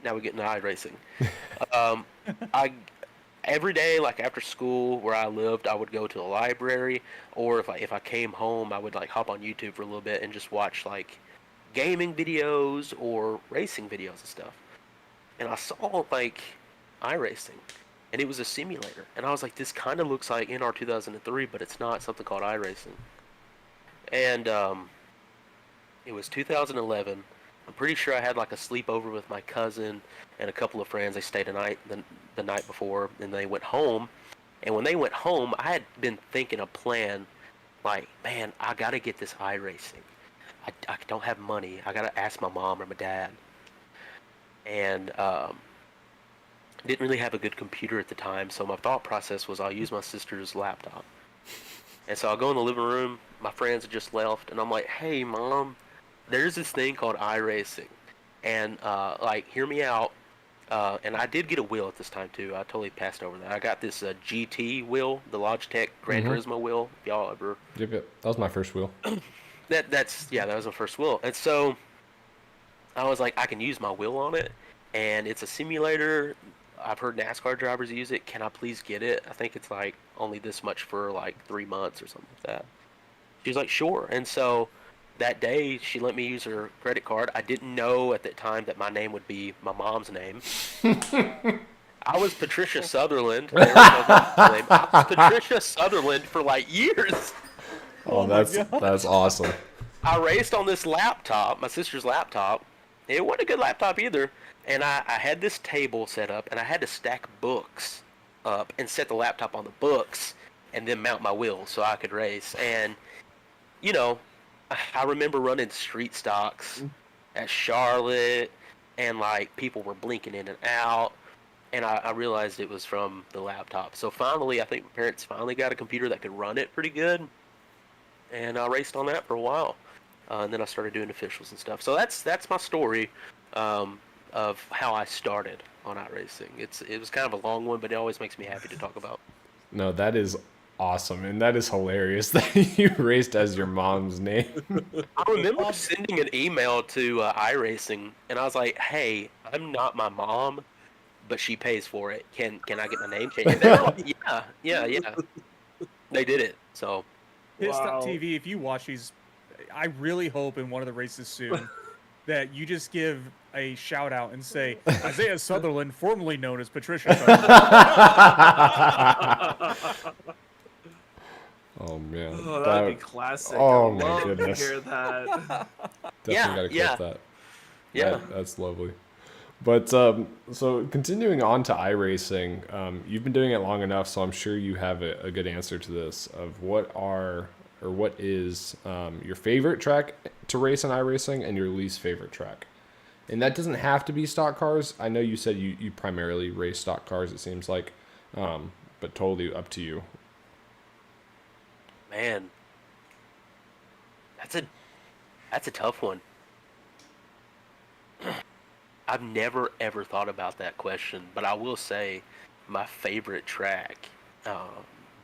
Now we get into iRacing. Every day, like after school where I lived, I would go to the library, or if I came home, I would like hop on YouTube for a little bit and just watch like gaming videos or racing videos and stuff. And I saw like iRacing, and it was a simulator, and I was like, this kind of looks like NR 2003, but it's not. Something called iRacing. And it was 2011. I'm pretty sure I had like a sleepover with my cousin and a couple of friends. They stayed the night before, and they went home. And when they went home, I had been thinking a plan, like, man, I gotta get this iRacing. I don't have money. I gotta ask my mom or my dad. And didn't really have a good computer at the time, so my thought process was I'll use my sister's laptop. And so I'll go in the living room. My friends had just left, and I'm like, hey, Mom, there's this thing called iRacing, and like, hear me out. And I did get a wheel at this time too. I totally passed over that. I got this GT wheel, the Logitech Gran Turismo wheel. If y'all ever? Yep. That was my first wheel. That was my first wheel. And so I was like, I can use my wheel on it, and it's a simulator. I've heard NASCAR drivers use it. Can I please get it? I think it's like only this much for like 3 months or something like that. She's like, sure. And so that day, she let me use her credit card. I didn't know at that time that my name would be my mom's name. I was Patricia Southerland. There was no mom's name. I was Patricia Sutherland for like years. Oh, that's awesome. I raced on this laptop, my sister's laptop. It wasn't a good laptop either. And I had this table set up, and I had to stack books up and set the laptop on the books and then mount my wheel so I could race. And, I remember running street stocks at Charlotte, and like people were blinking in and out, and I realized it was from the laptop. So finally, I think my parents finally got a computer that could run it pretty good, and I raced on that for a while, and then I started doing officials and stuff. So that's my story of how I started on iRacing. It was kind of a long one, but it always makes me happy to talk about. No, that is awesome, and that is hilarious that you raced as your mom's name. I remember sending an email to iRacing, and I was like, "Hey, I'm not my mom, but she pays for it. Can I get my name changed?" And they were like, yeah. They did it. So, Piss.tv, if you watch these, I really hope in one of the races soon that you just give a shout out and say Isaiah Southerland, formerly known as Patricia Southerland. Oh man, oh, that'd be classic. Oh I'd my love goodness, to hear that. Definitely gotta clip that. Yeah, that's lovely. But so continuing on to iRacing, you've been doing it long enough, so I'm sure you have a good answer to this of what is your favorite track to race in iRacing and your least favorite track. And that doesn't have to be stock cars. I know you said you primarily race stock cars, it seems like, but totally up to you. Man, that's a tough one. I've never ever thought about that question, but I will say my favorite track,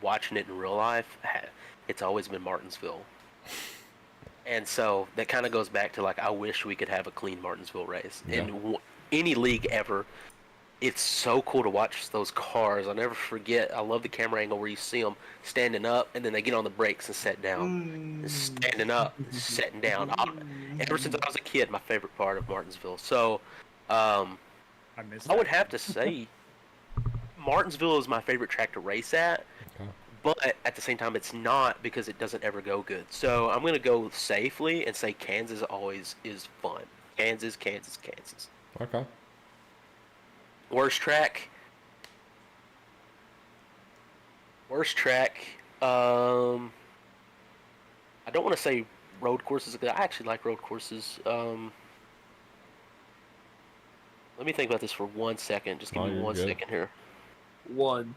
watching it in real life, it's always been Martinsville. And so that kind of goes back to like I wish we could have a clean Martinsville race Yeah. in any league ever. It's so cool to watch those cars. I'll never forget. I love the camera angle where you see them standing up and then they get on the brakes and set down. Standing up, setting down. Ever since I was a kid, my favorite part of Martinsville. So, I missed I would that. have to say Martinsville is my favorite track to race at. Okay. But at the same time, it's not because it doesn't ever go good. So I'm going to go safely and say Kansas always is fun. Kansas, Kansas, Kansas. Okay. Worst track. I don't want to say road courses because I actually like road courses. Let me think about this for 1 second. Just give Oh, me you're 1 good. second here. 1.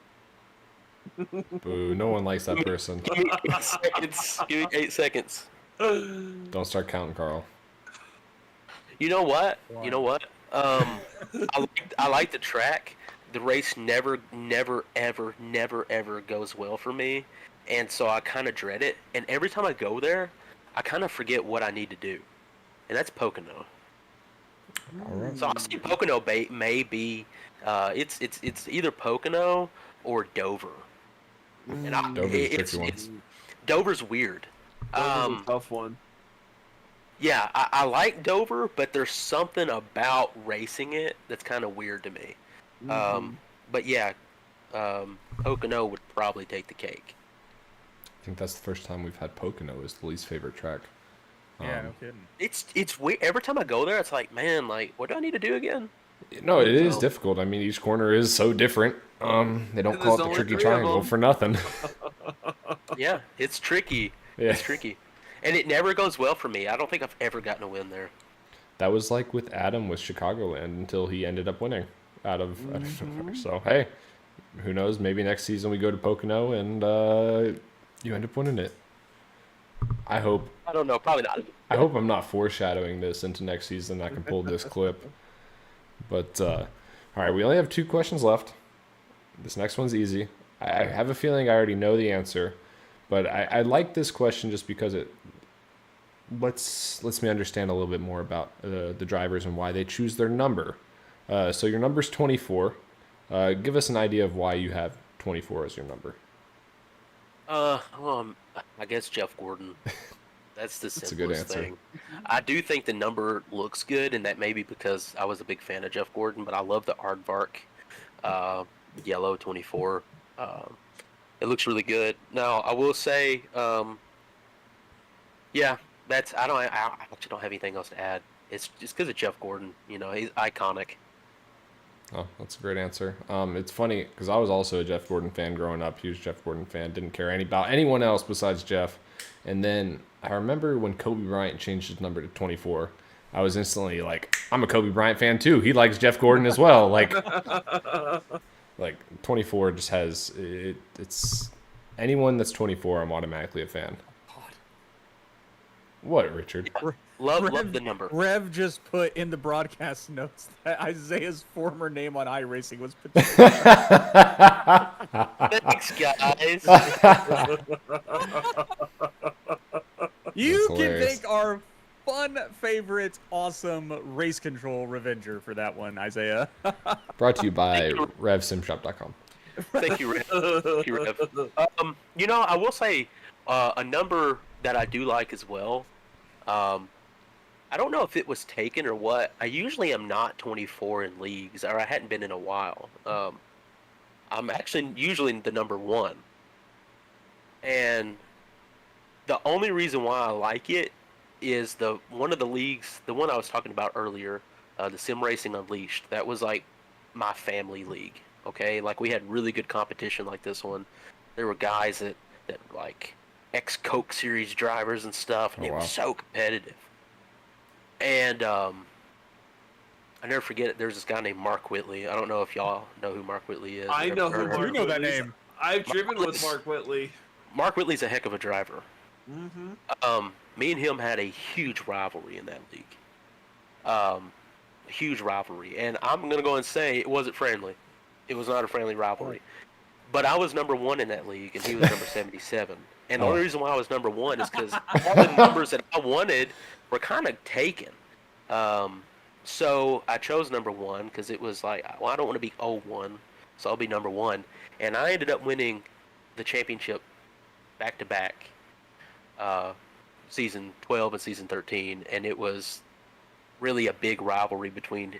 Boo, no one likes that person. Give me 8 seconds. Give me 8 seconds. Don't start counting, Carl. You know what? Why? You know what? I like the track. The race never, ever goes well for me, and so I kind of dread it. And every time I go there, I kind of forget what I need to do, and that's Pocono. All right. So I'll say Pocono may be, it's either Pocono or Dover. And Dover's a tricky one. Dover's weird. That was a tough one. Yeah, I like Dover, but there's something about racing it that's kind of weird to me. But yeah, Pocono would probably take the cake. I think that's the first time we've had Pocono as the least favorite track. Yeah, no kidding. It's weird. Every time I go there, it's like, man, like, what do I need to do again? No, it is So- difficult. I mean, each corner is so different. They don't And call it there's the only tricky 3 of triangle them. for nothing. Yeah, it's tricky. Yeah. It's tricky, and it never goes well for me. I don't think I've ever gotten a win there. That was like with Adam with Chicagoland until he ended up winning out of nowhere. So hey, who knows? Maybe next season we go to Pocono and you end up winning it. I hope. I don't know. Probably not. I hope I'm not foreshadowing this into next season. I can pull this clip. But all right, we only have 2 questions left. This next one's easy. I have a feeling I already know the answer, but I like this question just because it lets me understand a little bit more about the drivers and why they choose their number. So your number's 24. Give us an idea of why you have 24 as your number. I guess Jeff Gordon. That's the That's a good simplest answer. thing. I do think the number looks good, and that may be because I was a big fan of Jeff Gordon, but I love the aardvark yellow 24. It looks really good. Now, I will say, yeah, I actually don't have anything else to add. It's just because of Jeff Gordon. You know, he's iconic. Oh, that's a great answer. It's funny because I was also a Jeff Gordon fan growing up. Huge Jeff Gordon fan. Didn't care about anyone else besides Jeff. And then I remember when Kobe Bryant changed his number to 24. I was instantly like, I'm a Kobe Bryant fan too. He likes Jeff Gordon as well. Like 24 just has it. It's anyone that's 24. I'm automatically a fan. What, Richard? Love the number. Rev just put in the broadcast notes that Isaiah's former name on iRacing was Thanks, guys. You That's can hilarious. thank our fun favorite, awesome race control revenger for that one, Isaiah. Brought to you by Thank you. RevSimShop.com. Thank you, Rev. Thank you, Rev. You know, I will say a number that I do like as well. I don't know if it was taken or what. I usually am not 24 in leagues, or I hadn't been in a while. I'm actually usually the number 1. And the only reason why I like it is one of the leagues, the one I was talking about earlier, the Sim Racing Unleashed. That was like my family league. Okay, like we had really good competition like this one. There were guys that like ex-Coke Series drivers and stuff, and Oh, it wow. was so competitive. And I never forget it. There's this guy named Mark Whitley. I don't know if y'all know who Mark Whitley is. I know who I do Mark know that Whitley is. name. I've driven with Whitley's- Mark Whitley. Mark Whitley's a heck of a driver. Mm-hmm. Me and him had a huge rivalry in that league. huge rivalry, and I'm gonna go and say it wasn't friendly. It was not a friendly rivalry. But I was number 1 in that league, and he was number 77. And the only reason why I was number 1 is because all the numbers that I wanted were kind of taken. So I chose number 1 because it was like, well, I don't want to be 0-1, so I'll be number 1. And I ended up winning the championship back-to-back, season 12 and season 13, and it was really a big rivalry between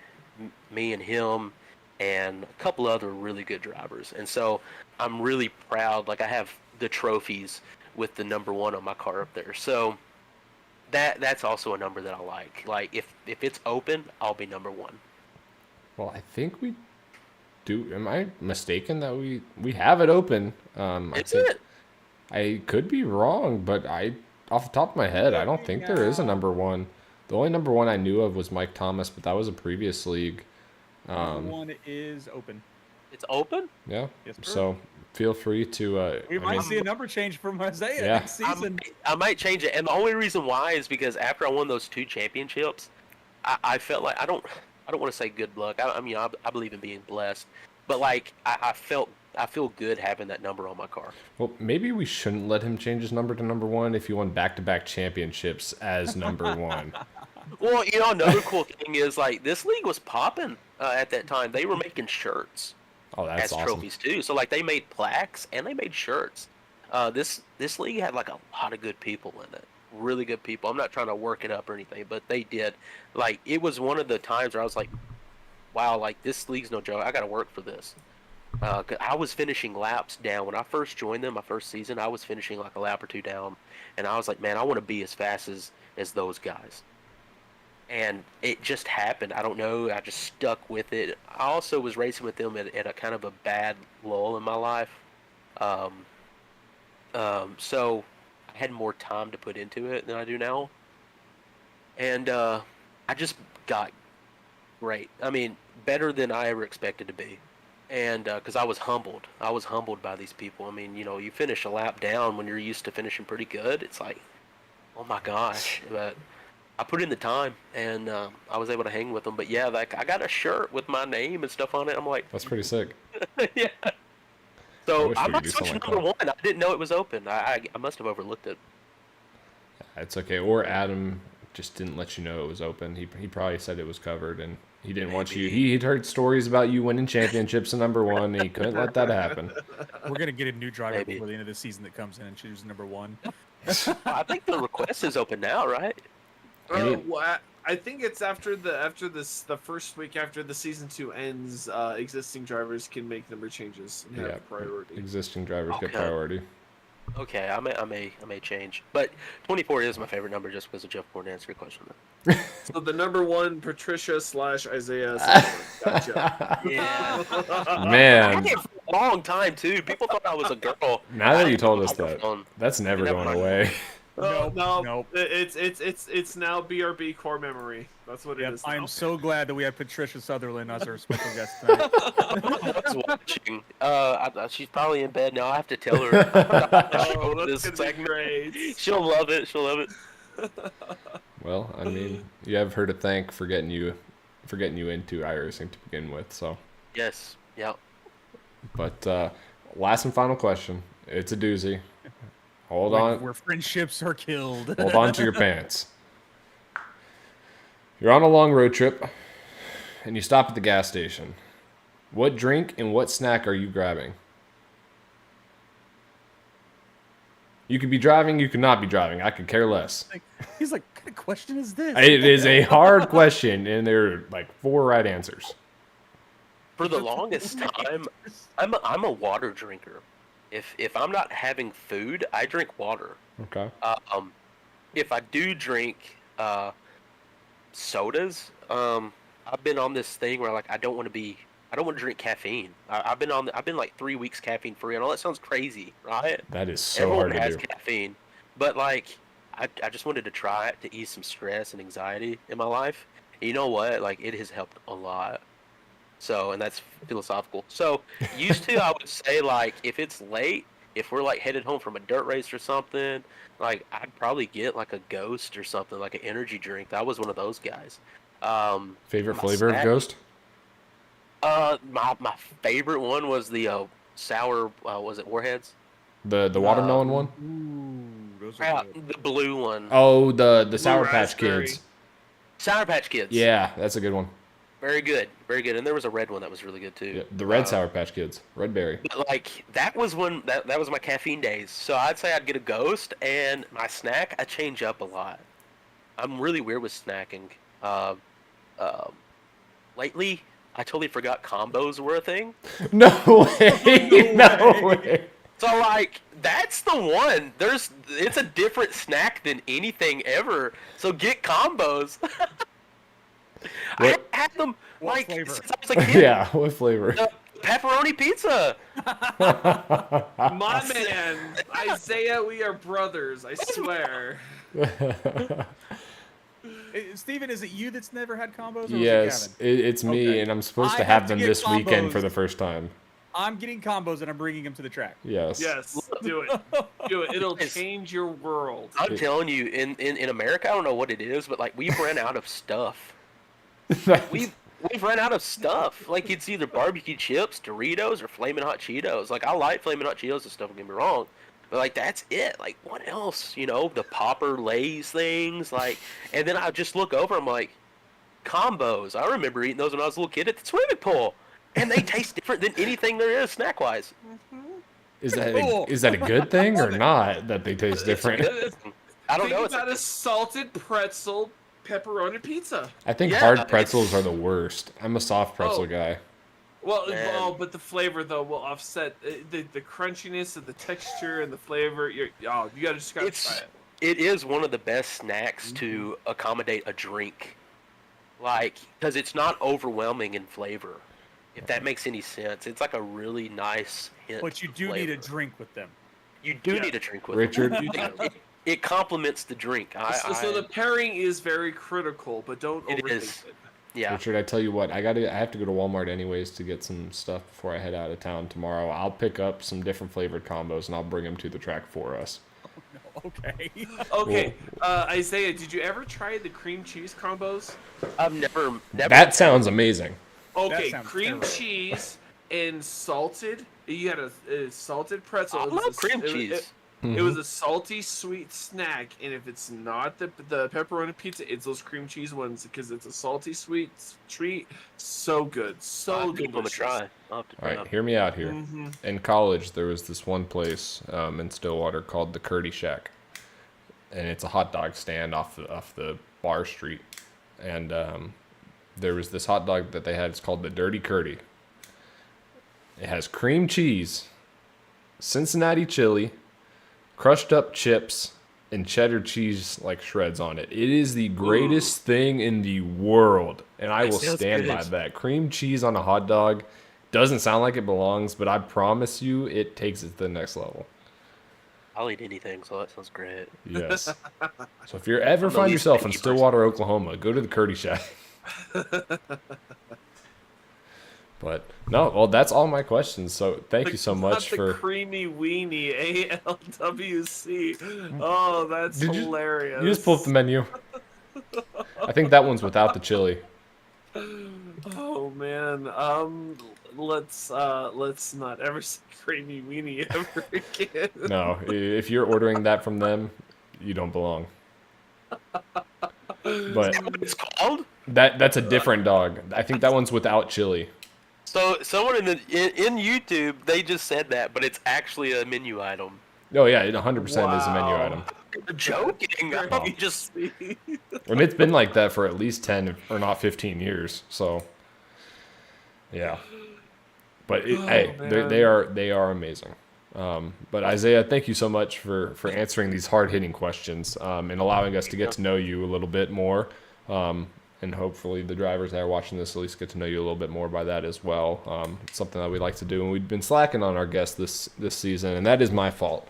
me and him and a couple other really good drivers. And so I'm really proud. Like, I have the trophies with the number 1 on my car up there. So that's also a number that I like. Like, if it's open, I'll be number 1. Well, I think we do. Am I mistaken that we have it open? Is it? I could be wrong, but off the top of my head, I don't think there is a number 1. The only number 1 I knew of was Mike Thomas, but that was a previous league. Number 1 is open. It's open? Yeah. Yes, sir. So feel free to. We might see a number change from Isaiah Yeah. next season. I might change it, and the only reason why is because after I won those 2 championships, I felt like I don't want to say good luck. I mean, I believe in being blessed, but like I feel good having that number on my car. Well, maybe we shouldn't let him change his number to number 1 if he won back-to-back championships as number 1. Well, you know, another cool thing is, like, this league was popping at that time. They were making shirts Oh, that's as awesome. trophies too. So like they made plaques and they made shirts. This league had like a lot of good people in it. Really good people. I'm not trying to work it up or anything, but they did. Like, it was one of the times where I was like, wow, like, this league's no joke. I got to work for this. 'Cause I was finishing laps down. When I first joined them, my first season, I was finishing like a lap or 2 down. And I was like, man, I want to be as fast as those guys. And it just happened. I don't know. I just stuck with it. I also was racing with them at a kind of a bad lull in my life. So I had more time to put into it than I do now. And I just got great. I mean, better than I ever expected to be. And because I was humbled. I was humbled by these people. I mean, you know, you finish a lap down when you're used to finishing pretty good. It's like, oh my gosh. But I put in the time, and I was able to hang with them. But yeah, like, I got a shirt with my name and stuff on it. I'm like, That's pretty sick. yeah. I So wish I we could might do switch to something like number 1. I didn't know it was open. I must have overlooked it. It's okay. Or Adam just didn't let you know it was open. He probably said it was covered, and he didn't want you. He'd heard stories about you winning championships in number 1, and he couldn't let that happen. We're gonna get a new driver Maybe. before the end of the season that comes in and chooses number 1. I think the request is open now, right? I think it's after the first week after the season 2 ends. Existing drivers can make number changes and have priority. Existing drivers get Okay. priority. Okay, I may change, but 24 is my favorite number just because of Jeff Gordon answered your question. So the number 1, Patricia / Isaiah. Gotcha. Yeah, I Man, had it for a long time too. People thought I was a girl. now that you told us that, Microphone. that's never Never going mind. away. No. It's now BRB core memory. That's what it Yep, is. I'm now. so glad that we have Patricia Southerland as our special guest tonight. I was watching. She's probably in bed now. I have to tell her. Oh, this that's gonna be segment. great. She'll love it. She'll love it. Well, I mean, you have her to thank for getting you into iRacing to begin with. So, Yes. Yeah. but last and final question. It's a doozy. Hold on. Where friendships are killed. Hold on to your pants. You're on a long road trip, and you stop at the gas station. What drink and what snack are you grabbing? You could be driving, you could not be driving. I could care less. He's like, what kind of question is this? It is a hard question, and there are like 4 right answers. For the longest time, I'm a water drinker. If I'm not having food, I drink water. Okay. If I do drink sodas, I've been on this thing where, like, I don't want to drink caffeine. I've been like 3 weeks caffeine free. I know that sounds crazy, right? That is so Everyone hard has to do. caffeine, but like, I just wanted to try it to ease some stress and anxiety in my life. And you know what? Like, it has helped a lot. So, and that's philosophical. So, used to, I would say, like, if it's late, if we're like headed home from a dirt race or something, like, I'd probably get like a Ghost or something, like an energy drink. I was one of those guys. Favorite my flavor of snack- Ghost? my favorite one was the sour. Was it Warheads? The watermelon one? Ooh, those are Yeah, good. the blue one. Oh, the Sour Patch raspberry. Kids. Sour Patch Kids. Yeah, that's a good one. Very good, very good. And there was a red one that was really good too. Yeah, the red Sour Patch Kids, red berry. But like that was when that was my caffeine days. So I'd say I'd get a Ghost, and my snack I change up a lot. I'm really weird with snacking. Uh, Lately, I totally forgot combos were a thing. No way! No way! So like that's the one. It's a different snack than anything ever. So get combos. I What- had them What like flavor? since I was a kid. Yeah, what flavor? Pepperoni pizza. My man, Isaiah, we are brothers. I swear. Steven, is it you that's never had combos? Or Yes, Was it Gavin? it's me, Okay. and I'm supposed to I have have to them get this weekend combos. for the first time. I'm getting combos and I'm bringing them to the track. Yes. Yes, do it. Do it. It'll change your world. I'm telling you, in America, I don't know what it is, but like we've run out of stuff. We've run out of stuff. Like it's either barbecue chips, Doritos, or Flamin' Hot Cheetos. Like I like Flamin' Hot Cheetos and stuff. Don't get me wrong, but like that's it. Like what else? You know, the popper Lay's things. Like, and then I just look over. I'm like, combos. I remember eating those when I was a little kid at the swimming pool, and they taste different than anything there is snack wise. Is that Cool. is that a good thing or not that they taste different? I don't Think know. about a salted pretzel pepperoni pizza. I think Yeah, hard pretzels are the worst. I'm a soft pretzel Oh. guy. Well, Man. but the flavor though will offset the crunchiness of the texture and the flavor. You gotta try it. It is one of the best snacks to accommodate a drink, like because it's not overwhelming in flavor. If that makes any sense, it's like a really nice hint. But you of do need a flavor. drink with them. You do Yeah. need a drink with Richard? it. It complements the drink. So the pairing is very critical, but don't It overthink is. it. Yeah. Richard, I tell you what, I have to go to Walmart anyways to get some stuff before I head out of town tomorrow. I'll pick up some different flavored combos and I'll bring them to the track for us. Okay. Okay, Isaiah, did you ever try the cream cheese combos? I've never. That sounds amazing. Okay, sounds cream terrible. cheese and salted. You had a salted pretzel. I It was love a- cream it- cheese. It was a salty sweet snack, and if it's not the pepperoni pizza, it's those cream cheese ones because it's a salty sweet treat. So good, so I'll give them a delicious. try. I'll have to All try right, them. hear me out here. Mm-hmm. In college, there was this one place in Stillwater called the Curdy Shack, and it's a hot dog stand off the bar street. And there was this hot dog that they had. It's called the Dirty Curdy. It has cream cheese, Cincinnati chili, crushed up chips, and cheddar cheese like shreds on it. It is the greatest thing in the world, and I That will sounds stand good. by that. Cream cheese on a hot dog doesn't sound like it belongs, but I promise you, it takes it to the next level. I'll eat anything, so that sounds great. Yes. So if you ever I'm the find least yourself in picky person. Stillwater, Oklahoma, go to the Curdy Shack. But no, well, that's all my questions. So thank you so much the for. creamy weenie ALWC. Oh, that's Did you- hilarious. You just pull up the menu. I think that one's without the chili. Oh man. Let's not ever say creamy weenie ever again. No, if you're ordering that from them, you don't belong. But What it's called? that's a different dog. I think that one's without chili. So someone in YouTube they just said that, but it's actually a menu item. Oh yeah, it 100% is a menu Wow. item. You're joking? I thought you just. And it's been like that for at least 10 or not 15 years. So yeah. But hey, man. they are amazing. But Isaiah, thank you so much for answering these hard hitting questions and allowing us to get to know you a little bit more. And hopefully the drivers that are watching this at least get to know you a little bit more by that as well. It's something that we like to do, and we've been slacking on our guests this season, and that is my fault.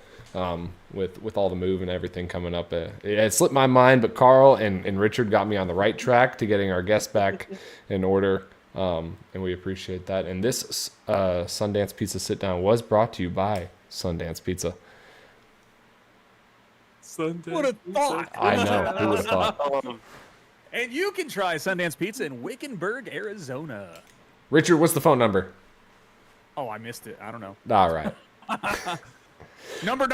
With all the move and everything coming up, it slipped my mind. But Carl and Richard got me on the right track to getting our guests back in order. And we appreciate that. And this Sundance Pizza Sit Down was brought to you by Sundance Pizza. Sunday. What a thought! I know. Who would have thought? And you can try Sundance Pizza in Wickenburg, Arizona. Richard, what's the phone number? Oh, I missed it. I don't know. All right. Number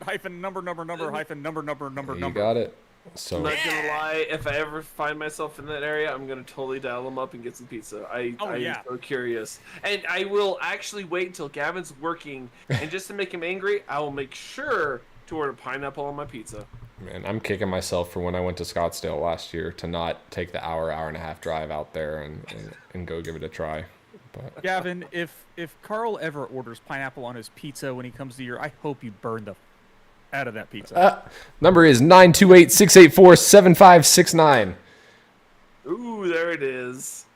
hyphen number hyphen number. You got it. So I'm not gonna lie, if I ever find myself in that area, I'm gonna totally dial them up and get some pizza. I'm so curious. And I will actually wait until Gavin's working, and just to make him angry, I will make sure to order pineapple on my pizza. man, I'm kicking myself for when I went to Scottsdale last year to not take the hour and a half drive out there and go give it a try. But Gavin, if Carl ever orders pineapple on his pizza when he comes to your, I hope you burn the out of that pizza. Number is 928-684-7569. Ooh, there it is.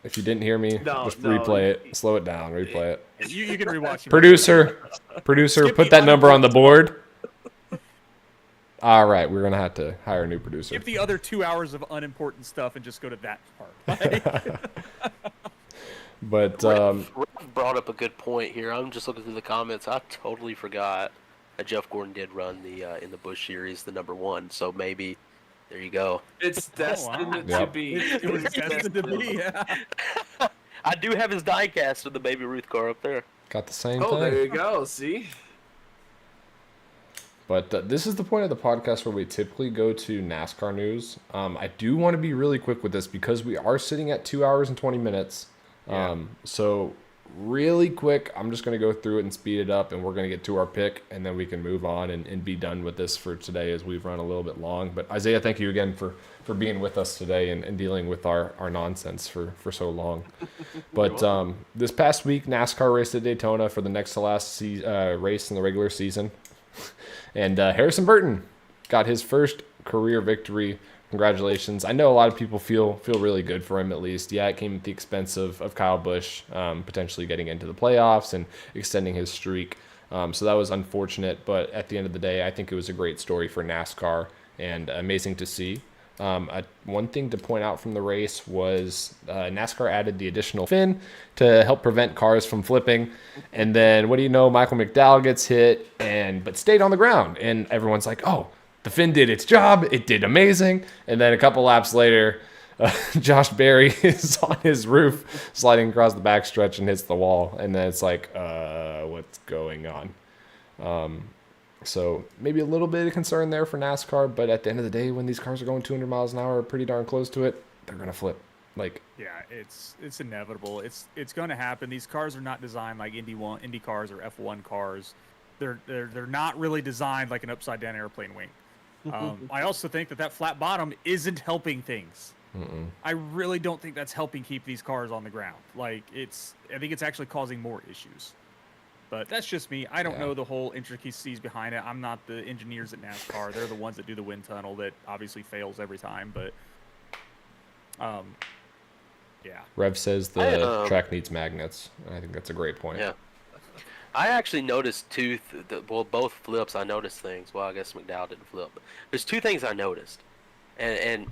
If you didn't hear me, just replay it. Slow it down. Replay it. You can rewatch it. Producer, Skip put the that number on the board. All right, we're gonna have to hire a new producer. Skip the other 2 hours of unimportant stuff and just go to that part. But Rick brought up a good point here. I'm just looking through the comments. I totally forgot that Jeff Gordon did run the in the Busch Series, the #1. So maybe there you go. It's destined to Yep. be. It was destined to be. Yeah. I do have his diecast of the Baby Ruth car up there. got the same Oh, thing. there you go. See. But this is the point of the podcast where we typically go to NASCAR news. I do want to be really quick with this because we are sitting at 2 hours and 20 minutes. So really quick, I'm just going to go through it and speed it up, and we're going to get to our pick, and then we can move on and be done with this for today as we've run a little bit long. But Isaiah, thank you again for being with us today and dealing with our nonsense for so long. But this past week, NASCAR raced at Daytona for the next to last race in the regular season. And Harrison Burton got his first career victory. Congratulations. I know a lot of people feel really good for him, at least. Yeah, it came at the expense of Kyle Busch potentially getting into the playoffs and extending his streak. So that was unfortunate. But at the end of the day, I think it was a great story for NASCAR and amazing to see. One thing to point out from the race was NASCAR added the additional fin to help prevent cars from flipping. And then, what do you know, Michael McDowell gets hit but stayed on the ground. And everyone's like, oh, the fin did its job. It did amazing. And then a couple laps later, Josh Berry is on his roof sliding across the backstretch and hits the wall. And then it's like, what's going on? So maybe a little bit of concern there for NASCAR, but at the end of the day, when these cars are going 200 miles an hour, pretty darn close to it, they're gonna flip. Like, Yeah, it's inevitable. It's going to happen. These cars are not designed like Indy cars or F1 cars. They're not really designed like an upside down airplane wing. I also think that flat bottom isn't helping things. I really don't think that's helping keep these cars on the ground. Like I think it's actually causing more issues. But that's just me. I don't know the whole intricacies behind it. I'm not the engineers at NASCAR. They're the ones that do the wind tunnel that obviously fails every time. But, yeah. Rev says the track needs magnets. I think that's a great point. Yeah. I actually noticed both flips. I noticed things. Well, I guess McDowell didn't flip. There's two things I noticed, and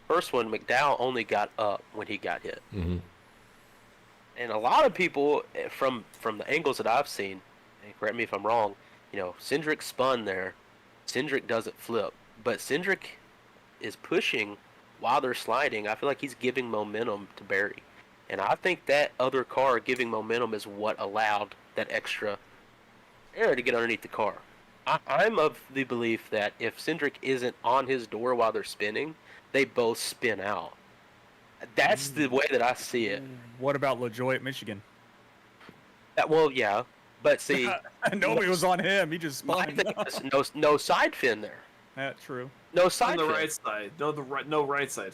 first one, McDowell only got up when he got hit. Mm-hmm. And a lot of people, from the angles that I've seen, and correct me if I'm wrong, Cindric spun there. Cindric doesn't flip, but Cindric is pushing while they're sliding. I feel like he's giving momentum to Barry. And I think that other car giving momentum is what allowed that extra air to get underneath the car. I'm of the belief that if Cindric isn't on his door while they're spinning, they both spin out. That's the way that I see it. What about LaJoy at Michigan? Well, yeah, but see, Nobody was on him. He just my spun. thing is no side fin there. That's true. No On side the fin. right side. No right side.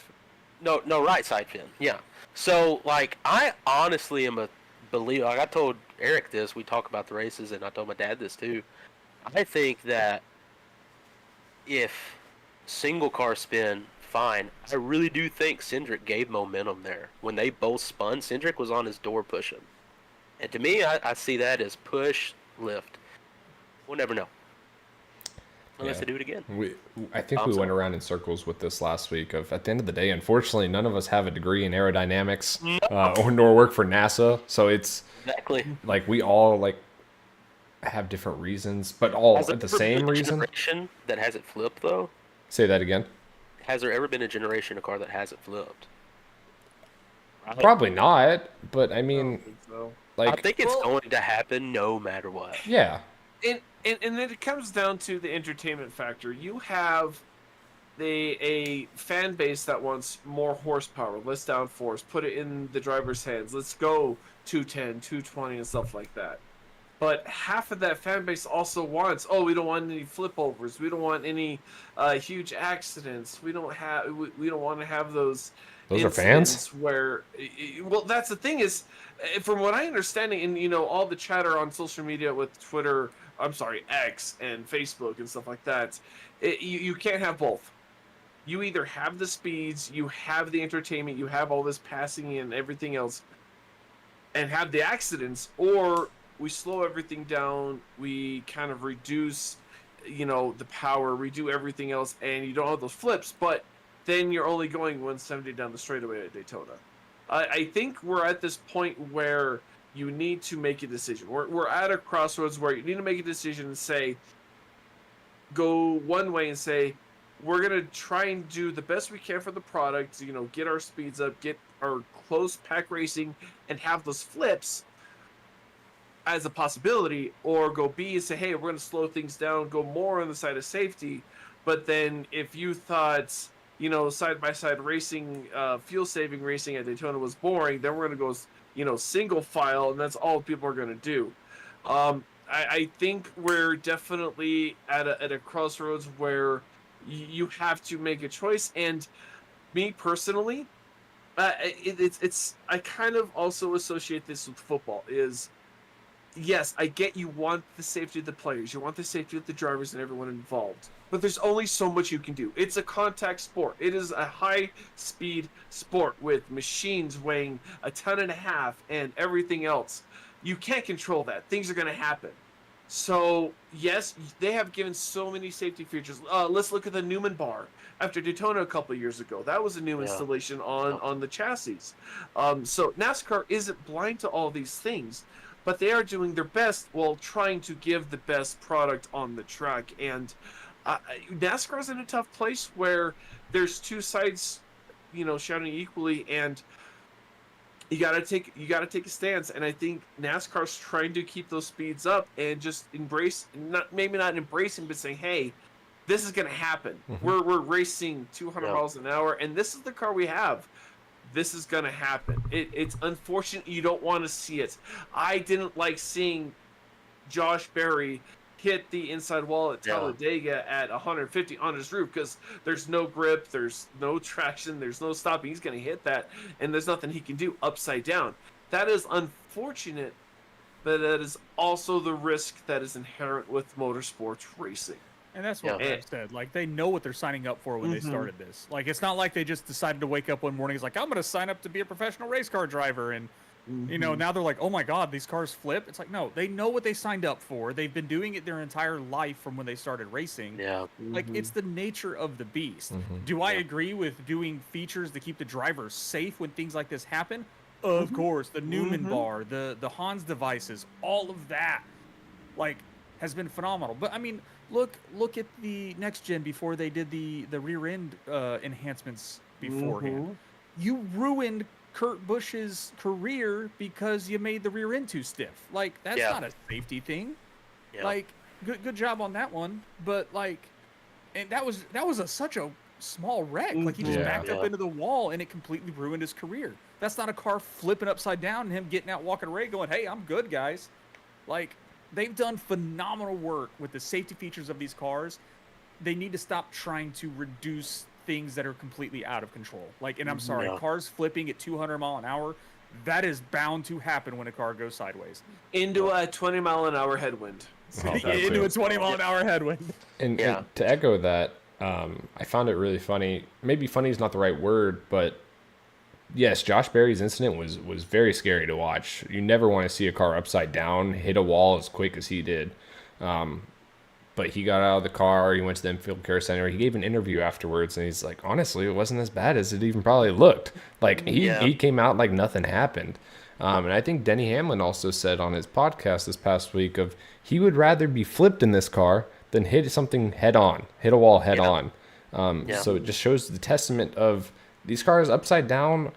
No right side fin. Yeah. So like, I honestly am a believer. Like I told Eric this. We talk about the races, and I told my dad this too. I think that if single car spin, fine. I really do think Cindric gave momentum there. When they both spun, Cindric was on his door pushing. And to me, I see that as push, lift. We'll never know. Unless they do it again. I think we went around in circles with this last week. At the end of the day, unfortunately, none of us have a degree in aerodynamics nor work for NASA. So it's Exactly. like we all have different reasons, but all Has at it the ever same been a reason. generation that has it flipped though? Say that again. has there ever been a generation of car that hasn't flipped? Probably not, but I I mean, don't think so. I like, think it's Well- going to happen no matter what. yeah, And then it comes down to the entertainment factor. You have a fan base that wants more horsepower, less downforce, put it in the driver's hands. Let's go 210, 220, and stuff like that. But half of that fan base also wants, oh, we don't want any flip overs. We don't want any huge accidents. We don't want to have those. Those are fans? incidents where, well, that's the thing is, from what I understand, and all the chatter on social media with Twitter, I'm sorry, X and Facebook and stuff like that, you can't have both. You either have the speeds, you have the entertainment, you have all this passing and everything else, and have the accidents, or we slow everything down, we kind of reduce, the power, redo everything else, and you don't have those flips, but then you're only going 170 down the straightaway at Daytona. I think we're at this point where you need to make a decision. We're at a crossroads where you need to make a decision and say, go one way and say, we're going to try and do the best we can for the product, get our speeds up, get our close pack racing, and have those flips as a possibility, or go B and say, hey, we're going to slow things down, go more on the side of safety. But then if you thought, side-by-side racing, fuel-saving racing at Daytona was boring, then we're going to go, single file, and that's all people are going to do. I think we're definitely at a crossroads where you have to make a choice. And me personally, it's I kind of also associate this with football. Is yes, I get you want the safety of the players, you want the safety of the drivers and everyone involved, but there's only so much you can do. It's a contact sport. It is a high-speed sport with machines weighing 1.5 tons and everything else. You can't control that. Things are going to happen. So, yes, they have given so many safety features. Let's look at the Newman bar after Daytona a couple of years ago. That was a new installation on the chassis. So NASCAR isn't blind to all these things, but they are doing their best while trying to give the best product on the track. And NASCAR's in a tough place where there's two sides, shouting equally, and you gotta take a stance. And I think NASCAR's trying to keep those speeds up and just embrace, maybe not embracing, but saying, hey, this is gonna happen. Mm-hmm. We're racing 200 miles an hour, and this is the car we have. This is gonna happen. It's unfortunate you don't want to see it. I didn't like seeing Josh Berry hit the inside wall at Talladega at 150 on his roof, because there's no grip, there's no traction, there's no stopping. He's going to hit that, and there's nothing he can do upside down. That is unfortunate, but that is also the risk that is inherent with motorsports racing. And that's what I've said. Like, they know what they're signing up for when they started this. Like, it's not like they just decided to wake up one morning. It's like, I'm going to sign up to be a professional race car driver. And, now they're like, oh my God, these cars flip. It's like, no, they know what they signed up for. They've been doing it their entire life from when they started racing. Yeah. Like, it's the nature of the beast. Do I agree with doing features to keep the drivers safe when things like this happen? Of course. The Newman bar, the Hans devices, all of that, like, has been phenomenal. But I mean, look at the next gen before they did the rear end enhancements beforehand. You ruined Kurt Busch's career because you made the rear end too stiff. Like, that's not a safety thing. Yeah. Like, good job on that one. But like, and that was such a small wreck. Like, he just backed up into the wall and it completely ruined his career. That's not a car flipping upside down and him getting out walking away going, hey, I'm good, guys. Like, they've done phenomenal work with the safety features of these cars. They need to stop trying to reduce things that are completely out of control. Like, and I'm sorry, cars flipping at 200 mile an hour, that is bound to happen when a car goes sideways. Into a 20 mile an hour headwind. Into a 20 mile an hour headwind. And to echo that, I found it really funny. Maybe funny is not the right word, but yes, Josh Berry's incident was very scary to watch. You never want to see a car upside down hit a wall as quick as he did. But he got out of the car. He went to the infield care center. He gave an interview afterwards, and he's like, honestly, it wasn't as bad as it even probably looked. Like, he came out like nothing happened. And I think Denny Hamlin also said on his podcast this past week he would rather be flipped in this car than hit something head on, hit a wall head on. Yeah. So it just shows the testament of these cars upside down,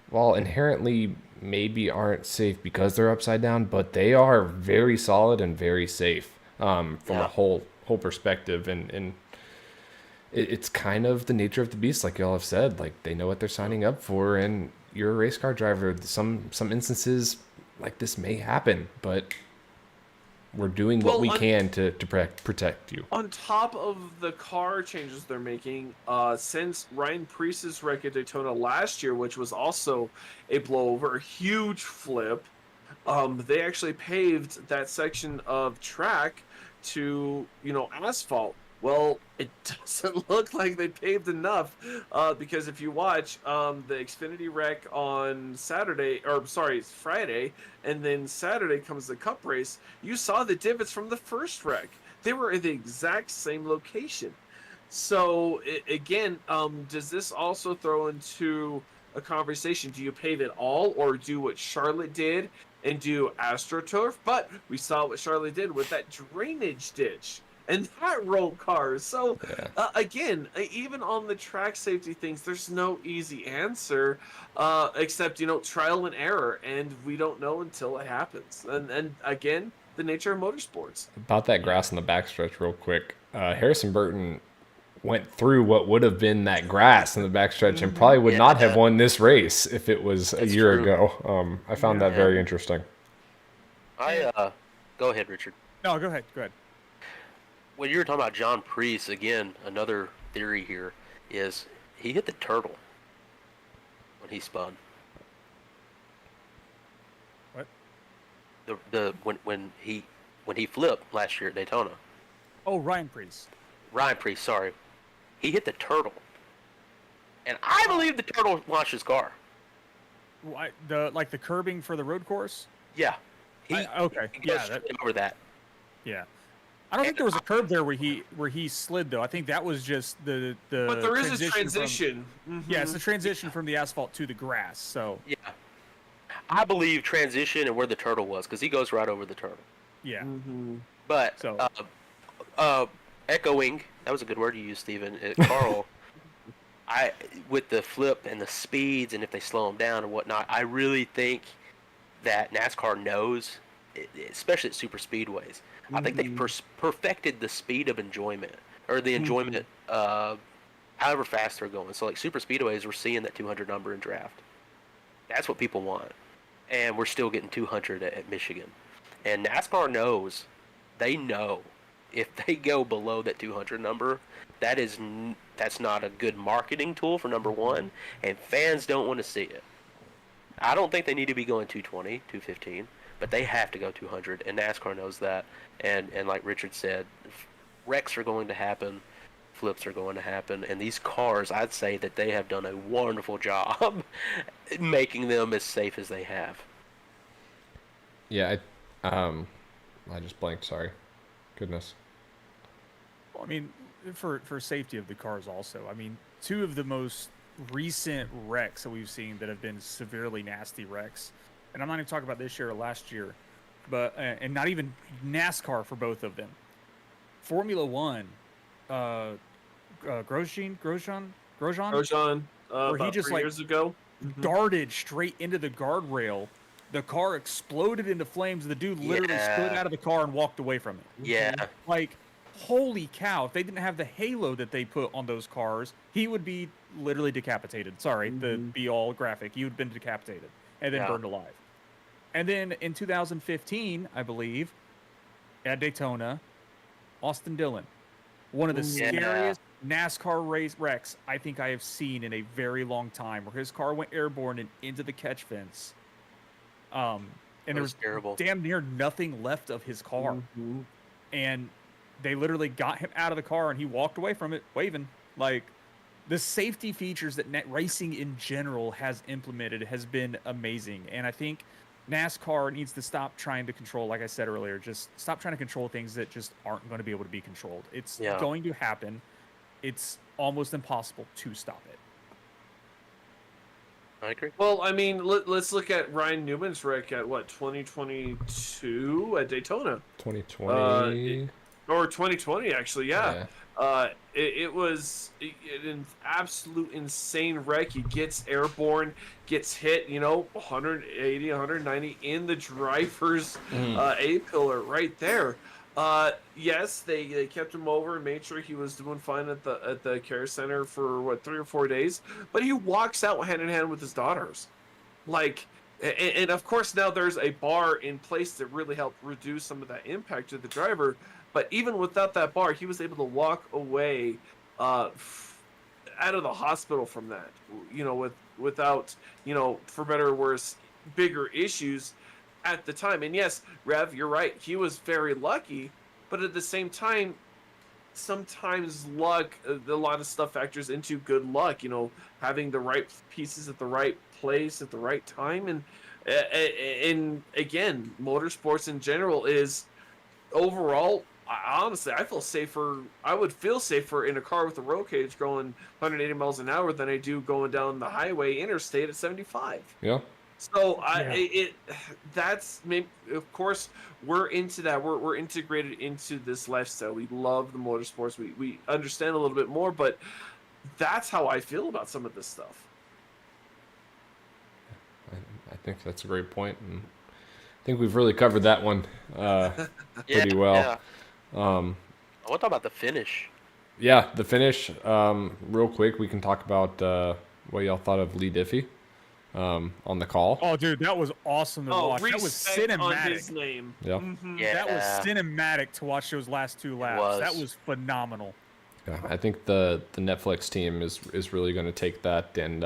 while inherently maybe aren't safe because they're upside down, but they are very solid and very safe from a Yeah. whole perspective. And it's kind of the nature of the beast, like y'all have said. Like they know what they're signing up for, and you're a race car driver. Some instances like this may happen, but we're doing what we can to protect you. On top of the car changes they're making, since Ryan Preece's wreck at Daytona last year, which was also a blowover, a huge flip, they actually paved that section of track to, asphalt. Well, it doesn't look like they paved enough, because if you watch the Xfinity wreck on Friday, and then Saturday comes the Cup race, you saw the divots from the first wreck. They were in the exact same location. So again, does this also throw into a conversation? Do you pave it all, or do what Charlotte did and do AstroTurf? But we saw what Charlotte did with that drainage ditch and that rolled cars. So again, even on the track safety things, there's no easy answer, except trial and error, and we don't know until it happens. And again, the nature of motorsports. About that grass in the backstretch, real quick. Harrison Burton went through what would have been that grass in the backstretch and probably would not have won this race if it was a year ago. I found that very interesting. Go ahead, Richard. No, go ahead. Go ahead. When you were talking about John Preece, again, another theory here is he hit the turtle when he spun. What? When he flipped last year at Daytona. Oh, Ryan Preece. Ryan Preece, sorry. He hit the turtle. And I believe the turtle launched his car. Why, the curbing for the road course? Yeah. He goes over that. Yeah. I don't think there was a curb there where he slid though. I think that was just the. But there is a transition. Yeah, it's the transition from the asphalt to the grass. So. Yeah. I believe transition and where the turtle was, because he goes right over the turtle. Yeah. But echoing, that was a good word you used, Steven. Carl, with the flip and the speeds, and if they slow them down and whatnot, I really think that NASCAR knows, especially at super speedways. I think they perfected the speed of enjoyment, or the enjoyment, however fast they're going. So like super speedways, we're seeing that 200 number in draft. That's what people want, and we're still getting 200 at Michigan. And NASCAR knows, they know, if they go below that 200 number, that's not a good marketing tool for number one, and fans don't want to see it. I don't think they need to be going 220, 215. But they have to go 200, and NASCAR knows that. And like Richard said, wrecks are going to happen, flips are going to happen, and these cars, I'd say that they have done a wonderful job making them as safe as they have. Yeah, I just blanked. Sorry, goodness. Well, I mean, for safety of the cars, also. I mean, two of the most recent wrecks that we've seen that have been severely nasty wrecks. And I'm not even talking about this year or last year, but and not even NASCAR for both of them. Formula One, Grosjean, where he just 3 years ago darted straight into the guardrail. The car exploded into flames. The dude literally stood out of the car and walked away from it. Yeah. Like, holy cow! If they didn't have the halo that they put on those cars, he would be literally decapitated. Sorry, the be all graphic. He would have been decapitated and then burned alive. And then in 2015, I believe, at Daytona, Austin Dillon, one of the scariest NASCAR race wrecks I think I have seen in a very long time, where his car went airborne and into the catch fence. And there was damn near nothing left of his car. And they literally got him out of the car, and he walked away from it waving. Like, the safety features that racing in general has implemented has been amazing. And I think NASCAR needs to stop trying to control, like I said earlier, just stop trying to control things that just aren't going to be able to be controlled. It's going to happen. It's almost impossible to stop it. I agree. Well, I mean, let's look at Ryan Newman's wreck at 2022 at Daytona. 2020. Or 2020, actually, yeah. It was an absolute insane wreck. He gets airborne, gets hit, 180, 190 in the driver's A pillar right there. Yes, they kept him over and made sure he was doing fine at the care center for what 3 or 4 days. But he walks out hand in hand with his daughters, like. And of course now there's a bar in place that really helped reduce some of that impact to the driver. But even without that bar, he was able to walk away out of the hospital from that, without, for better or worse, bigger issues at the time. And yes, Rev, you're right. He was very lucky, but at the same time, sometimes luck, a lot of stuff factors into good luck, having the right pieces at the right place at the right time. And again, motorsports in general is overall, honestly, I feel safer. I would feel safer in a car with a roll cage going 180 miles an hour than I do going down the highway interstate at 75. Yeah. So that's maybe, of course, we're into that. We're integrated into this lifestyle. We love the motorsports. We understand a little bit more, but that's how I feel about some of this stuff. I think that's a great point, and I think we've really covered that one pretty well. Yeah. I want to talk about the finish. Yeah, the finish. Real quick, we can talk about what y'all thought of Lee Diffie on the call. Oh, dude, that was awesome to watch. That was respect on his cinematic. name. Yeah. Yeah. That was cinematic to watch those last 2 laps. That was phenomenal. Yeah, I think the Netflix team is really going to take that and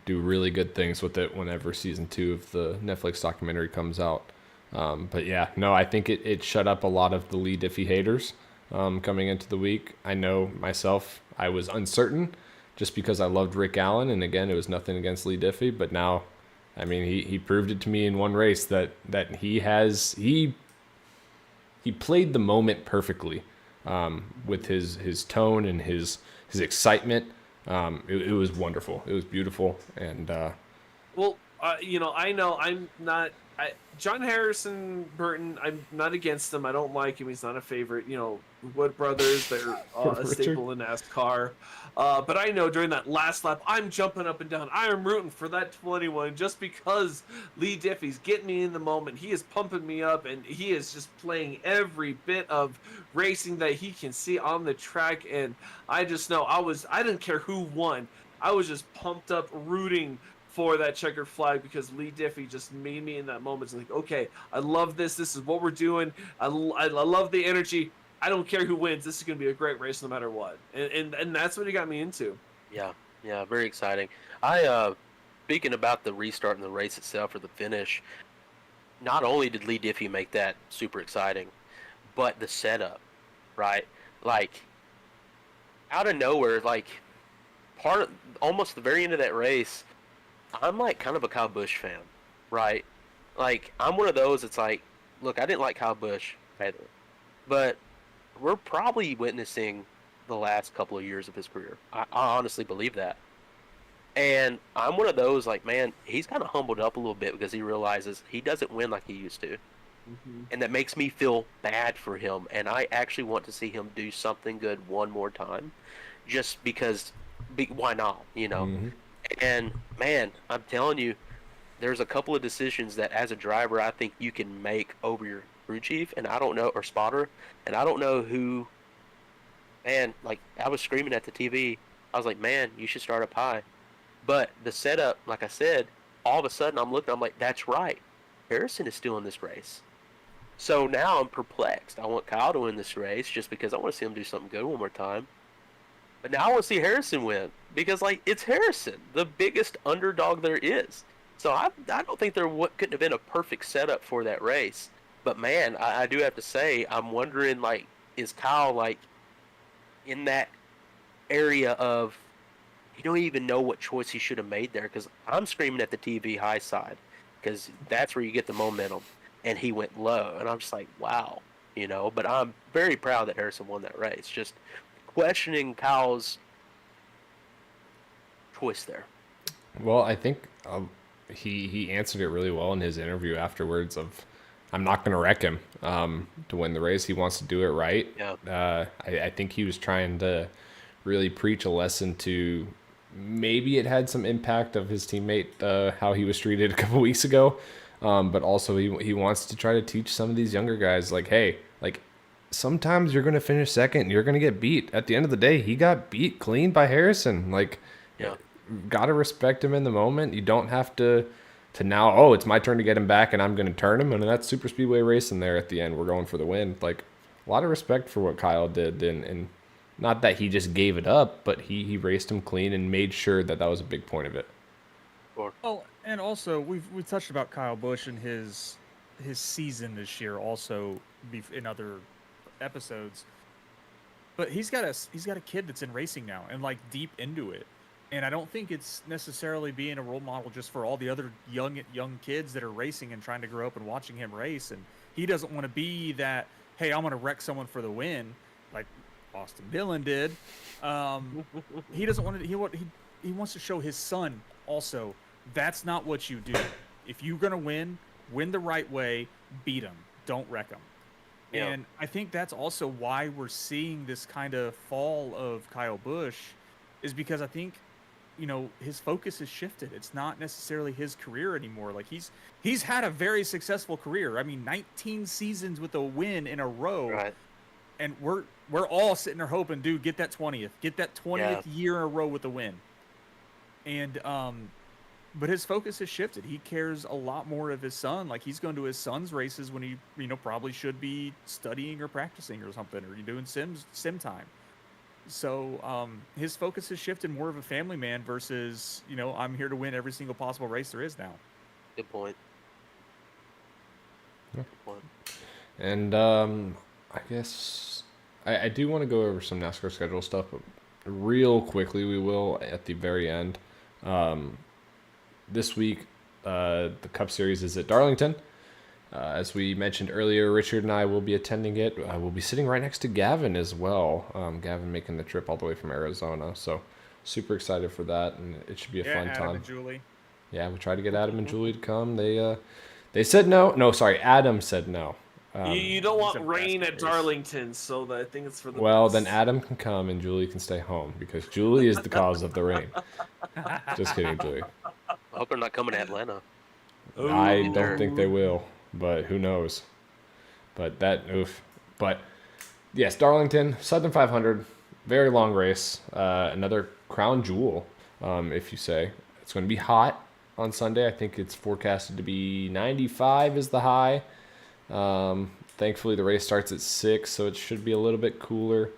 do really good things with it whenever season 2 of the Netflix documentary comes out. But yeah, no, I think it shut up a lot of the Lee Diffie haters coming into the week. I know myself, I was uncertain just because I loved Rick Allen, and again, it was nothing against Lee Diffie, but now, I mean, he proved it to me in one race that he played the moment perfectly with his tone and his excitement. It was wonderful. It was beautiful, and Well, I know I'm not. John Harrison Burton, I'm not against him. I don't like him. He's not a favorite. Wood Brothers, they're a staple in NASCAR. But I know during that last lap, I'm jumping up and down. I am rooting for that 21 just because Lee Diffie's getting me in the moment. He is pumping me up, and he is just playing every bit of racing that he can see on the track. And I just know I didn't care who won. I was just pumped up rooting for that checkered flag because Lee Diffie just made me in that moment. It's like, okay, I love this. This is what we're doing. I love the energy. I don't care who wins. This is going to be a great race no matter what. And that's what he got me into. Yeah, very exciting. Speaking about the restart and the race itself or the finish, not only did Lee Diffie make that super exciting, but the setup, right? Like, out of nowhere, like, almost the very end of that race, I'm like kind of a Kyle Busch fan, right? Like, I'm one of those, it's like, look, I didn't like Kyle Busch either, but we're probably witnessing the last couple of years of his career. I honestly believe that. And I'm one of those, like, man, he's kind of humbled up a little bit because he realizes he doesn't win like he used to. Mm-hmm. And that makes me feel bad for him. And I actually want to see him do something good one more time just because, why not, Mm-hmm. And, man, I'm telling you, there's a couple of decisions that as a driver I think you can make over your crew chief, and I don't know, or spotter, and I don't know who, man, like, I was screaming at the TV. I was like, man, you should start up high. But the setup, like I said, all of a sudden I'm like, that's right. Harrison is still in this race. So now I'm perplexed. I want Kyle to win this race just because I want to see him do something good one more time. But now I want to see Harrison win because, like, it's Harrison, the biggest underdog there is. So I don't think there couldn't have been a perfect setup for that race. But, man, I do have to say, I'm wondering, like, is Kyle, like, in that area of you don't even know what choice he should have made there? Because I'm screaming at the TV high side because that's where you get the momentum. And he went low. And I'm just like, wow, But I'm very proud that Harrison won that race. Just questioning Kyle's choice there. Well, I think he answered it really well in his interview afterwards. I'm not going to wreck him to win the race. He wants to do it right. Yeah. I think he was trying to really preach a lesson to maybe it had some impact of his teammate, how he was treated a couple weeks ago. But also he wants to try to teach some of these younger guys, like, hey, like, sometimes you're going to finish second. You're going to get beat. At the end of the day, he got beat clean by Harrison. Like, Yeah. got to respect him in the moment. You don't have to now, oh, it's my turn to get him back and I'm going to turn him. And that's super speedway racing there at the end. We're going for the win. Like, a lot of respect for what Kyle did. And not that he just gave it up, but he raced him clean and made sure that was a big point of it. Oh, and also we've touched about Kyle Busch and his season this year also in other episodes. But he's got a kid that's in racing now and like deep into it. And I don't think it's necessarily being a role model just for all the other young kids that are racing and trying to grow up and watching him race. And he doesn't want to be that, hey, I'm going to wreck someone for the win, like Austin Dillon did. He doesn't want to. He wants to show his son also. That's not what you do. If you're going to win the right way, beat him. Don't wreck him. Yeah. And I think that's also why we're seeing this kind of fall of Kyle Busch, is because I think, his focus has shifted. It's not necessarily his career anymore. Like he's had a very successful career. I mean, 19 seasons with a win in a row. Right. And we're all sitting there hoping, dude, get that 20th year in a row with a win. And but his focus has shifted. He cares a lot more of his son. Like he's going to his son's races when he, probably should be studying or practicing or something, or doing sim time. So his focus has shifted more of a family man versus, I'm here to win every single possible race there is now. Good point. Yeah. Good point. And I guess I do want to go over some NASCAR schedule stuff, but real quickly we will at the very end. This week, the Cup Series is at Darlington. As we mentioned earlier, Richard and I will be attending it. We'll be sitting right next to Gavin as well. Gavin making the trip all the way from Arizona. So super excited for that, and it should be a fun Adam time. And Julie. Yeah, we tried to get Adam and Julie to come. They said no. No, sorry, Adam said no. You don't want rain at Darlington, so I think it's for the Well, best. then Adam can come and Julie can stay home because Julie is the cause of the rain. Just kidding, Julie. I hope they're not coming to Atlanta. I don't think they will, but who knows? But But yes, Darlington, Southern 500, very long race. Another crown jewel, if you say. It's going to be hot on Sunday. I think it's forecasted to be 95 is the high. Thankfully, the race starts at 6, so it should be a little bit cooler.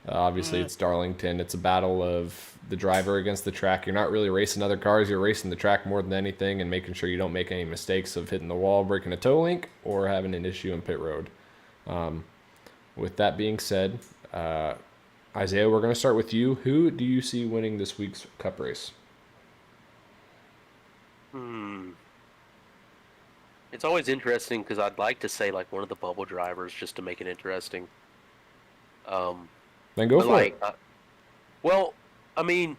Obviously, it's Darlington. It's a battle of the driver against the track. You're not really racing other cars. You're racing the track more than anything and making sure you don't make any mistakes of hitting the wall, breaking a toe link, or having an issue in pit road. With that being said, Isaiah, we're going to start with you. Who do you see winning this week's Cup race? It's always interesting because I'd like to say like one of the bubble drivers just to make it interesting. Then go for it. Well, I mean,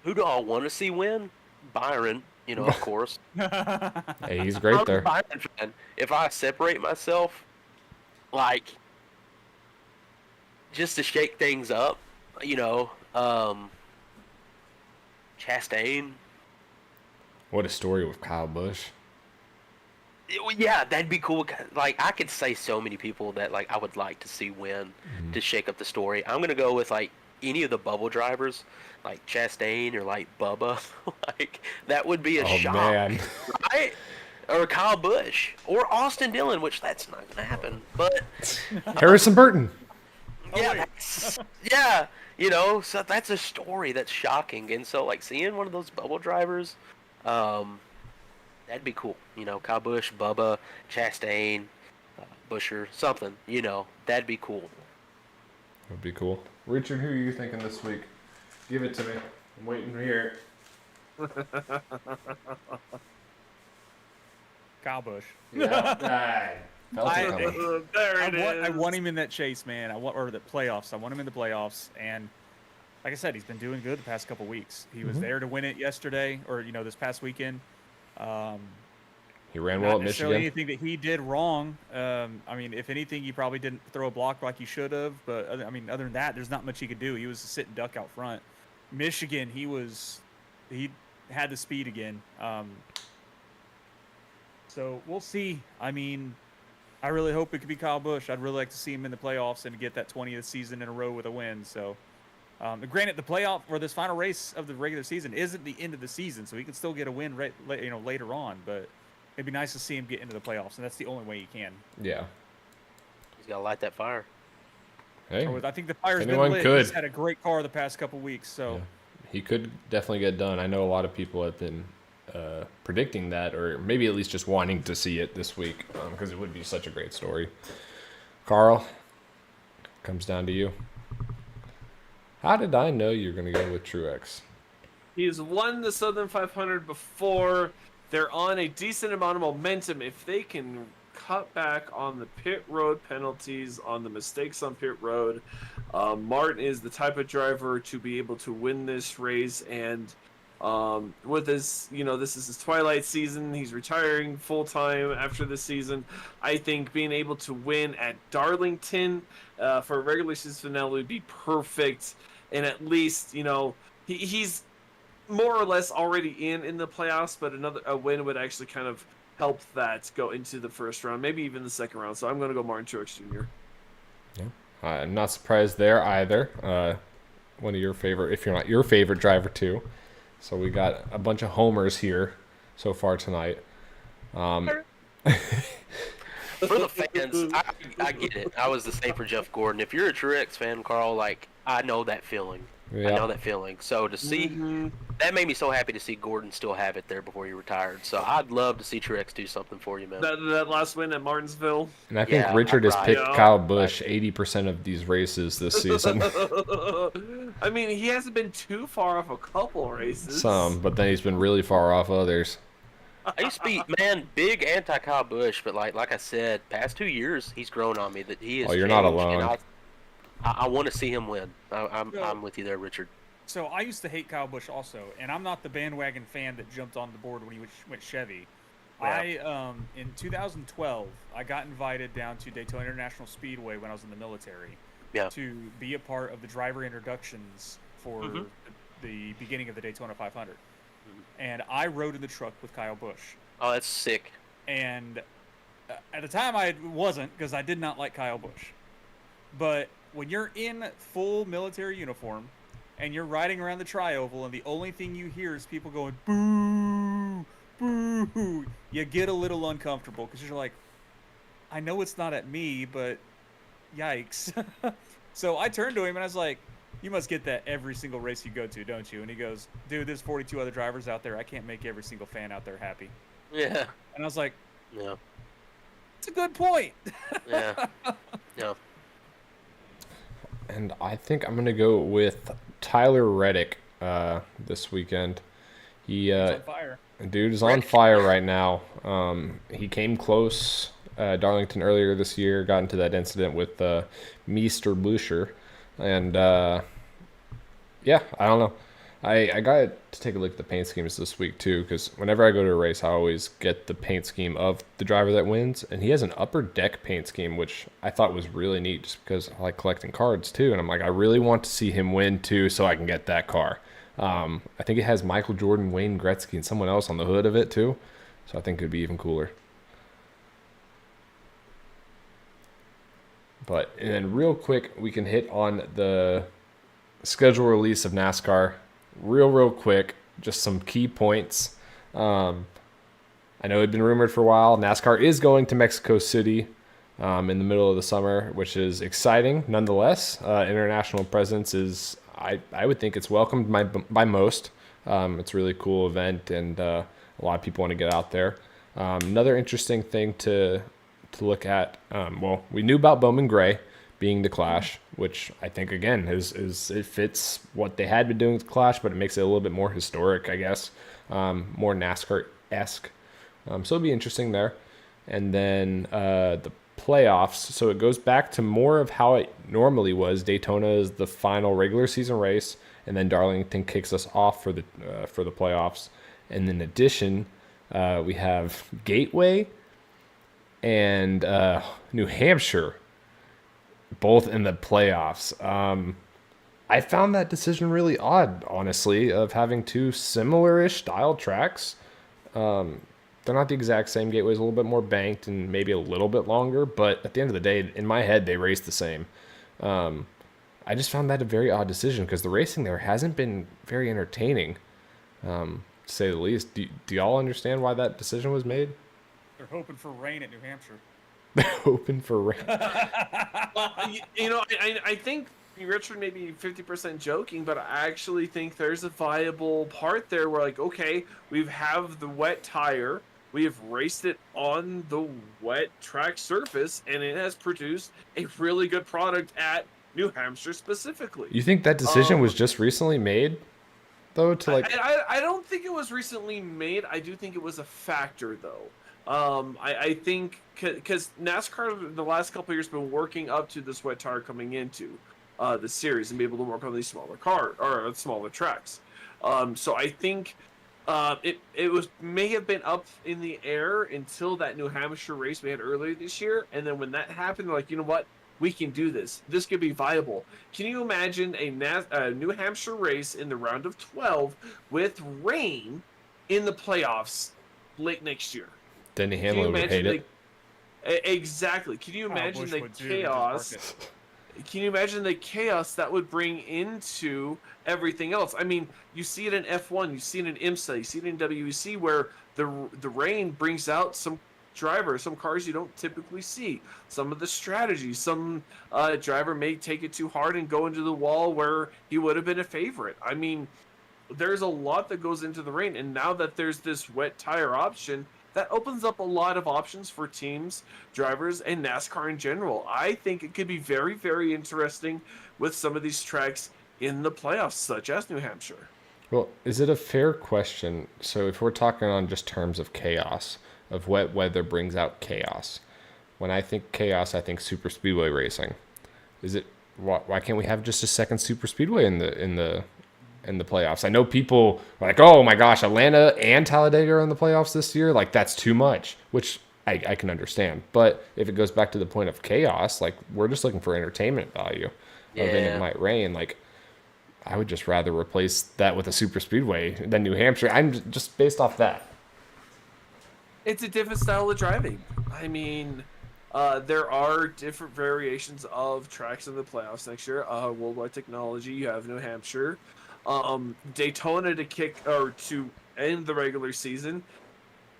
who do I want to see win? Byron, of course. Hey, he's great I'm there. a Byron fan. If I separate myself, like, just to shake things up, Chastain. What a story with Kyle Busch. Yeah, that'd be cool. Like, I could say so many people that like I would like to see win to shake up the story. I'm gonna go with like any of the bubble drivers, like Chastain or like Bubba. Like that would be a shock, man. right? Or Kyle Busch or Austin Dillon, which that's not gonna happen. But Harrison Burton. yeah, so that's a story that's shocking, and so like seeing one of those bubble drivers, that'd be cool. Kyle Busch, Bubba, Chastain, Busher, something. That'd be cool. That'd be cool. Richard, who are you thinking this week? Give it to me. I'm waiting to hear it. Kyle Busch. Yeah. I want him in that chase, man. Or the playoffs. I want him in the playoffs. And like I said, he's been doing good the past couple weeks. He was there to win it yesterday, or this past weekend. He ran Not well at necessarily Michigan. anything that he did wrong. I mean, if anything, he probably didn't throw a block like he should have. But I mean, other than that, there's not much he could do. He was a sit and duck out front. Michigan, he had the speed again. So we'll see. I mean, I really hope it could be Kyle Busch. I'd really like to see him in the playoffs and get that 20th season in a row with a win. So, granted, the playoff or this final race of the regular season isn't the end of the season, so he can still get a win later on. But it'd be nice to see him get into the playoffs, and that's the only way he can. Yeah. He's got to light that fire. Hey, I think the fire's been anyone lit. could. He's had a great car the past couple weeks, so. Yeah. He could definitely get done. I know a lot of people have been predicting that, or maybe at least just wanting to see it this week, because it would be such a great story. Carl, comes down to you. How did I know you're going to go with Truex? He's won the Southern 500 before. They're on a decent amount of momentum. If they can cut back on the pit road penalties, on the mistakes on pit road, Martin is the type of driver to be able to win this race. And with his, this is his twilight season. He's retiring full time after this season. I think being able to win at Darlington for a regular season finale would be perfect. And at least, he's more or less already in the playoffs, but a win would actually kind of help that go into the first round, maybe even the second round. So I'm going to go Martin Truex Jr. Yeah. I'm not surprised there either. One of your favorite, if you're not your favorite driver too. So we got a bunch of homers here so far tonight. For the fans, I get it. I was the same for Jeff Gordon. If you're a Truex fan, Carl, I know that feeling. Yeah. I know that feeling. So to see that made me so happy to see Gordon still have it there before he retired. So I'd love to see Truex do something for you, man. That last win at Martinsville. And I think Yeah, Richard has right. picked Yeah. Kyle Busch 80% of these races this season. I mean, he hasn't been too far off a couple races. Some, but then he's been really far off others. I used to be, man, big anti Kyle Busch, but like I said, past 2 years he's grown on me that he is. Oh, you're not changed, alone. and I want to see him win. I'm with you there, Richard. So I used to hate Kyle Busch also, and I'm not the bandwagon fan that jumped on the board when he went Chevy. Yeah. In 2012, I got invited down to Daytona International Speedway when I was in the military to be a part of the driver introductions for the beginning of the Daytona 500. And I rode in the truck with Kyle Busch. Oh, that's sick. And at the time, I wasn't, because I did not like Kyle Busch. But when you're in full military uniform and you're riding around the tri-oval and the only thing you hear is people going, boo, boo, you get a little uncomfortable because you're like, I know it's not at me, but yikes. So I turned to him and I was like, you must get that every single race you go to, don't you? And he goes, dude, there's 42 other drivers out there. I can't make every single fan out there happy. Yeah. And I was like, Yeah. it's a good point. Yeah. Yeah. And I think I'm going to go with Tyler Reddick this weekend. He's on fire. Dude is on fire right now. He came close Darlington earlier this year, got into that incident with Meester Bluscher. And, yeah, I don't know. I got to take a look at the paint schemes this week, too, because whenever I go to a race, I always get the paint scheme of the driver that wins. And he has an upper deck paint scheme, which I thought was really neat just because I like collecting cards, too. And I'm like, I really want to see him win, too, so I can get that car. I think it has Michael Jordan, Wayne Gretzky, and someone else on the hood of it, too. So I think it would be even cooler. And then real quick, we can hit on the schedule release of NASCAR. Real quick, just some key points. I know it had been rumored for a while. NASCAR is going to Mexico City in the middle of the summer, which is exciting nonetheless. International presence is, I would think it's welcomed by most. It's a really cool event, and a lot of people want to get out there. Another interesting thing to look at, we knew about Bowman Gray being the Clash, which I think again is it fits what they had been doing with Clash, but it makes it a little bit more historic, I guess, more NASCAR-esque. So it'll be interesting there. And then the playoffs, so it goes back to more of how it normally was. Daytona is the final regular season race, and then Darlington kicks us off for the playoffs. And in addition, We have Gateway and New Hampshire, both in the playoffs. I found that decision really odd, honestly, of having two similar-ish style tracks. They're not the exact same. Gateway's a little bit more banked and maybe a little bit longer, but at the end of the day, in my head, they race the same. I just found that a very odd decision because the racing there hasn't been very entertaining, to say the least. Do y'all understand why that decision was made? They're hoping for rain at New Hampshire. They're hoping for rain. Well, I think Richard may be 50% joking, but I actually think there's a viable part there where, like, okay, we have the wet tire, we have raced it on the wet track surface, and it has produced a really good product at New Hampshire specifically. You think that decision was just recently made, though? I don't think it was recently made. I do think it was a factor, though. I think because NASCAR the last couple of years been working up to this wet tire coming into the series and be able to work on these smaller tracks. So I think it may have been up in the air until that New Hampshire race we had earlier this year, and then when that happened, they're like, you know what, we can do this. This could be viable. Can you imagine a New Hampshire race in the round of 12 with rain in the playoffs late next year? Denny Hamlin would hate it. Exactly. Can you imagine the chaos? Can you imagine the chaos that would bring into everything else? I mean, you see it in F1, you see it in IMSA, you see it in WEC, where the rain brings out some drivers, some cars you don't typically see. Some of the strategies, some driver may take it too hard and go into the wall where he would have been a favorite. I mean, there's a lot that goes into the rain, and now that there's this wet tire option, that opens up a lot of options for teams, drivers, and NASCAR in general. I think it could be very, very interesting with some of these tracks in the playoffs, such as New Hampshire. Well, is it a fair question? So if we're talking on just terms of chaos, of wet weather brings out chaos. When I think chaos, I think super speedway racing. Is it why can't we have just a second super speedway in the playoffs? I know people are like, oh my gosh, Atlanta and Talladega are in the playoffs this year. Like, that's too much, which I can understand. But if it goes back to the point of chaos, like, we're just looking for entertainment value. Yeah. Then it might rain. Like, I would just rather replace that with a super speedway than New Hampshire. I'm just based off that. It's a different style of driving. I mean, there are different variations of tracks in the playoffs next year. Worldwide Technology, you have New Hampshire. Daytona to end the regular season,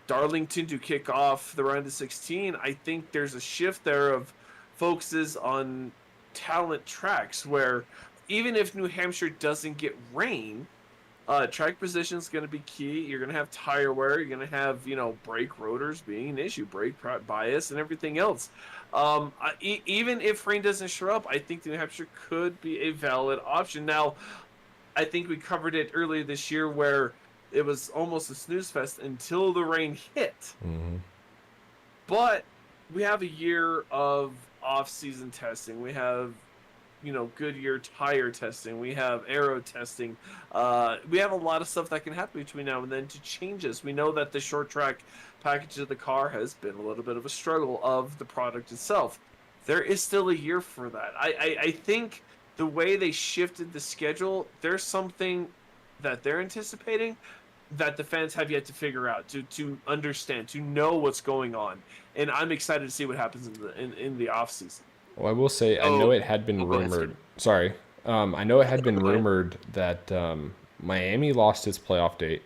Darlington to kick off the round of 16. I think there's a shift there of focuses on talent tracks where even if New Hampshire doesn't get rain, track position is going to be key. You're going to have tire wear. You're going to have, brake rotors being an issue, brake bias, and everything else. Even if rain doesn't show up, I think New Hampshire could be a valid option. Now, I think we covered it earlier this year where it was almost a snooze fest until the rain hit. Mm-hmm. But we have a year of off-season testing. We have, Goodyear tire testing. We have aero testing. We have a lot of stuff that can happen between now and then to change this. We know that the short track package of the car has been a little bit of a struggle of the product itself. There is still a year for that. I think the way they shifted the schedule, there's something that they're anticipating that the fans have yet to figure out, to understand, to know what's going on. And I'm excited to see what happens in the off season. Well, I will say, I know it had been rumored. Sorry. I know it had been rumored that Miami lost its playoff date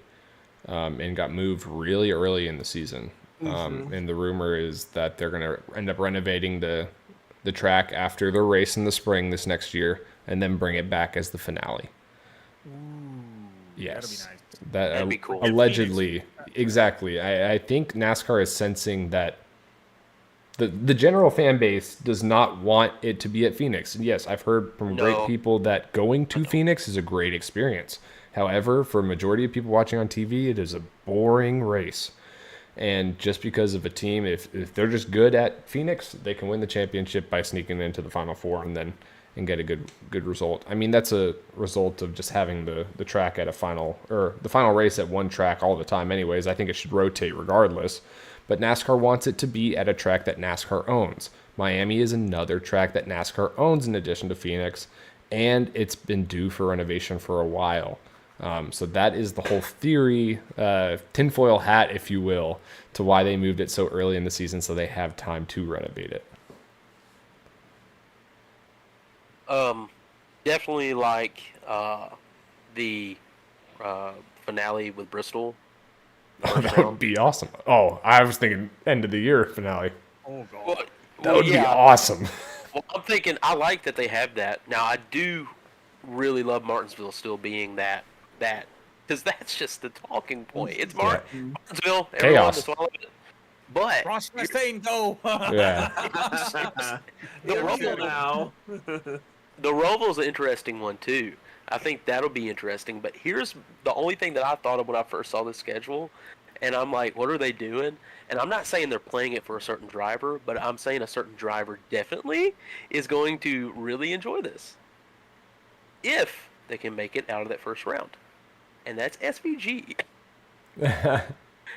and got moved really early in the season. And the rumor is that they're going to end up renovating the track after the race in the spring this next year and then bring it back as the finale. Ooh, Yes. that'd be nice. That'd be cool. Allegedly. Exactly. I think NASCAR is sensing that the general fan base does not want it to be at Phoenix. And yes, I've heard from great people that going to Phoenix is a great experience. However, for a majority of people watching on TV, it is a boring race. And just because of a team, if they're just good at Phoenix, they can win the championship by sneaking into the Final Four and then and get a good result. I mean, that's a result of just having the track at a final, or the final race at one track all the time anyways. I think it should rotate regardless. But NASCAR wants it to be at a track that NASCAR owns. Miami is another track that NASCAR owns in addition to Phoenix, and it's been due for renovation for a while. So that is the whole theory, tinfoil hat, if you will, to why they moved it so early in the season so they have time to renovate it. Definitely like the finale with Bristol. That would be awesome. Oh, I was thinking end of the year finale. Oh god. Well, That would be yeah. awesome. Well, I'm thinking I like that they have that. Now I do really love Martinsville still being that because that's just the talking point. It's Martinsville. Everyone Chaos. is all of it. But Ross Chastain, go. Yeah. the Roval Roval now. the Roval's an interesting one too. I think that'll be interesting. But here's the only thing that I thought of when I first saw the schedule, and I'm like, what are they doing? And I'm not saying they're playing it for a certain driver, but I'm saying a certain driver definitely is going to really enjoy this if they can make it out of that first round. And that's SVG.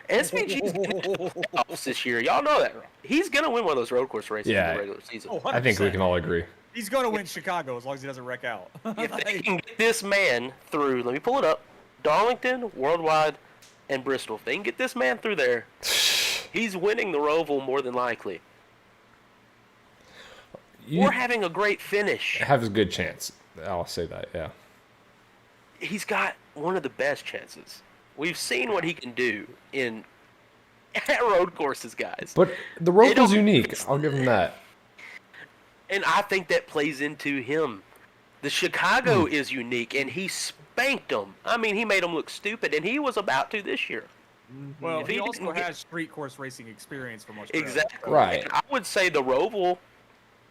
SVG's going to the playoffs this year. Y'all know that, right? He's going to win one of those road course races in Yeah. the regular season. Oh, I think we 100%. can all agree. He's going to win Chicago as long as he doesn't wreck out. If they can get this man through, let me pull it up, Darlington, Worldwide, and Bristol. If they can get this man through there, he's winning the Roval more than likely. You Or having a great finish. have a good chance. I'll say that, yeah. He's got one of the best chances. We've seen what he can do in road courses, guys. But the They Roval's don't- unique. I'll give him that. And I think that plays into him. The Chicago is unique, and he spanked them. I mean, he made them look stupid, and he was about to this year. Well, If he he also didn't get- has street course racing experience from Australia. Exactly. Right. And I would say the Roval,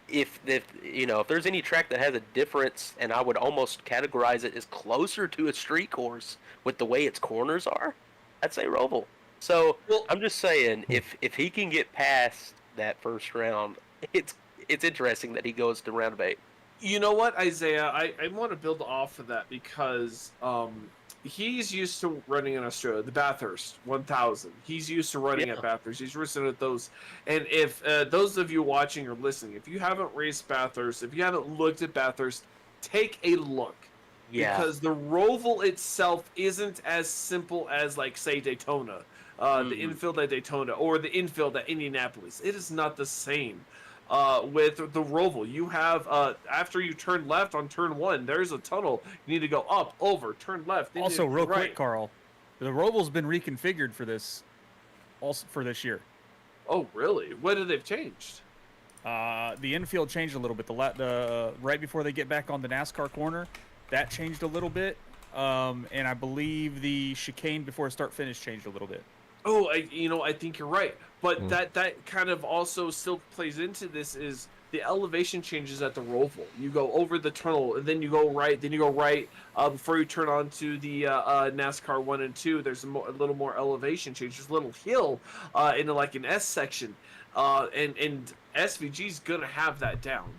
if there's any track that has a difference, and I would almost categorize it as closer to a street course with the way its corners are, I'd say Roval. So I'm just saying, if he can get past that first round, it's interesting that he goes to round of 8. You know what, Isaiah? I want to build off of that because he's used to running in Australia, the Bathurst 1000. He's used to running at Bathurst. He's racing at those. And if those of you watching or listening, if you haven't raced Bathurst, if you haven't looked at Bathurst, take a look. Yeah. Because the Roval itself isn't as simple as, like, say, Daytona, the infield at Daytona, or the infield at Indianapolis. It is not the same. With the Roval, you have after you turn left on turn 1, there's a tunnel. You need to go up, over, turn left. then Also, you real go right. quick, Carl, the Roval's been reconfigured for this, also for this year. Oh, really? What have they changed? The infield changed a little bit. The right before they get back on the NASCAR corner, that changed a little bit. And I believe the chicane before start finish changed a little bit. Oh, I think you're right. But that kind of also still plays into this is the elevation changes at the Roval. You go over the tunnel, and then you go right, before you turn onto the NASCAR 1 and 2. There's a little more elevation change. There's a little hill into like an S section. And SVG's gonna have that down.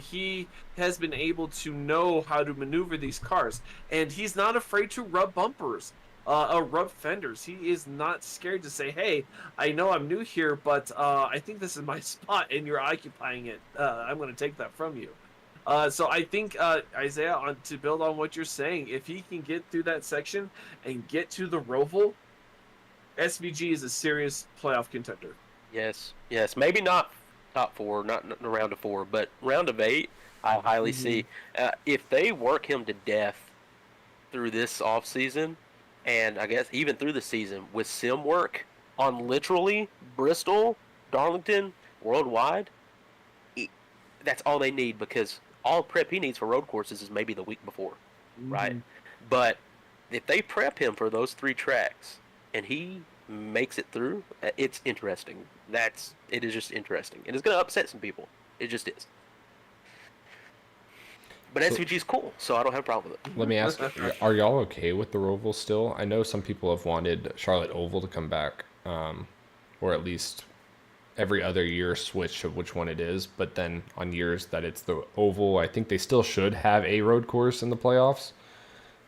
He has been able to know how to maneuver these cars, and he's not afraid to rub bumpers. Rub fenders. He is not scared to say, hey, I know I'm new here, but I think this is my spot and you're occupying it. I'm going to take that from you. So I think, Isaiah, to build on what you're saying, if he can get through that section and get to the Roval, SVG is a serious playoff contender. Yes. Maybe not top 4, not in round of 4, but round of 8, I highly see. If they work him to death through this offseason, and I guess even through the season with sim work on literally Bristol, Darlington, Worldwide, that's all they need, because all prep he needs for road courses is maybe the week before, right? But if they prep him for those 3 tracks and he makes it through, it's interesting. It is just interesting. And it's going to upset some people. It just is. But SVG's cool, so I don't have a problem with it. Let me ask, are y'all okay with the Roval still? I know some people have wanted Charlotte Oval to come back, or at least every other year switch of which one it is. But then on years that it's the oval, I think they still should have a road course in the playoffs.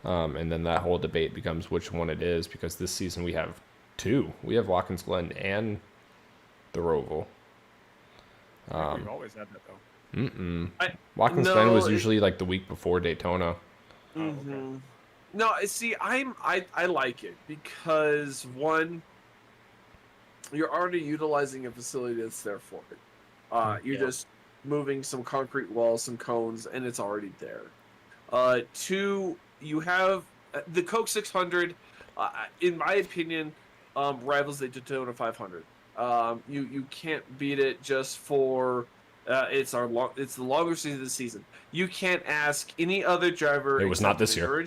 And then that whole debate becomes which one it is, because this season we have two. We have Watkins Glen and the Roval. We've always had that though. Watkins Glen was usually like the week before Daytona. Mm-hmm. No, see, I like it because one, you're already utilizing a facility that's there for it. You're just moving some concrete walls, some cones, and it's already there. Two, you have the Coke 600. In my opinion, rivals the Daytona 500. You can't beat it just for it's the longer season of the season. You can't ask any other driver. It was not this year.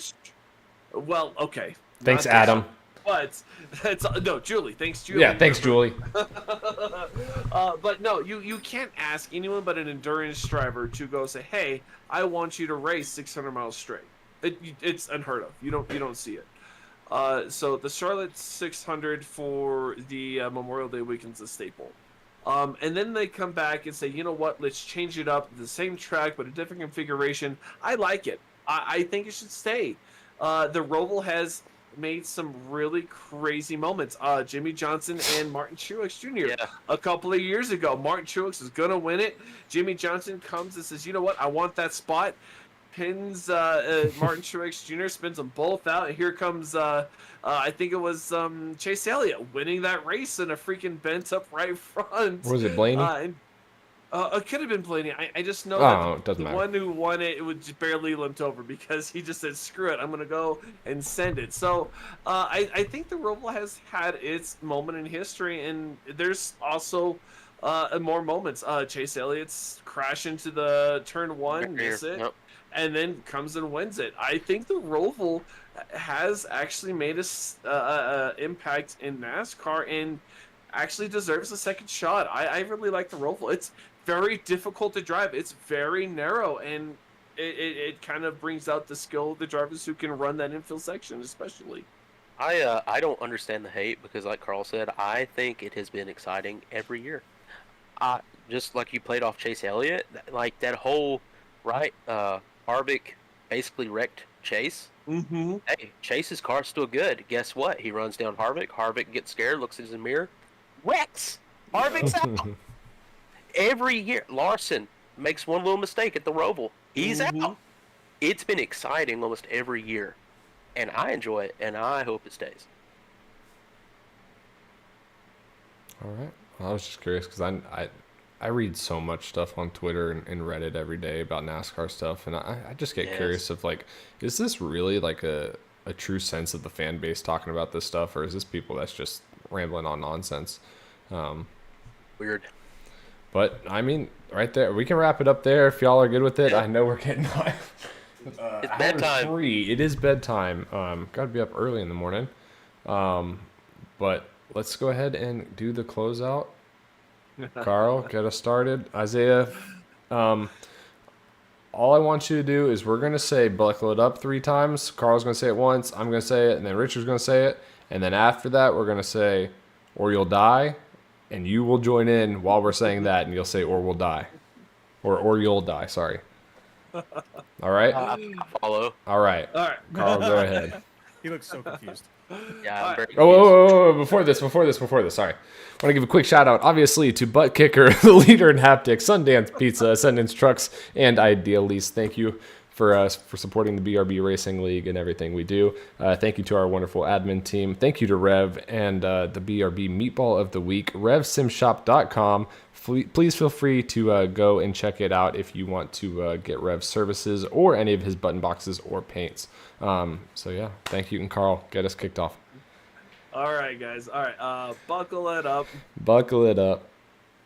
Well, okay. Thanks, Adam. But that's no, Julie. Thanks, Julie. Yeah, thanks, Julie. But no, you can't ask anyone but an endurance driver to go say, "Hey, I want you to race 600 miles straight." It's unheard of. You don't see it. So the Charlotte 600 for the Memorial Day weekend's a staple. And then they come back and say, you know what? Let's change it up. The same track, but a different configuration. I like it. I think it should stay. The Roval has made some really crazy moments. Jimmy Johnson and Martin Truex Jr. A couple of years ago, Martin Truex is going to win it. Jimmy Johnson comes and says, you know what? I want that spot. Pins Martin Truex Jr., spins them both out, and here comes I think it was Chase Elliott winning that race in a freaking bent up right front. Or was it Blaney? It could have been Blaney. I just know that the one who won it was just barely limped over because he just said, screw it, I'm going to go and send it. So I think the Roval has had its moment in history, and there's also more moments. Chase Elliott's crash into the turn one, miss it. Yep. And then comes and wins it. I think the Roval has actually made a impact in NASCAR and actually deserves a second shot. I really like the Roval. It's very difficult to drive. It's very narrow, and it kind of brings out the skill of the drivers who can run that infield section, especially. I don't understand the hate because, like Carl said, I think it has been exciting every year. Just like you played off Chase Elliott, like that whole Harvick basically wrecked Chase. Mm-hmm. Hey, Chase's car's still good. Guess what? He runs down Harvick. Harvick gets scared, looks in his mirror, wrecks. Harvick's out. Every year, Larson makes one little mistake at the Roval. He's out. It's been exciting almost every year, and I enjoy it, and I hope it stays. All right. Well, I was just curious because I read so much stuff on Twitter and Reddit every day about NASCAR stuff, and I just get curious of, like, is this really like a true sense of the fan base talking about this stuff, or is this people that's just rambling on nonsense? Weird. But, I mean, right there, we can wrap it up there if y'all are good with it. Yeah. I know we're getting it's bedtime. It is bedtime. Got to be up early in the morning. But let's go ahead and do the closeout. Carl, get us started. Isaiah, all I want you to do is we're going to say buckle it up 3 times. Carl's going to say it once. I'm going to say it, and then Richard's going to say it. And then after that, we're going to say, or you'll die. And you will join in while we're saying that, and you'll say, or we'll die. Or you'll die, sorry. All right? I'll follow. All right. Carl, go ahead. He looks so confused. Yeah, I'm very confused. Oh, before this, sorry. I want to give a quick shout out, obviously, to Butt Kicker, the leader in haptics, Sundance Pizza, Ascendance Trucks, and Ideal Lease. Thank you for supporting the BRB Racing League and everything we do. Thank you to our wonderful admin team. Thank you to Rev and the BRB Meatball of the Week, RevSimShop.com. Please feel free to go and check it out if you want to get Rev's services or any of his button boxes or paints. So yeah, thank you, and Carl, get us kicked off. All right, guys. All right, buckle it up. Buckle it up.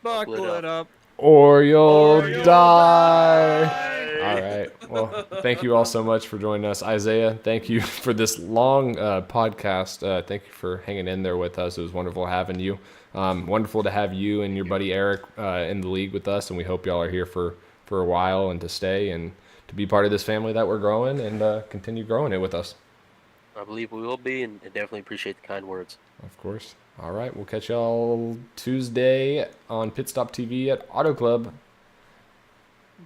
Buckle it up. Or you'll die. All right. Well, thank you all so much for joining us. Isaiah, thank you for this long podcast. Thank you for hanging in there with us. It was wonderful having you. Wonderful to have you and your buddy Eric in the league with us, and we hope y'all are here for a while and to stay and to be part of this family that we're growing and continue growing it with us. I believe we will be, and definitely appreciate the kind words. Of course. All right, we'll catch y'all Tuesday on Pit Stop TV at Auto Club.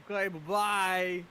Okay, bye-bye.